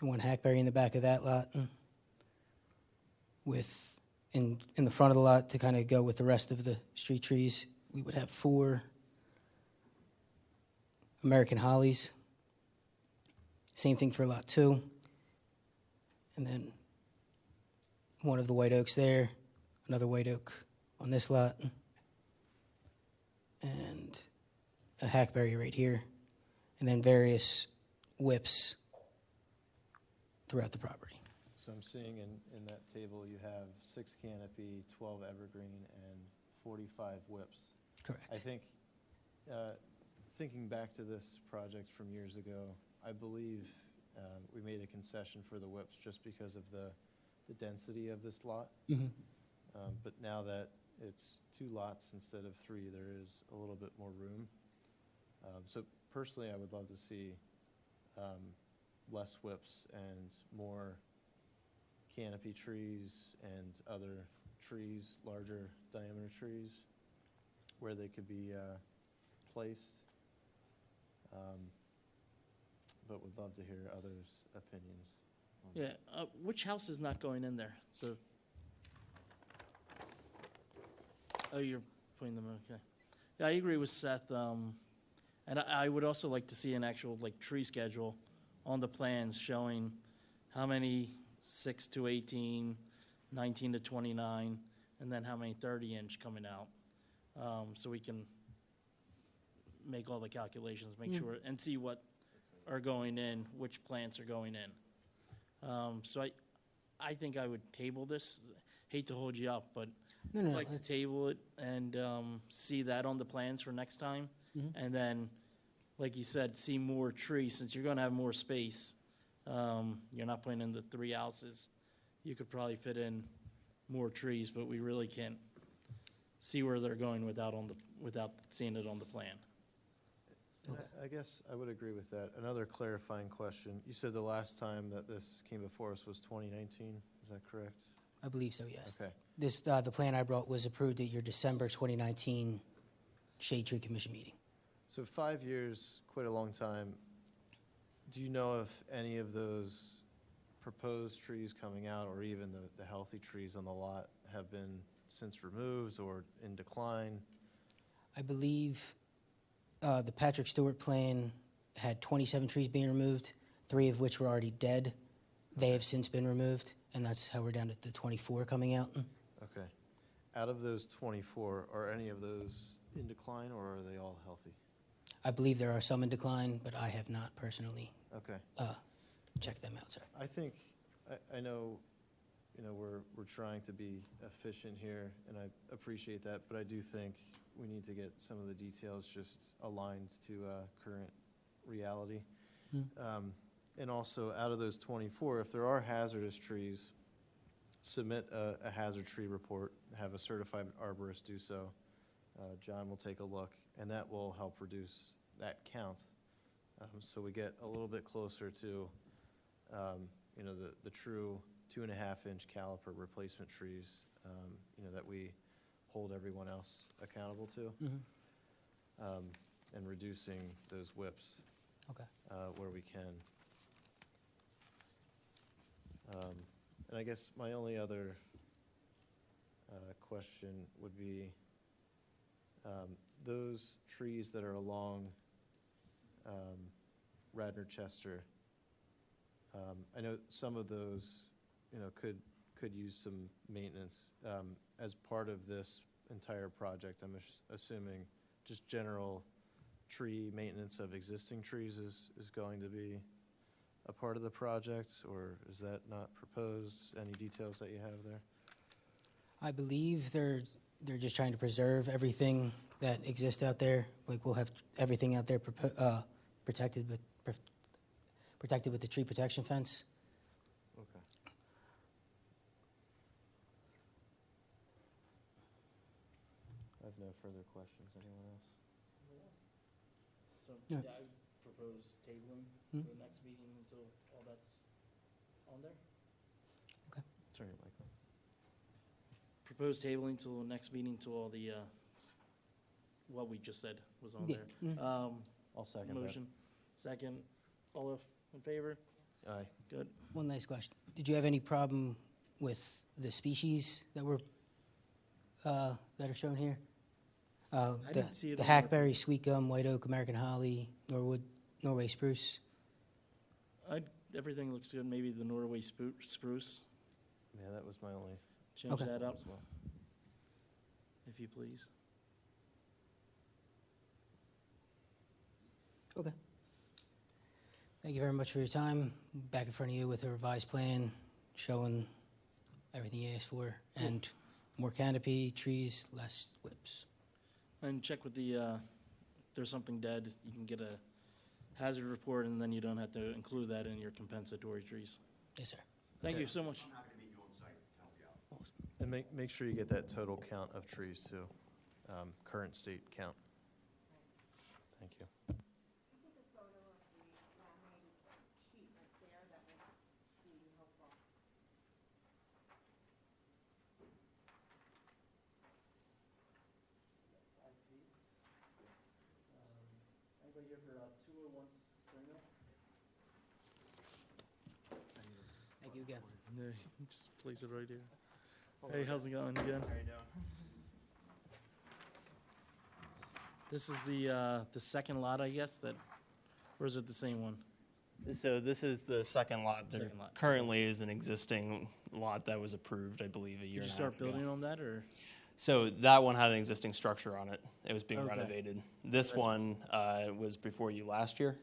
and 1 hackberry in the back of that lot. With in the front of the lot to kind of go with the rest of the street trees, we would have 4 American hollies. Same thing for lot 2. And then 1 of the white oaks there, another white oak on this lot, and a hackberry right here, and then various whips throughout the property. So I'm seeing in that table, you have 6 canopy, 12 evergreen, and 45 whips. Correct. I think, thinking back to this project from years ago, I believe we made a concession for the whips just because of the density of this lot. Mhm. But now that it's 2 lots instead of 3, there is a little bit more room. So personally, I would love to see less whips and more canopy trees and other trees, larger diameter trees, where they could be placed. But would love to hear others' opinions. Yeah, which house is not going in there? Oh, you're putting them, okay. Yeah, I agree with Seth. And I would also like to see an actual tree schedule on the plans showing how many 6 to 18, 19 to 29, and then how many 30-inch coming out. So we can make all the calculations, make sure, and see what are going in, which plants are going in. So I think I would table this. Hate to hold you up, but No, I'd like to table it and see that on the plans for next time. And then, like you said, see more trees. Since you're going to have more space, you're not putting in the 3 houses. You could probably fit in more trees, but we really can't see where they're going without seeing it on the plan. And I guess I would agree with that. Another clarifying question. You said the last time that this came before us was 2019. Is that correct? I believe so, yes. Okay. This, the plan I brought was approved at your December 2019 Shade Tree Commission meeting. So 5 years, quite a long time. Do you know if any of those proposed trees coming out, or even the healthy trees on the lot, have been since removed or in decline? I believe the Patrick Stewart plan had 27 trees being removed, 3 of which were already dead. They have since been removed, and that's how we're down to the 24 coming out. Okay. Out of those 24, are any of those in decline, or are they all healthy? I believe there are some in decline, but I have not personally Okay. checked them out, sir. I think, I know, we're trying to be efficient here, and I appreciate that, but I do think we need to get some of the details just aligned to current reality. And also, out of those 24, if there are hazardous trees, submit a hazard tree report, have a certified arborist do so. John will take a look, and that will help reduce that count So we get a little bit closer to, you know, the true 2.5-inch caliper replacement trees, you know, that we hold everyone else accountable to, and reducing those whips where we can. And I guess my only other question would be those trees that are along Radnor Chester. I know some of those, you know, could use some maintenance. As part of this entire project, I'm assuming just general tree maintenance of existing trees is going to be a part of the project, or is that not proposed? Any details that you have there? I believe they're just trying to preserve everything that exists out there. Like, we'll have everything out there protected with the tree protection fence. Okay. I have no further questions. Anyone else? So, Yeah. yeah, I propose tabling Hmm? to the next meeting until all that's on there. Turn your mic on. Propose tabling till the next meeting till all the, what we just said was on Yeah. there. Mhm. I'll second that. Motion, second, all in favor? Aye. Good. One last question. Did you have any problem with the species that were, that are shown here? didn't see it The on there. hackberry, sweet gum, white oak, American holly, Norwood, Norway spruce. Everything looks good, maybe the Norway spruce, Yeah, that was my only. change Okay. that up, as well. if you please. Okay. Thank you very much for your time. Back in front of you with a revised plan showing everything you asked for, and more canopy, trees, less whips. And check with the, if there's something dead, you can get a hazard report, and then you don't have to include that in your compensatory trees. Yes, sir. Thank you so much. I'm happy to meet you on site to help you out. And make sure you get that total count of trees too, current state count. Thank you. Anybody here for 201 Spring Mill? Thank you again. No, just place it right here. Hey, how's it going again? How you doing? This is the second lot, I guess, or is it the same one? So this is the second lot. There Second lot. currently is an existing lot that was approved, I believe, a year Did you and a half start building ago. on that, or? So that one had an existing structure on it. It was being Okay. renovated. This one was before you last year.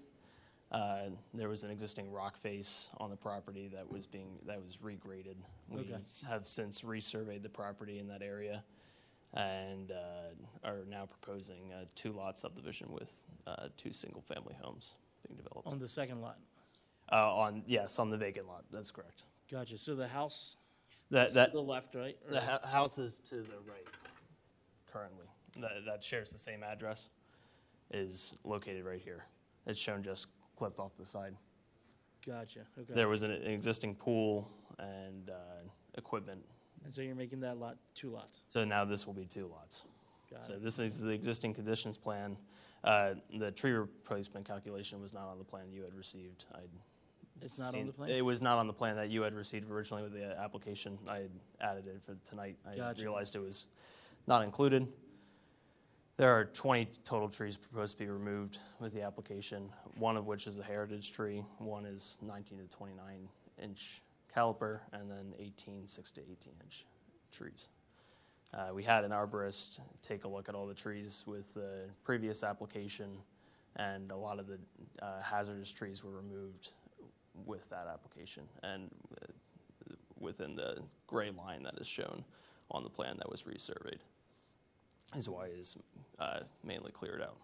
There was an existing rock face on the property that was regraded. We Okay. have since resurveyed the property in that area, and are now proposing a 2-lot subdivision with 2 single-family homes being developed. On the second lot? Yes, on the vacant lot. That's correct. Gotcha. So the house That is to the left, right? The house is to the right currently. That shares the same address. Is located right here. It's shown just clipped off the side. Gotcha. Okay. There was an existing pool and equipment. And so you're making that lot 2 lots? So now this will be 2 lots. Got So it. this is the existing conditions plan. The tree replacement calculation was not on the plan you had received. It's not on the plan? It was not on the plan that you had received originally with the application. I had added it for tonight. I Gotcha. realized it was not included. There are 20 total trees proposed to be removed with the application, one of which is a heritage tree, one is 19 to 29 inch caliper, and then 6 to 18 inch trees. We had an arborist take a look at all the trees with the previous application, and a lot of the hazardous trees were removed with that application and within the gray line that is shown on the plan that was resurveyed is why it is mainly cleared out.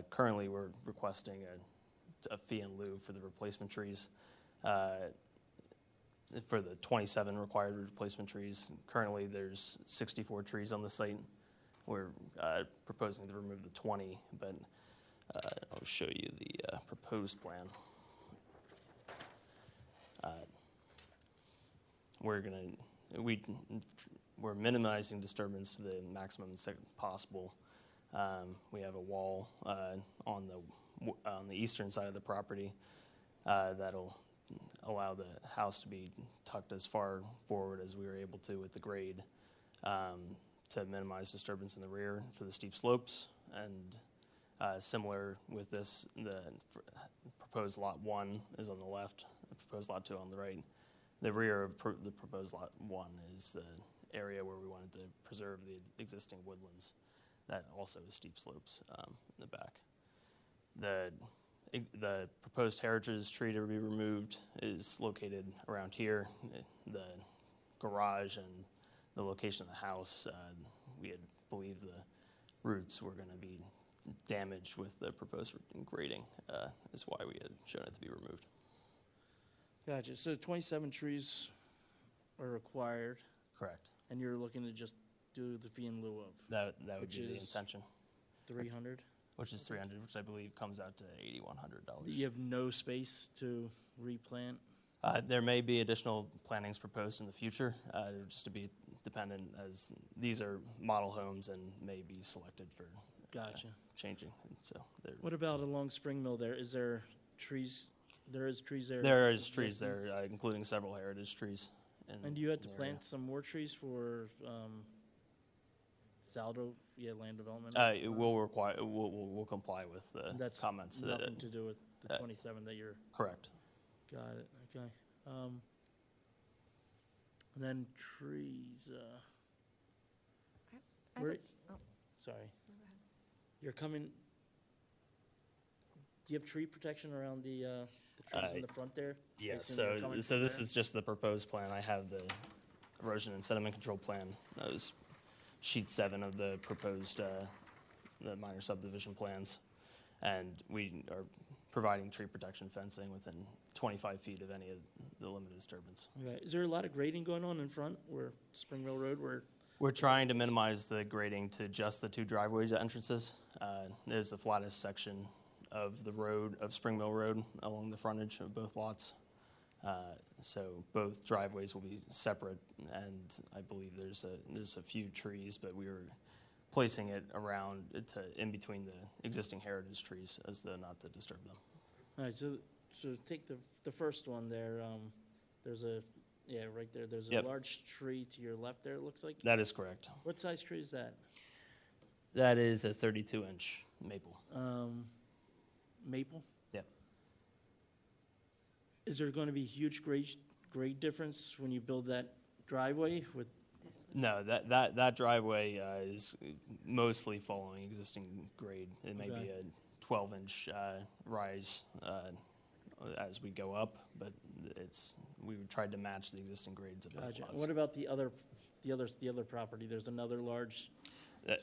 Currently, we're requesting a fee in lieu for the replacement trees. For the 27 required replacement trees, currently there's 64 trees on the site. We're proposing to remove the 20, but I'll show you the proposed plan. We're minimizing disturbance to the maximum possible. We have a wall on the eastern side of the property that'll allow the house to be tucked as far forward as we were able to with the grade to minimize disturbance in the rear for the steep slopes. And similar with this, the proposed lot 1 is on the left, the proposed lot 2 on the right. The rear of the proposed lot 1 is the area where we wanted to preserve the existing woodlands. That also is steep slopes in the back. The proposed heritage tree to be removed is located around here. The garage and the location of the house, we had believed the roots were going to be damaged with the proposed grading, is why we had shown it to be removed. Gotcha. So 27 trees are required. Correct. And you're looking to just do the fee in lieu of? That would be the intention. 300? Which is 300, which I believe comes out to $8,100. You have no space to replant? There may be additional plantings proposed in the future, just to be dependent, as these are model homes and may be selected for changing. So what about along Spring Mill there? Is there trees? There is trees there? There is trees there, including several heritage trees. And you had to plant some more trees for Saldo, land development? We'll comply with the comments. That's nothing to do with the 27 that you're... Correct. Got it, okay. And then trees, sorry. You're coming, do you have tree protection around the trees in the front there? Yes, so this is just the proposed plan. I have the erosion and sediment control plan. That was sheet 7 of the proposed the minor subdivision plans. And we are providing tree protection fencing within 25 feet of any of the limited disturbance. Okay. Is there a lot of grading going on in front where Spring Mill Road, where we're trying to minimize the grading to just the 2 driveway entrances. There's the flattest section of the road, of Spring Mill Road, along the frontage of both lots. So both driveways will be separate, and I believe there's a few trees, but we were placing it around in between the existing heritage trees as not to disturb them. All right, so take the first one there. There's a right there. There's a large tree to your left there. It looks like. That is correct. What size tree is that? That is a 32-inch maple. Maple? Yep. Is there going to be huge grade difference when you build that driveway with? No, that driveway is mostly following existing grade. It may be a 12-inch rise as we go up, but we tried to match the existing grades of both lots. What about the other property? There's another large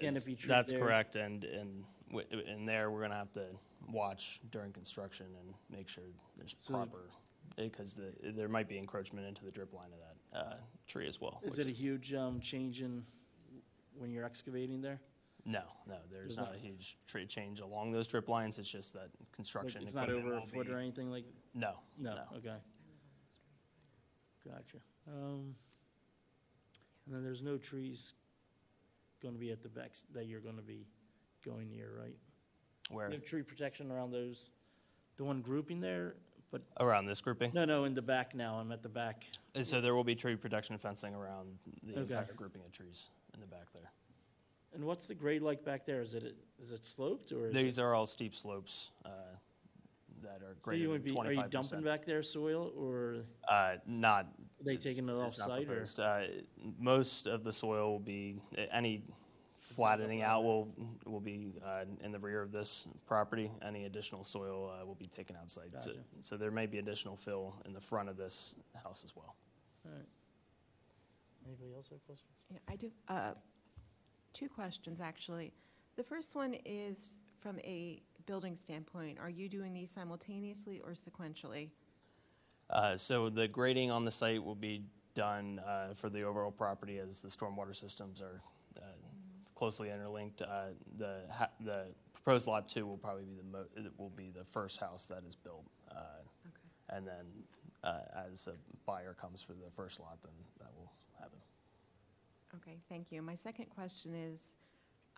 canopy tree That's there. correct, and in there we're going to have to watch during construction and make sure there's proper, because there might be encroachment into the drip line of that tree as well. Is it a huge change in when you're excavating there? No, there's not a huge tree change along those drip lines. It's just that construction. It's not over a foot or anything like? No. Okay. Gotcha. And then there's no trees going to be at the back that you're going to be going near, right? Where? You have tree protection around those, the one grouping there, but around this grouping? No, in the back now. I'm at the back. And so there will be tree protection fencing around the entire grouping of trees in the back there. And what's the grade like back there? Is it sloped or? These are all steep slopes that are greater than 25%. Are you dumping back there soil or? Not. Are they taking it off site or? Most of the soil will be any flattening out will be in the rear of this property. Any additional soil will be taken outside. Gotcha. So there may be additional fill in the front of this house as well. All right. Anybody else have questions? Yeah, I do. 2 questions, actually. The first one is from a building standpoint. Are you doing these simultaneously or sequentially? So the grading on the site will be done for the overall property as the stormwater systems are closely interlinked. The proposed lot 2 will probably be it will be the first house that is built. And then as a buyer comes for the first lot, then that will happen. Okay, thank you. My second question is,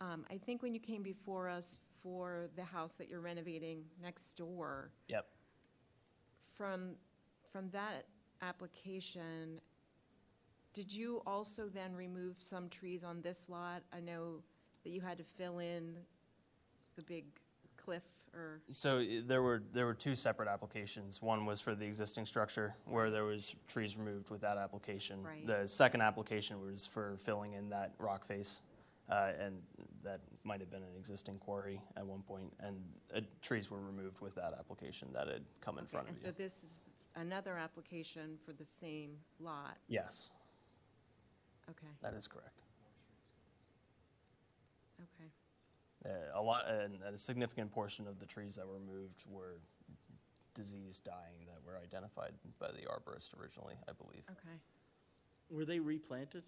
I think when you came before us for the house that you're renovating next door, Yep. from that application, did you also then remove some trees on this lot? I know that you had to fill in the big cliff or, So there were 2 separate applications. One was for the existing structure where there was trees removed with that application. Right. The second application was for filling in that rock face, and that might have been an existing quarry at one point, and trees were removed with that application that had come in front and of so you. this is another application for the same lot? Yes, Okay, that is correct. okay. A significant portion of the trees that were moved were disease dying that were identified by the arborist originally, I believe. Okay. Were they replanted?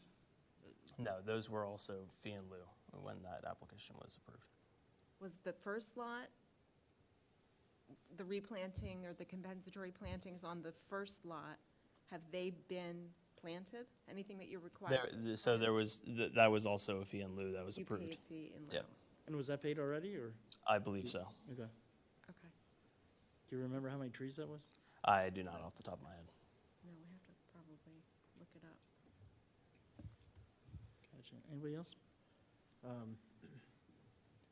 No, those were also fee in lieu when that application was approved. Was the first lot, the replanting or the compensatory plantings on the first lot, have they been planted? Anything that you require? So there was, that was also a fee in lieu that was You approved. paid fee in lieu? Yep, And was that paid already, or? I believe so. Okay. Okay. Do you remember how many trees that was? I do not off the top of my head. No, we have to probably look it up. Gotcha. Anybody else?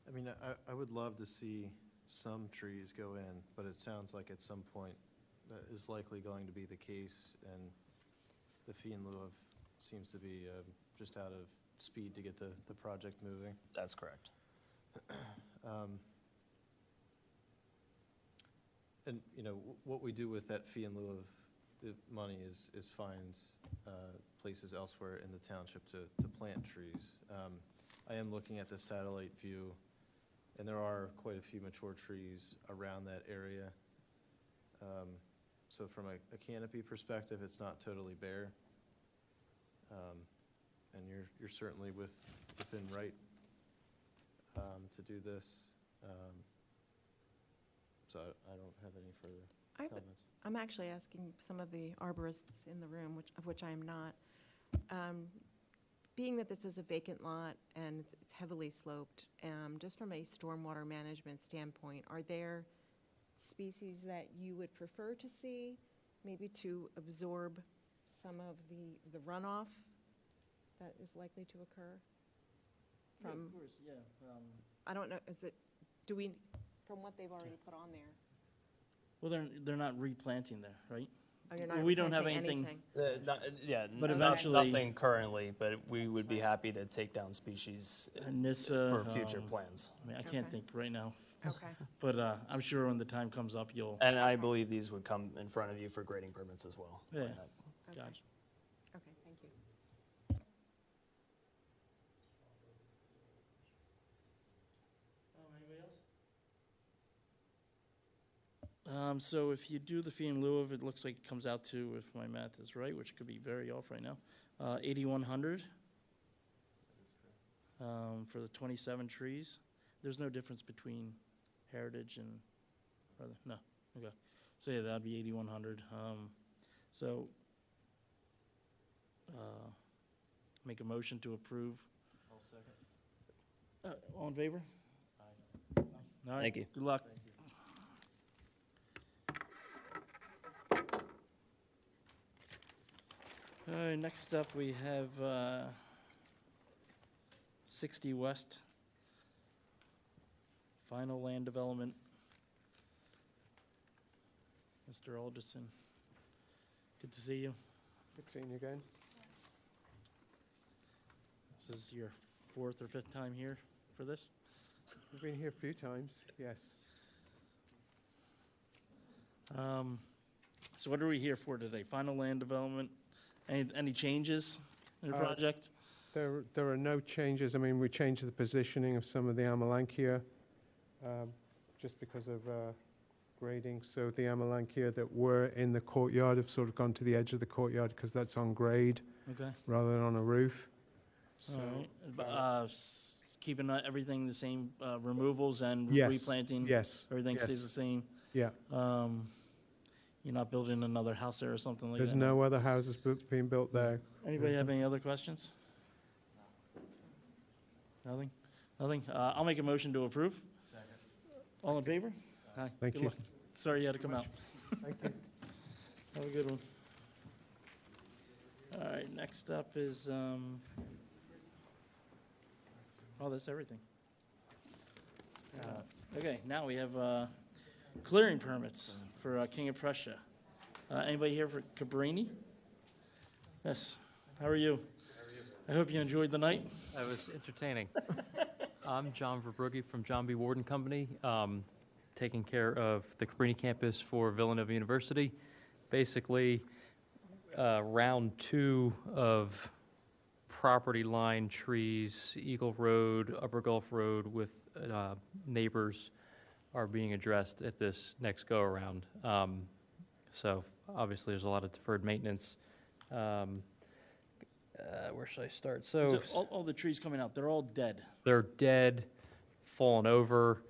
I mean, I would love to see some trees go in, but it sounds like at some point that is likely going to be the case, and the fee in lieu of seems to be just out of speed to get the project moving. That's correct. And, you know, what we do with that fee in lieu of the money is find places elsewhere in the township to plant trees. I am looking at the satellite view, and there are quite a few mature trees around that area. So from a canopy perspective, it's not totally bare. And you're certainly within right to do this. So I don't have any further comments. I'm actually asking some of the arborists in the room, of which I am not. Being that this is a vacant lot and it's heavily sloped, just from a stormwater management standpoint, are there species that you would prefer to see, maybe to absorb some of the runoff that is likely to occur? Yeah, of course, yeah. I don't know, from what they've already put on there? Well, they're not replanting there, right? Oh, you're not We don't have replanting anything. But eventually- nothing currently, but we would be happy to take down species for future plans. I mean, I can't think right now. Okay. But I'm sure when the time comes up, you'll. And I believe these would come in front of you for grading permits as well. Yeah, Okay. gotcha. Okay, thank you. So if you do the fee in lieu of, it looks like it comes out to, if my math is right, which could be very off right now, $8,100 for the 27 trees. There's no difference between heritage and other, no, okay. So yeah, that'd be 8,100. So make a motion to approve. I'll second. All in favor? Aye. All right, Thank you. Good luck. All right, next up, we have 60 West, final land development. Mr. Alderson, good to see you. Good seeing you again. This is your 4th or 5th time here for this? We've been here a few times, yes. So what are we here for today? Final land development? Any changes in the project? There are no changes. I mean, we changed the positioning of some of the Amelanchier just because of grading. So the Amelanchier that were in the courtyard have sort of gone to the edge of the courtyard because that's on grade Okay. rather than on a roof. So, All right. keeping everything the same, removals and Yes, replanting? yes, Everything yes. stays the same? Yeah. You're not building another house there or something like that? There's no other houses being built there. Anybody have any other questions? Nothing? Nothing? I'll make a motion to approve. Second. All in favor? Aye. Thank Good you. luck. Sorry you had to come out. Thank you. Have a good one. All right, next up is, oh, that's everything. Okay, now we have clearing permits for King of Prussia. Anybody here for Cabrini? Yes. How are you? I hope you enjoyed the night. That was entertaining. I'm John Verbrugge from John B. Ward and Company, taking care of the Cabrini campus for Villanova University. Basically, round 2 of property line trees, Eagle Road, Upper Gulf Road with neighbors are being addressed at this next go-around. So obviously, there's a lot of deferred maintenance. Where should I start? So all the trees coming out, they're all dead. they're dead, fallen over.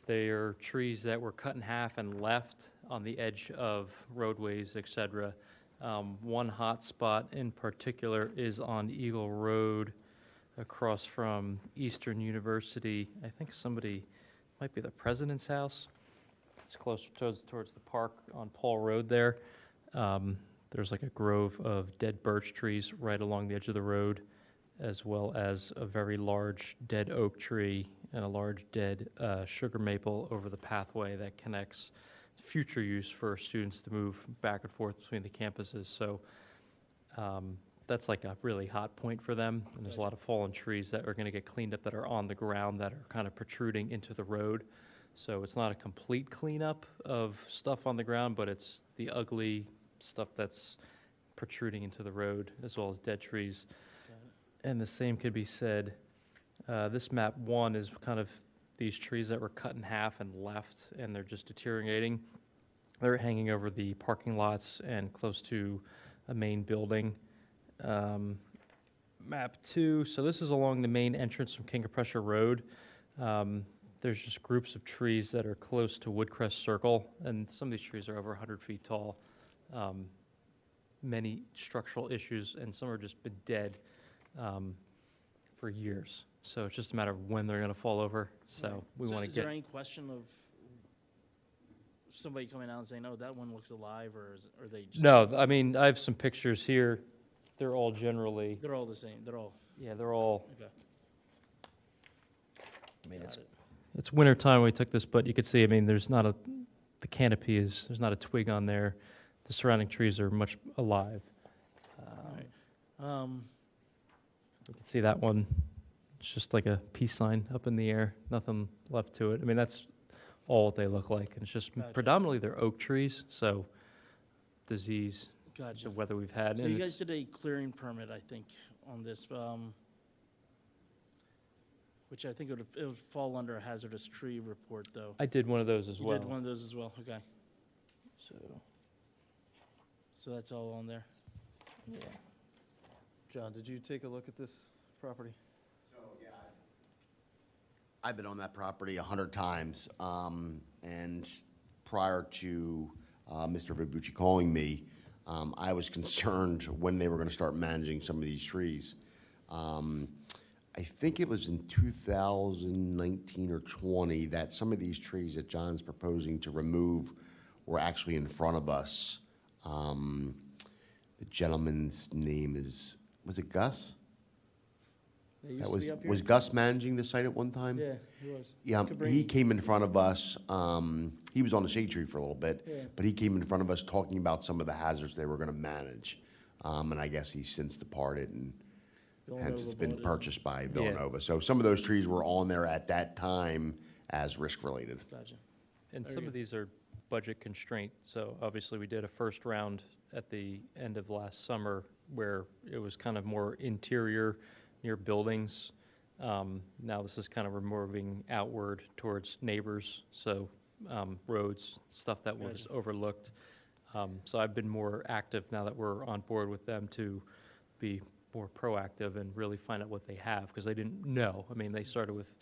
They are trees that were cut in half and left on the edge of roadways, et cetera. One hot spot in particular is on Eagle Road across from Eastern University. I think somebody, might be the president's house. It's closer towards the park on Paul Road there. There's like a grove of dead birch trees right along the edge of the road, as well as a very large dead oak tree and a large dead sugar maple over the pathway that connects future use for students to move back and forth between the campuses. So that's like a really hot point for them. And there's a lot of fallen trees that are going to get cleaned up that are on the ground that are kind of protruding into the road. So it's not a complete cleanup of stuff on the ground, but it's the ugly stuff that's protruding into the road, as well as dead trees. And the same could be said, this map 1 is kind of these trees that were cut in half and left, and they're just deteriorating. They're hanging over the parking lots and close to a main building. Map 2, so this is along the main entrance from King of Prussia Road. There's just groups of trees that are close to Woodcrest Circle, and some of these trees are over 100 feet tall. Many structural issues, and some are just been dead for years. So it's just a matter of when they're going to fall over. So we want to Is get. there any question of somebody coming out and saying, "Oh, that one looks alive," or are they just? No, I mean, I have some pictures here. They're all generally. They're all the same. They're all. Yeah, they're all. Okay. I mean, it's winter time we took this, but you could see, I mean, there's not the canopy there's not a twig on there. The surrounding trees are much alive. You can see that one. It's just like a peace sign up in the air, nothing left to it. I mean, that's all what they look like. And it's just predominantly they're oak trees, so disease, Gotcha. the weather we've had. So and you it's- guys did a clearing permit, I think, on this, which I think it would fall under a hazardous tree report, though. I did one of those as You well. did one of those as well, okay. So that's all on there? Yeah. John, did you take a look at this property? I've been on that property 100 times, and prior to Mr. Vibucci calling me, I was concerned when they were going to start managing some of these trees. I think it was in 2019 or 20 that some of these trees that John's proposing to remove were actually in front of us. The gentleman's name was it Gus? They used That to be up here? was Gus managing the site at one time? Yeah, he was. Yeah, Cabrini. he came in front of us. He was on the shade tree for a little bit, Yeah. but he came in front of us talking about some of the hazards they were going to manage. And I guess he's since departed, and hence it's been bought it. purchased by Villanova. So some of those trees were on there at that time as risk-related. Gotcha. And Very some good. of these are budget constraint. So obviously, we did a first round at the end of last summer where it was kind of more interior near buildings. Now this is kind of moving outward towards neighbors, so roads, stuff that was Gotcha. overlooked. So I've been more active now that we're on board with them to be more proactive and really find out what they have, because they didn't know. I mean, they started with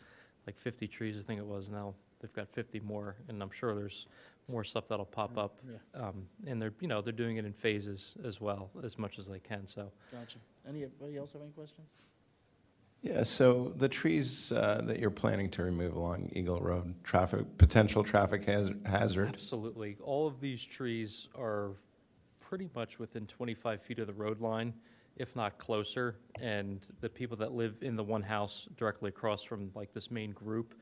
like 50 trees, I think it was. Now they've got 50 more, and I'm sure there's more stuff that'll pop up. Yeah. And they're, you know, they're doing it in phases as well, as much as they can, so. Gotcha. Anybody else have any questions? Yeah, so the trees that you're planning to remove along Eagle Road, potential traffic hazard? Absolutely. All of these trees are pretty much within 25 feet of the road line, if not closer. And the people that live in the one house directly across from like this main group,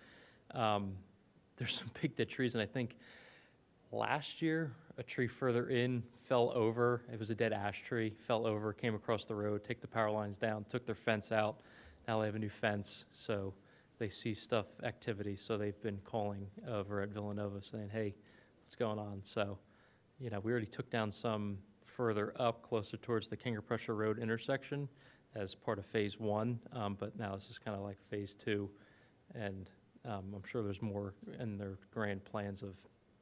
there's some big dead trees. And I think last year, a tree further in fell over. It was a dead ash tree, fell over, came across the road, took the power lines down, took their fence out. Now they have a new fence, so they see stuff, activity. So they've been calling over at Villanova saying, hey, what's going on? So, you know, we already took down some further up, closer towards the King of Prussia Road intersection as part of phase 1, but now this is kind of like phase 2, and I'm sure there's more in their grand plans of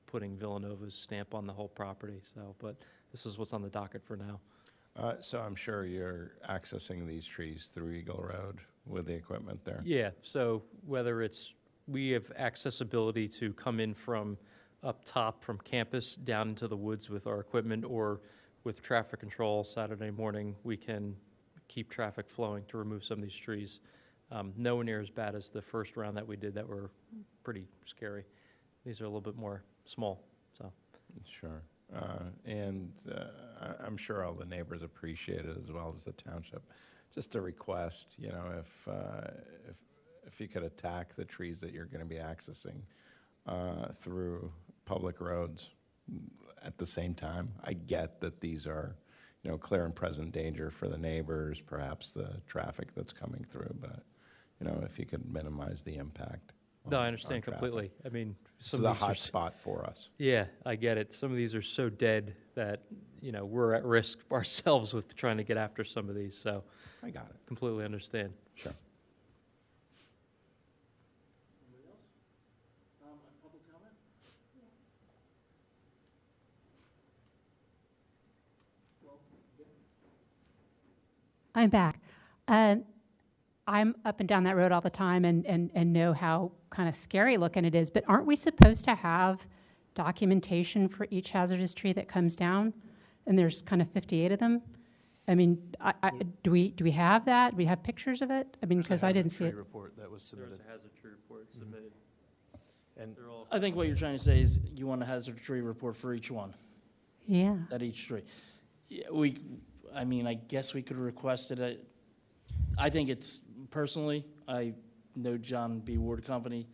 putting Villanova's stamp on the whole property. So, but this is what's on the docket for now. So I'm sure you're accessing these trees through Eagle Road with the equipment there? Yeah, so whether it's, we have accessibility to come in from up top from campus down into the woods with our equipment, or with traffic control Saturday morning, we can keep traffic flowing to remove some of these trees. Nowhere near as bad as the first round that we did that were pretty scary. These are a little bit more small, so. Sure. I'm sure all the neighbors appreciate it, as well as the township. Just a request, you know, if you could attack the trees that you're going to be accessing through public roads at the same time. I get that these are, you know, clear and present danger for the neighbors, perhaps the traffic that's coming through, but, you know, if you could minimize the impact. No, I understand completely. I mean, this is a hot spot for us. Yeah, I get it. Some of these are so dead that, you know, we're at risk ourselves with trying to get after some of these, so. I got it. Completely understand. Sure. Anybody else? Public comment? I'm back. I'm up and down that road all the time and know how kind of scary looking it is, but aren't we supposed to have documentation for each hazardous tree that comes down? And there's kind of 58 of them. I mean, do we have that? Do we have pictures of it? I mean, because I didn't see it. Report that was submitted. There's a hazard tree report submitted. And I think what you're trying to say is you want a hazard tree report for each one, Yeah. at each tree. Yeah, I mean, I guess we could request it. I think it's, personally, I know John B. Ward Company.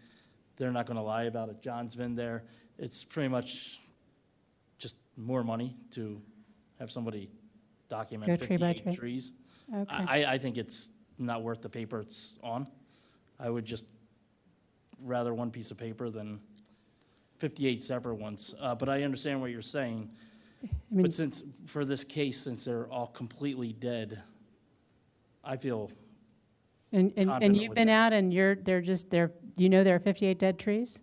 They're not going to lie about it. John's been there. It's pretty much just more money to have somebody document Go tree by 58 tree. trees. Okay. I think it's not worth the paper it's on. I would just rather one piece of paper than 58 separate ones. But I understand what you're saying. mean- But since, for this case, since they're all completely dead, I feel And confident you've with been that. out and you know there are 58 dead trees?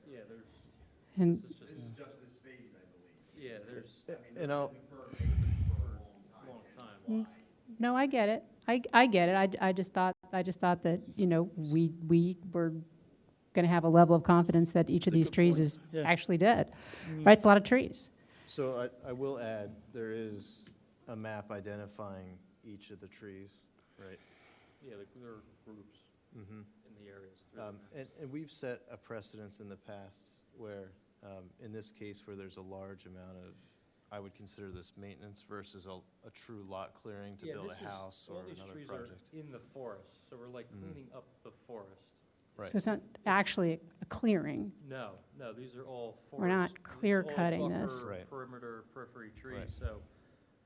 Yeah, there's, And this is just this phase, I believe. Yeah, there's, And I'll, long time. no, I get it. I get it. I just thought that, you know, we were going to have a level of confidence that each of these trees is Yeah. actually dead. Right? It's a lot of trees. so I will add, there is a map identifying each of the trees, right? Yeah, there are groups Mm-hmm. in the areas. And we've set a precedence in the past where, in this case, where there's a large amount of, I would consider this maintenance versus a true lot clearing to Yeah, build this a is- house or all these another trees project. are in the forest, so we're like cleaning up the forest. Right. So it's not actually a clearing. No, these are all forest. We're not These are all clear-cutting buffer this. Right. Perimeter, periphery trees, Right. so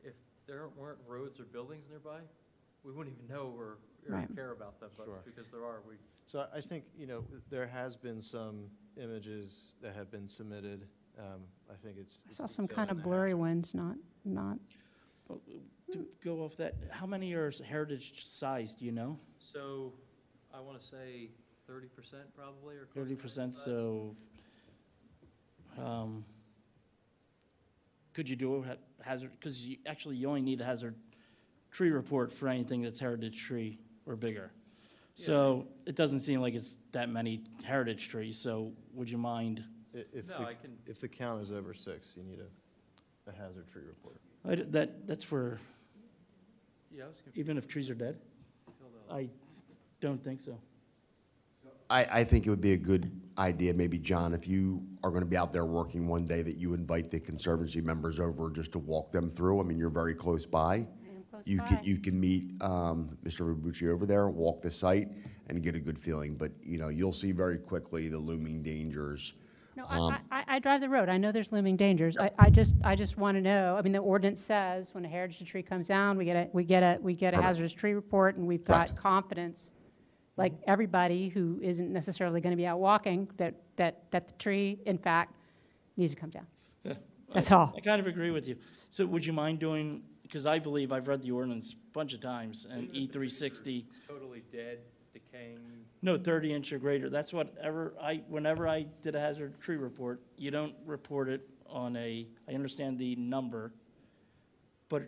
if there weren't roads or buildings nearby, we wouldn't even know or Right. care about them, but Sure. because there are, we. So I think, you know, there has been some images that have been submitted. I think it's. I it's saw some detailed kind in of the blurry hatch. ones, not. To go off that, how many are heritage size, do you know? So, I want to say 30% probably, or close to 30%, 35. so, could you do hazard, because you only need a hazard tree report for anything that's heritage tree or bigger. So it doesn't seem like it's that many heritage trees, so would you mind? If the count is over 6, you need a hazard tree report. That's for, even if trees are dead? I don't think so. I think it would be a good idea, maybe, John, if you are going to be out there working one day, that you invite the Conservancy members over just to walk them through. I mean, you're very close by. You can meet Mr. Rabucci over there, walk the site, and get a good feeling. But, you know, you'll see very quickly the looming dangers. No, I drive the road. I know there's looming dangers. I just want to know. I mean, the ordinance says when a heritage tree comes down, we get a hazardous tree report, and we've got confidence, like everybody who isn't necessarily going to be out walking, that the tree, in fact, needs to come down. Yeah. That's all. I kind of agree with you. So would you mind doing, because I believe I've read the ordinance a bunch of times, and E360. Totally dead, decaying. No, 30-inch or greater. That's whenever I did a hazard tree report, you don't report it on I understand the number, but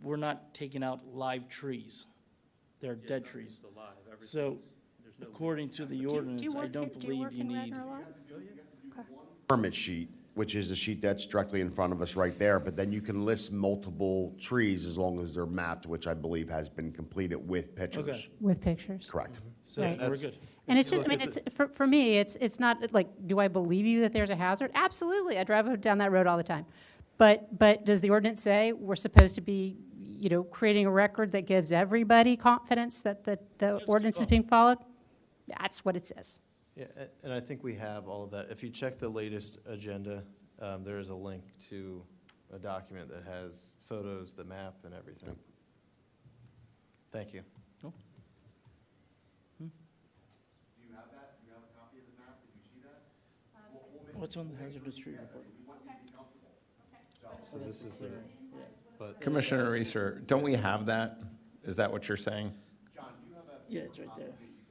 we're not taking out live trees. They're dead trees. So according to the ordinance, I don't believe you need. Permit sheet, which is the sheet that's directly in front of us right there, but then you can list multiple trees as long as they're mapped, which I believe has been completed with pictures. Okay. With pictures. Correct. So Right. we're good. And it's just, I mean, it's, for me, it's not like, do I believe you that there's a hazard? Absolutely. I drive down that road all the time. But does the ordinance say we're supposed to be, creating a record that gives everybody confidence that the ordinance is being followed? That's what it says. Yeah, and I think we have all of that. If you check the latest agenda, there is a link to a document that has photos, the map, and everything. Thank you. Cool. Do you have that? Do you have a copy of the map? Did you see that? What's on the hazardous tree report? So this is the, but Commissioner Reeser, don't we have that? Is that what you're saying? John, do you have a? Yeah, it's right there.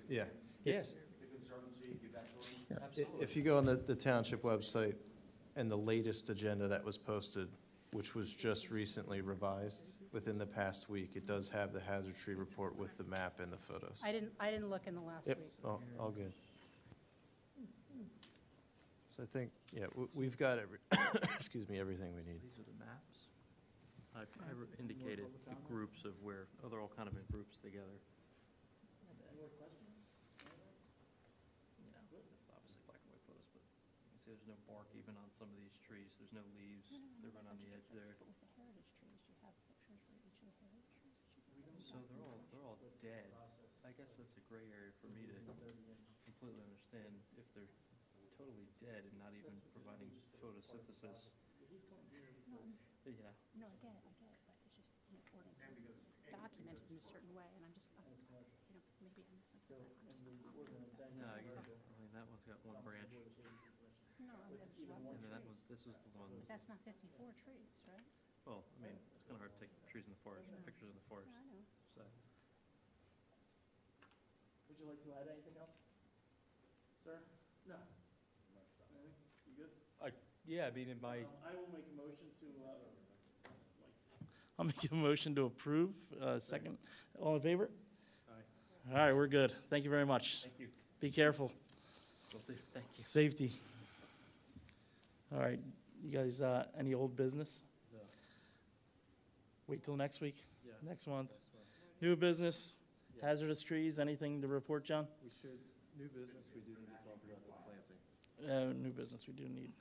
yeah. It's, The Conservancy, give that to me? if you go on the township website and the latest agenda that was posted, which was just recently revised within the past week, it does have the hazard tree report with the map and the photos. I didn't look in the last Yep, week. all good. So I think, yeah, we've got excuse me, everything we need. These are the maps. I indicated the groups of where, they're all kind of in groups together. Any more questions? It's obviously black and white photos, but you can see there's no bark even on some of these trees. There's no leaves. They run on the edge there. With the heritage trees, do you have pictures for each of the heritage trees? So they're all dead. I guess that's a gray area for me to completely understand if they're totally dead and not even providing photosynthesis. Yeah. No, I get it, but it's just, ordinance is documented in a certain way, and I'm just, maybe I missed something. No, I get it. I mean, that one's got one branch. No, And then this is the one. that's not 54 trees, right? Well, I mean, it's kind of hard to take trees in the forest, pictures in the forest. I know. So. Would you like to add anything else? Sir? No. You good? Yeah, I mean, in my. I will make a motion to, I'll make a motion to approve, second. All in favor? Aye. All right, we're good. Thank you very much. Thank you. Be careful. Thank you. Safety. All right, you guys, any old business? No. Wait till next week? Yes. Next month? New business, hazardous trees, anything to report, John? We should, new business, we do need to talk about the planting. New business, we do need.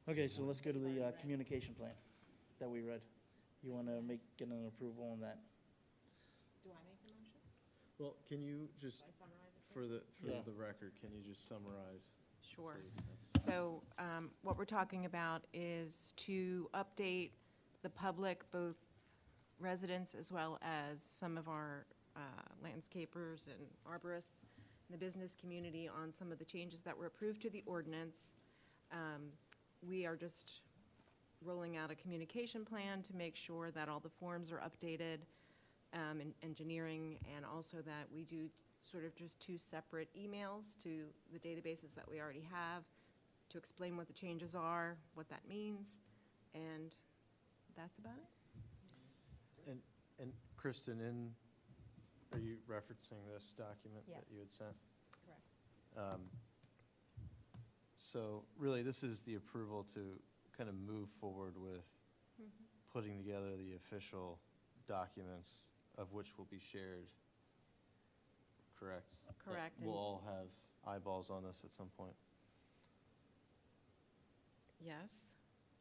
Okay, so let's go to the communication plan that we read. You want to get an approval on that? Do I make the motion? Well, can you just, Should I summarize it for Yeah. the record, can you just summarize? Sure. please? So what we're talking about is to update the public, both residents as well as some of our landscapers and arborists in the business community on some of the changes that were approved to the ordinance. We are just rolling out a communication plan to make sure that all the forms are updated, and engineering, and also that we do sort of just two separate emails to the databases that we already have to explain what the changes are, what that means, and that's about it. And Kristen, are you referencing this document that Yes. you had sent? Correct. So really, this is the approval to kind of move forward with putting together the official documents of which will be shared, correct? Correct. That we'll all have eyeballs on this at some point. Yes.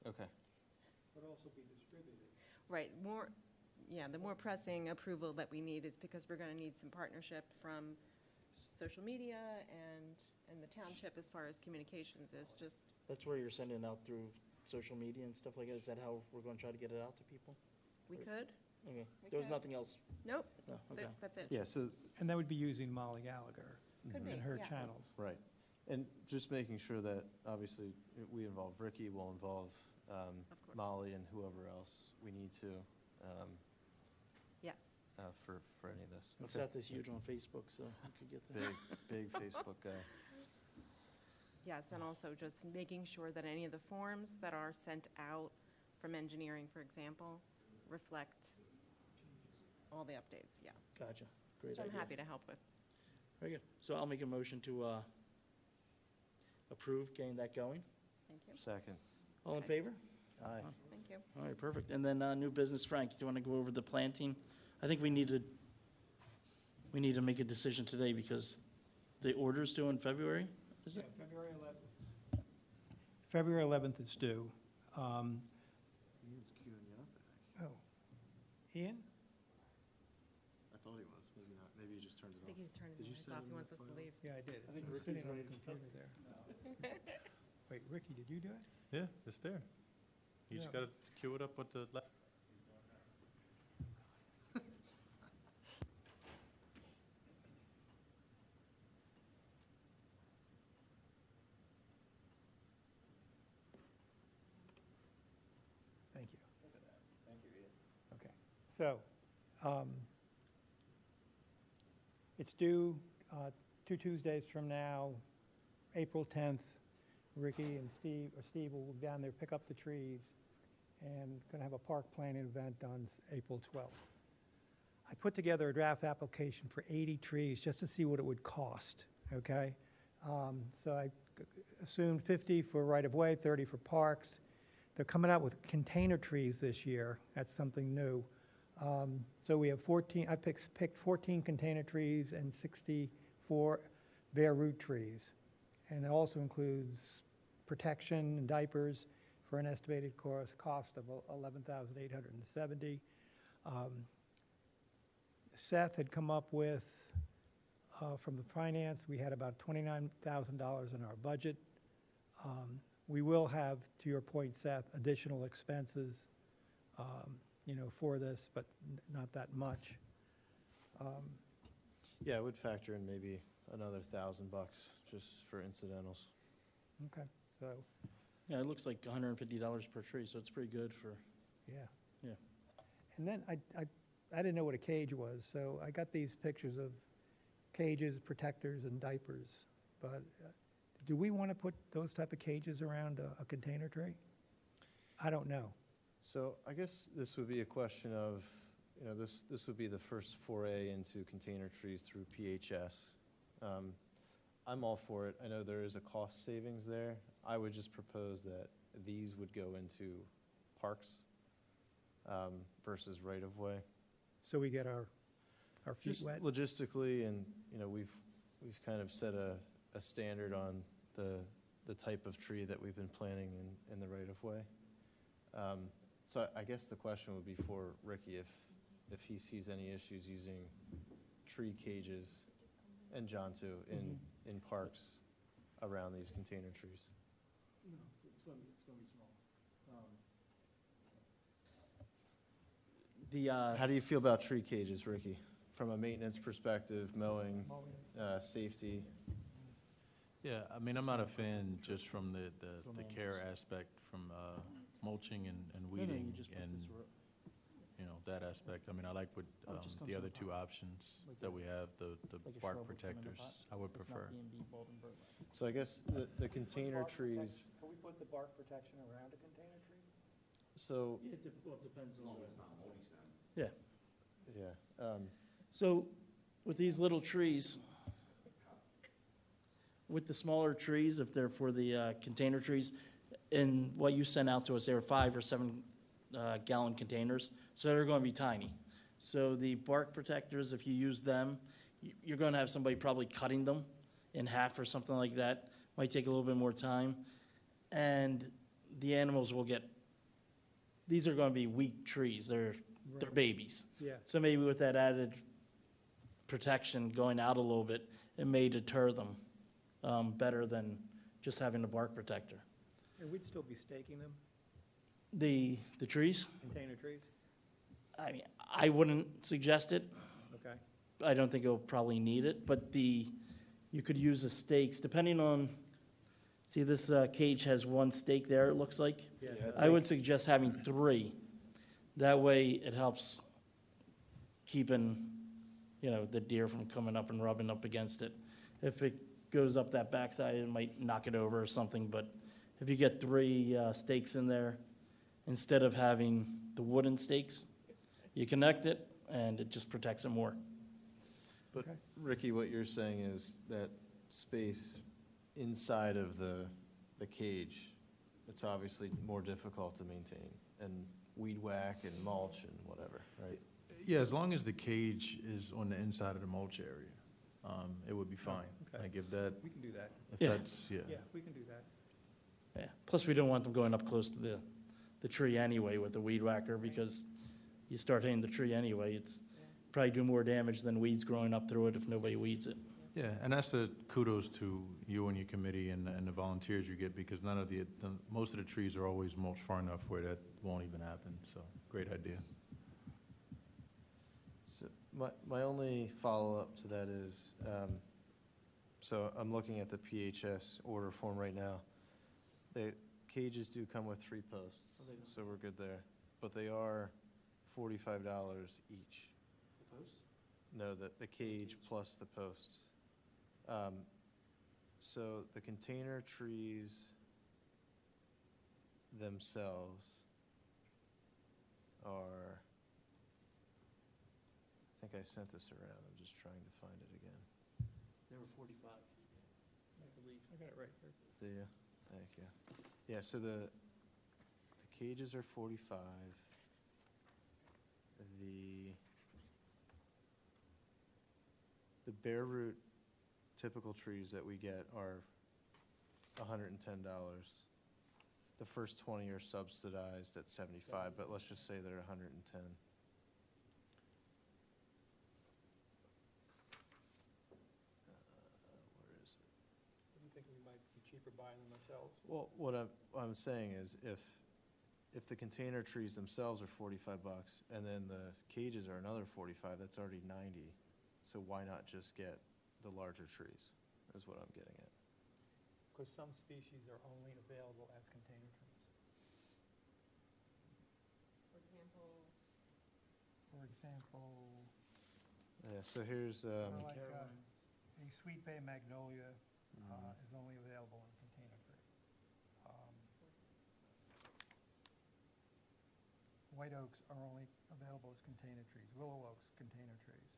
Okay. But also be distributed. Right, the more pressing approval that we need is because we're going to need some partnership from social media and the township as far as communications is just, That's where you're sending it out through social media and stuff like that? Is that how we're going to try to get it out to people? we could. Okay, We there was could. nothing else? Nope, No, okay. that's it. Yeah, so, And that would be using Molly Gallagher Could be, and her yeah. channels. right. And just making sure that, obviously, we involve Ricky, we'll involve Of course. Molly and whoever else we need to Yes. for any of this. And Okay. Seth is huge on Facebook, so you could get that. Big Facebook guy. Yes, and also just making sure that any of the forms that are sent out from engineering, for example, reflect all the updates, yeah. Gotcha, great Which idea. I'm happy to help with. Very good. So I'll make a motion to approve getting that going. Thank you. Second. All in Okay. favor? Aye. Thank you. All right, perfect. And then new business, Frank, do you want to go over the planting? I think we need to make a decision today because the order's due in February, is it? February 11th. February 11th is due. Ian's queuing you up. Oh, Ian? I thought he was, maybe not. Maybe he just turned it I think he's turning Did the you lights send off, him he wants that us to file? leave. Yeah, I did. I think It was Ricky's sitting on ready the to computer there. Wait, Ricky, did you do it? Yeah, it's there. You just Yeah. gotta queue it up with the Thank you. Thank you, Ian. Okay, so, it's due 2 Tuesdays from now, April 10th. Ricky and Steve will go down there, pick up the trees, and going to have a park planning event on April 12th. I put together a draft application for 80 trees just to see what it would cost, okay? So I assumed 50 for right-of-way, 30 for parks. They're coming out with container trees this year. That's something new. So we have 14, I picked 14 container trees and 64 bare root trees. And it also includes protection and diapers for an estimated cost of $11,870. Seth had come up with, from the finance, we had about $29,000 in our budget. We will have, to your point, Seth, additional expenses, for this, but not that much. Yeah, I would factor in maybe another $1,000 just for incidentals. Okay, so, Yeah, it looks like $150 per tree, so it's pretty good for, yeah. Yeah. And then I didn't know what a cage was, so I got these pictures of cages, protectors, and diapers. But do we want to put those type of cages around a container tree? I don't know. So I guess this would be a question of, this would be the first foray into container trees through PHS. I'm all for it. I know there is a cost savings there. I would just propose that these would go into parks versus right-of-way. So we get our feet Just wet? logistically, and, we've kind of set a standard on the type of tree that we've been planting in the right-of-way. So I guess the question would be for Ricky, if he sees any issues using tree cages, and John too, in parks around these container trees. No, it's going to be small. How do you feel about tree cages, Ricky? From a maintenance perspective, mowing, safety? Yeah, I mean, I'm not a fan just from the care aspect, from mulching and No, no, you weeding, just put and, this that aspect. I mean, I like what, just comes the in other a two pot. options Like that a- we have, the Like a bark shrub would come in a protectors, pot. I would It's not prefer. B&B Baldwin burn. So I guess the container trees, Can we put the bark protection around a container tree? so, It depends on the. Yeah. yeah. So with these little trees, with the smaller trees, if they're for the container trees, and what you sent out to us, they were 5 or 7 gallon containers, so they're going to be tiny. So the bark protectors, if you use them, you're going to have somebody probably cutting them in half or something like that. Might take a little bit more time. And the animals will get, these are going to be weak trees. They're Right. babies. Yeah. So maybe with that added protection going out a little bit, it may deter them better than just having a bark protector. And we'd still be staking them, The trees, container trees? I mean, I wouldn't suggest it. Okay. I don't think it'll probably need it, but you could use the stakes, depending on, see this cage has 1 stake there, it looks like? Yeah. I would suggest having 3. That way it helps keeping, the deer from coming up and rubbing up against it. If it goes up that backside, it might knock it over or something, but if you get 3 stakes in there, instead of having the wooden stakes, you connect it and it just protects it more. But Ricky, what you're saying is that space inside of the cage, it's obviously more difficult to maintain, and weed whack and mulch and whatever, right? Yeah, as long as the cage is on the inside of the mulch area, it would be fine. okay. Like if that, We can do that. if Yeah. that's, yeah. Yeah, we can do that. Yeah. Plus, we don't want them going up close to the tree anyway with the weed whacker, because you start hitting the tree anyway, it's probably do more damage than weeds growing up through it if nobody weeds it. Yeah, and that's the kudos to you and your committee and the volunteers you get, because most of the trees are always mulched far enough where that won't even happen, so, great idea. So my only follow-up to that is, so I'm looking at the PHS order form right now. The cages do come with 3 posts, so we're good there. But they are $45 each. The posts? No, the cage plus the posts. So the container trees themselves are, I think I sent this around, I'm just trying to find it again. They were 45, I believe. I got it right here. Do you? Thank you. Yeah, so the cages are 45. The bare root typical trees that we get are $110. The first 20 are subsidized at 75, but let's just say they're 110. Where is it? Do you think we might be cheaper buying them ourselves? Well, what I'm saying is if the container trees themselves are $45 and then the cages are another 45, that's already 90. So why not just get the larger trees, is what I'm getting at. Because some species are only available as container trees. For example, Yeah, so here's, like a sweet bay magnolia is only available in container tree. White oaks are only available as container trees. Willow oaks, container trees.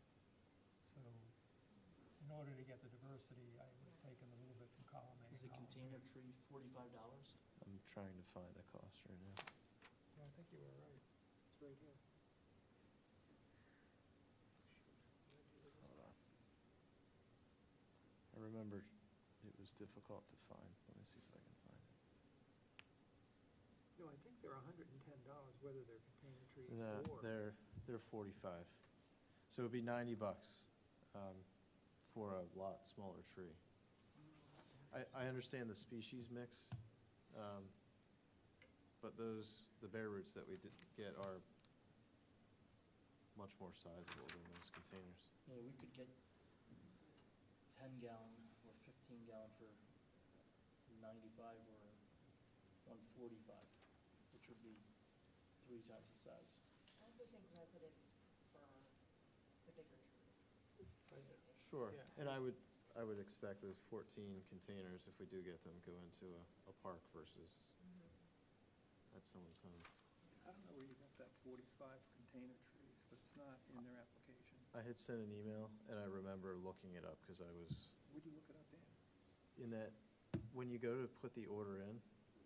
So in order to get the diversity, I was taking a little bit from column A. Is a column B. container tree $45? I'm trying to find the cost right now. Yeah, I think you were right. It's right here. Hold on. I remembered it was difficult to find. Let me see if I can find it. No, I think they're $110, whether they're container trees No, or. they're 45. So it'd be $90 for a lot smaller tree. I understand the species mix, but the bare roots that we get are much more sizable than those containers. Yeah, we could get 10 gallon or 15 gallon for 95 or 145, which would be 3 times the size. also also think residents prefer the bigger trees. Sure, and I would expect those 14 containers, if we do get them, go into a park versus at someone's home. I don't know where you got that 45 container trees, but it's not in their application. I had sent an email, and I remember looking it up, because I was, Where'd you look it up in? in that, when you go to put the order in,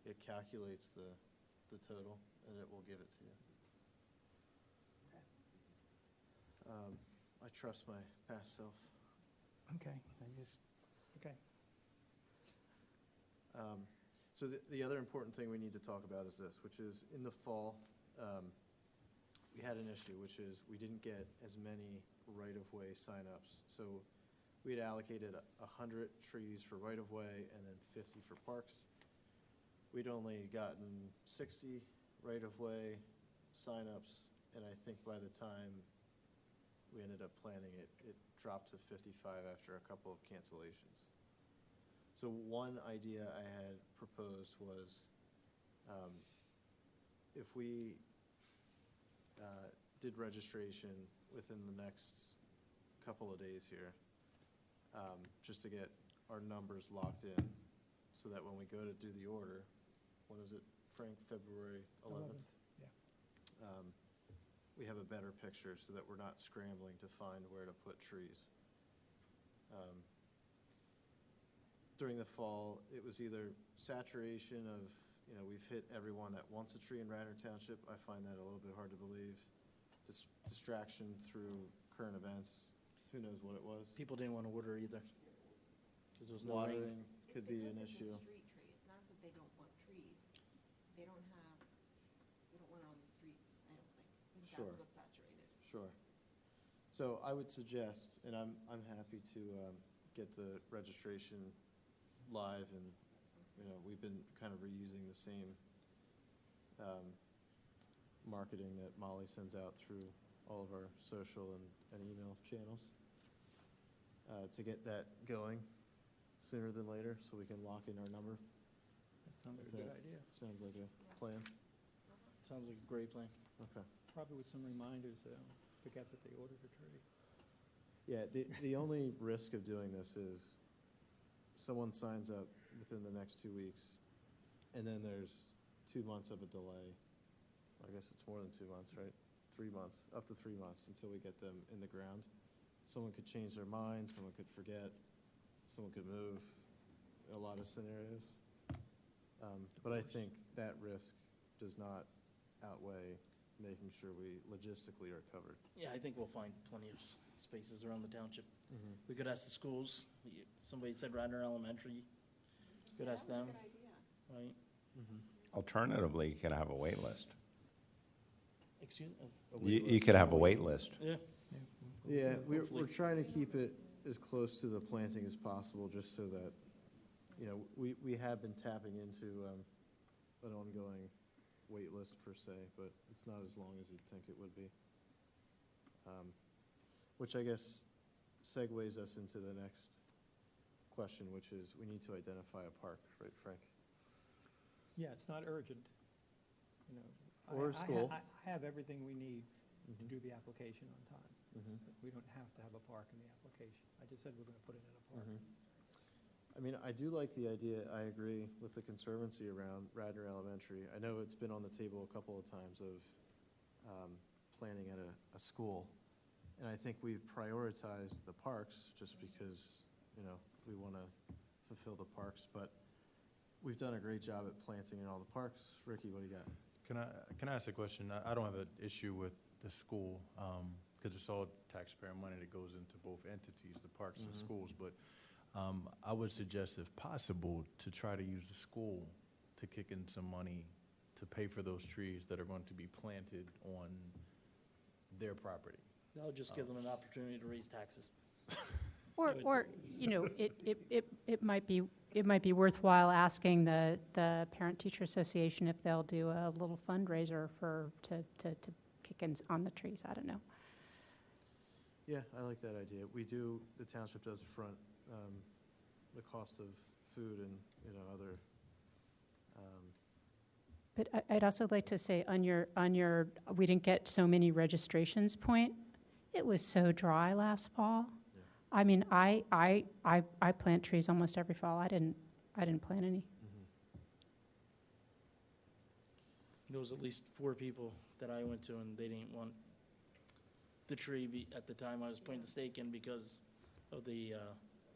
it calculates the total, and it will give it to you. I trust my past self. Okay, okay. So the other important thing we need to talk about is this, which is in the fall, we had an issue, which is we didn't get as many right-of-way signups. So we had allocated 100 trees for right-of-way and then 50 for parks. We'd only gotten 60 right-of-way signups, and I think by the time we ended up planning it, it dropped to 55 after a couple of cancellations. So one idea I had proposed was if we did registration within the next couple of days here, just to get our numbers locked in, so that when we go to do the order, when is it, Frank, February 11th? Yeah. We have a better picture so that we're not scrambling to find where to put trees. During the fall, it was either saturation of, we've hit everyone that wants a tree in Radnor Township. I find that a little bit hard to believe. Distraction through current events. Who knows what it was? People didn't want to order either, because there was no rain. Watering could be an issue. It's because it's a street tree. It's not that they don't want trees. They don't want it on the streets, I don't think. I think Sure. that's what's saturated. Sure. So I would suggest, and I'm happy to get the registration live, and we've been kind of reusing the same marketing that Molly sends out through all of our social and email channels to get that going sooner than later, so we can lock in our number. That sounds like a good idea. Sounds like a plan. Sounds like a great plan. Okay. Probably with some reminders, forget that they ordered a tree. Yeah, the only risk of doing this is someone signs up within the next 2 weeks, and then there's 2 months of a delay. I guess it's more than 2 months, right? 3 months, up to 3 months until we get them in the ground. Someone could change their mind, someone could forget, someone could move, a lot of scenarios. But I think that risk does not outweigh making sure we logistically are covered. Yeah, I think we'll find plenty of spaces around the township. We could ask the schools. Somebody said Radnor Elementary. Could ask them. That's a good idea. Right? Alternatively, you could have a wait list. Excuse me? You could have a wait list. Yeah. Yeah, we're Hopefully. trying to keep it as close to the planting as possible, just so that, we have been tapping into an ongoing wait list per se, but it's not as long as you'd think it would be. Which I guess segues us into the next question, which is we need to identify a park, right, Frank? Yeah, it's not urgent, Or a school. I have everything we need to do the application on time. We don't have to have a park in the application. I just said we're going to put it in a park. I mean, I do like the idea, I agree with the Conservancy around Radnor Elementary. I know it's been on the table a couple of times of planning at a school. And I think we've prioritized the parks just because, we want to fulfill the parks. But we've done a great job at planting in all the parks. Ricky, what do you got? Can I ask a question? I don't have an issue with the school, because it's all taxpayer money that goes into both entities, the parks and schools, but I would suggest, if possible, to try to use the school to kick in some money to pay for those trees that are going to be planted on their property. That'll just give them an opportunity to raise taxes. Or it might be worthwhile asking the Parent-Teacher Association if they'll do a little fundraiser to kick in on the trees. I don't know. Yeah, I like that idea. The township does front the cost of food and, other But I'd also like to say on your, we didn't get so many registrations point, it was so dry last fall. I mean, I plant trees almost every fall. I didn't plant any. There was at least 4 people that I went to, and they didn't want the tree at the time I was putting the stake in because of the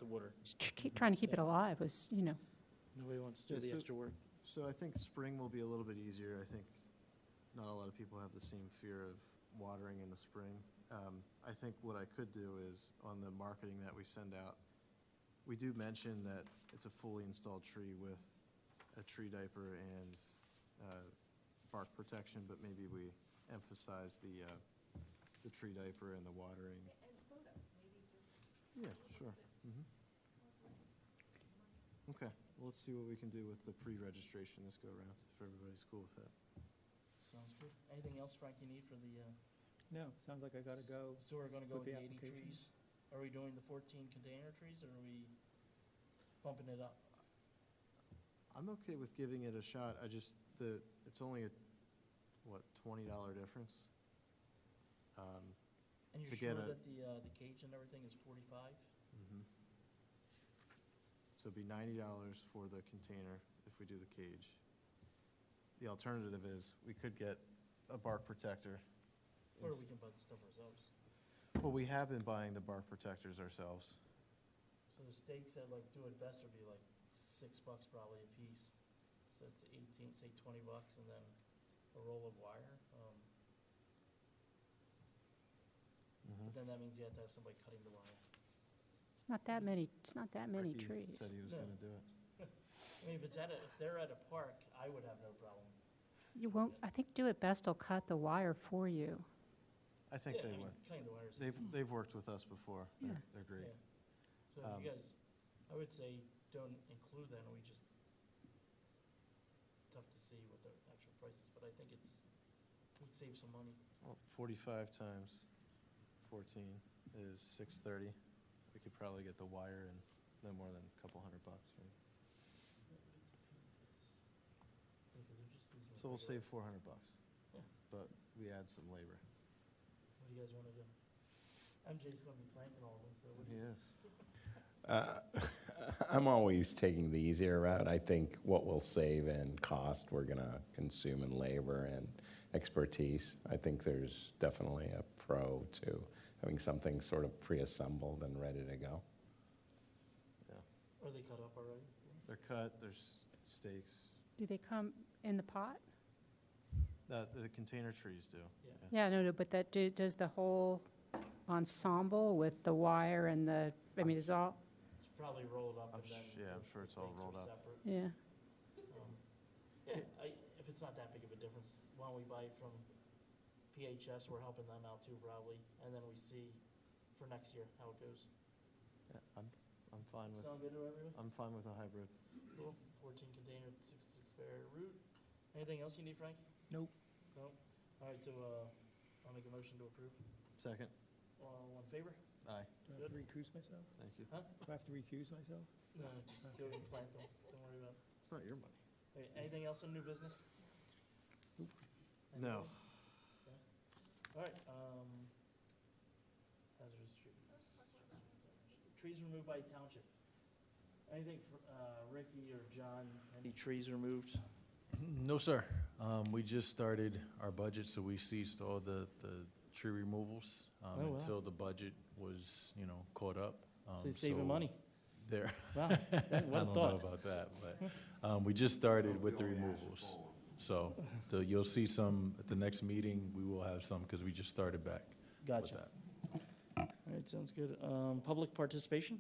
water. Just trying to keep it alive was, you know. Nobody wants to do the extra work. So I think spring will be a little bit easier. I think not a lot of people have the same fear of watering in the spring. I think what I could do is on the marketing that we send out, we do mention that it's a fully installed tree with a tree diaper and bark protection, but maybe we emphasize the tree diaper and the watering. And photos, maybe just. Yeah, sure. Okay, well, let's see what we can do with the pre-registration this go-around, if everybody's cool with that. Sounds good. Anything else, Frank, you need for the, No, sounds like I gotta go. so we're gonna go with with the the 80 application. trees? Are we doing the 14 container trees, or are we bumping it up? I'm okay with giving it a shot. It's only a, what, $20 difference? And To you're get sure a- that the cage and everything is 45? So it'd be $90 for the container if we do the cage. The alternative is we could get a bark protector. Or we can buy the stuff ourselves? Well, we have been buying the bark protectors ourselves. So the stakes that like do it best would be like $6 probably a piece. So it's 18, say 20 bucks, and then a roll of wire. But then that means you have to have somebody cutting the wire. It's not that many Ricky trees. said he was No. going to do it. I mean, if they're at a park, I would have no problem. You won't, I think Do It Best will cut the wire for you. I think Yeah, they I mean, would. cutting the wires. They've worked with us before. Yeah. They're great. Yeah. So if you guys, I would say don't include that, and it's tough to see what the actual price is, but I think we'd save some money. Well, 45 times 14 is 630. We could probably get the wire in no more than a couple $100, right? So we'll save $400, Yeah. but we add some labor. What do you guys want to do? MJ's going to be planting all of them, so what do He you? is. I'm always taking the easier route. I think what we'll save in cost, we're going to consume in labor and expertise. I think there's definitely a pro to having something sort of pre-assembled and ready to go. Are they cut up already? They're cut, there's stakes. Do they come in the pot? The container trees do. Yeah, no, but does the whole ensemble with the wire and the, I mean, is all, It's probably rolled up and then. I'm sure it's all stakes are rolled up. separate. yeah. Yeah, if it's not that big of a difference, why don't we buy it from PHS? We're helping them out too, probably, and then we see for next year how it goes. Yeah, I'm fine with. Sound good to everyone? I'm fine with a hybrid. Cool. 14 container, 66 bare root. Anything else you need, Frank? Nope. No. All right, so I'll make a motion to approve. Second. All in favor? Aye. Do I have to recuse myself? Thank you. Huh? Do I have to recuse myself? No, just go and plant them. Don't worry about it. It's not your money. Okay, anything else in new business? No. Okay. All right, hazardous trees. Trees removed by Township. Anything for Ricky or John, any trees removed? No, sir. We just started our budget, so we ceased all the tree removals Oh, wow. until the budget was, caught up. So you're saving money. There. Wow, I what a don't know thought. about that, but we just started with the removals. So you'll see some at the next meeting. We will have some because we just started back with Gotcha. that. All right, sounds good. Public participation?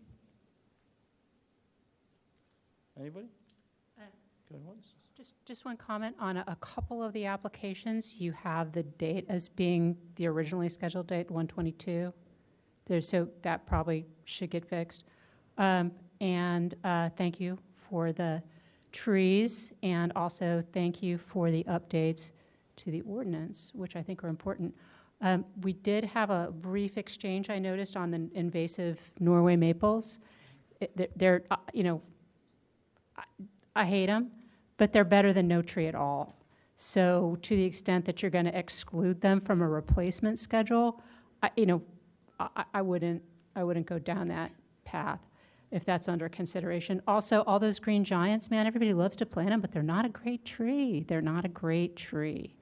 Anybody? Going once? Just one comment on a couple of the applications. You have the date as being the originally scheduled date, 1/22. So that probably should get fixed. And thank you for the trees, and also thank you for the updates to the ordinance, which I think are important. We did have a brief exchange, I noticed, on the invasive Norway maples. They're, I hate them, but they're better than no tree at all. So to the extent that you're going to exclude them from a replacement schedule, I wouldn't go down that path if that's under consideration. Also, all those green giants, man, everybody loves to plant them, but they're not a great tree. They're not a great tree.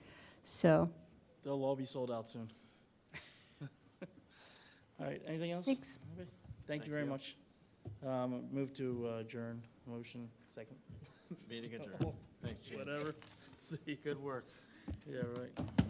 So, They'll all be sold out soon. All right, anything else? Thanks. Anybody? Thank you very much. Move to adjourn. Motion, second. Meeting adjourned. Thank you. Whatever. See, good work. Yeah, right.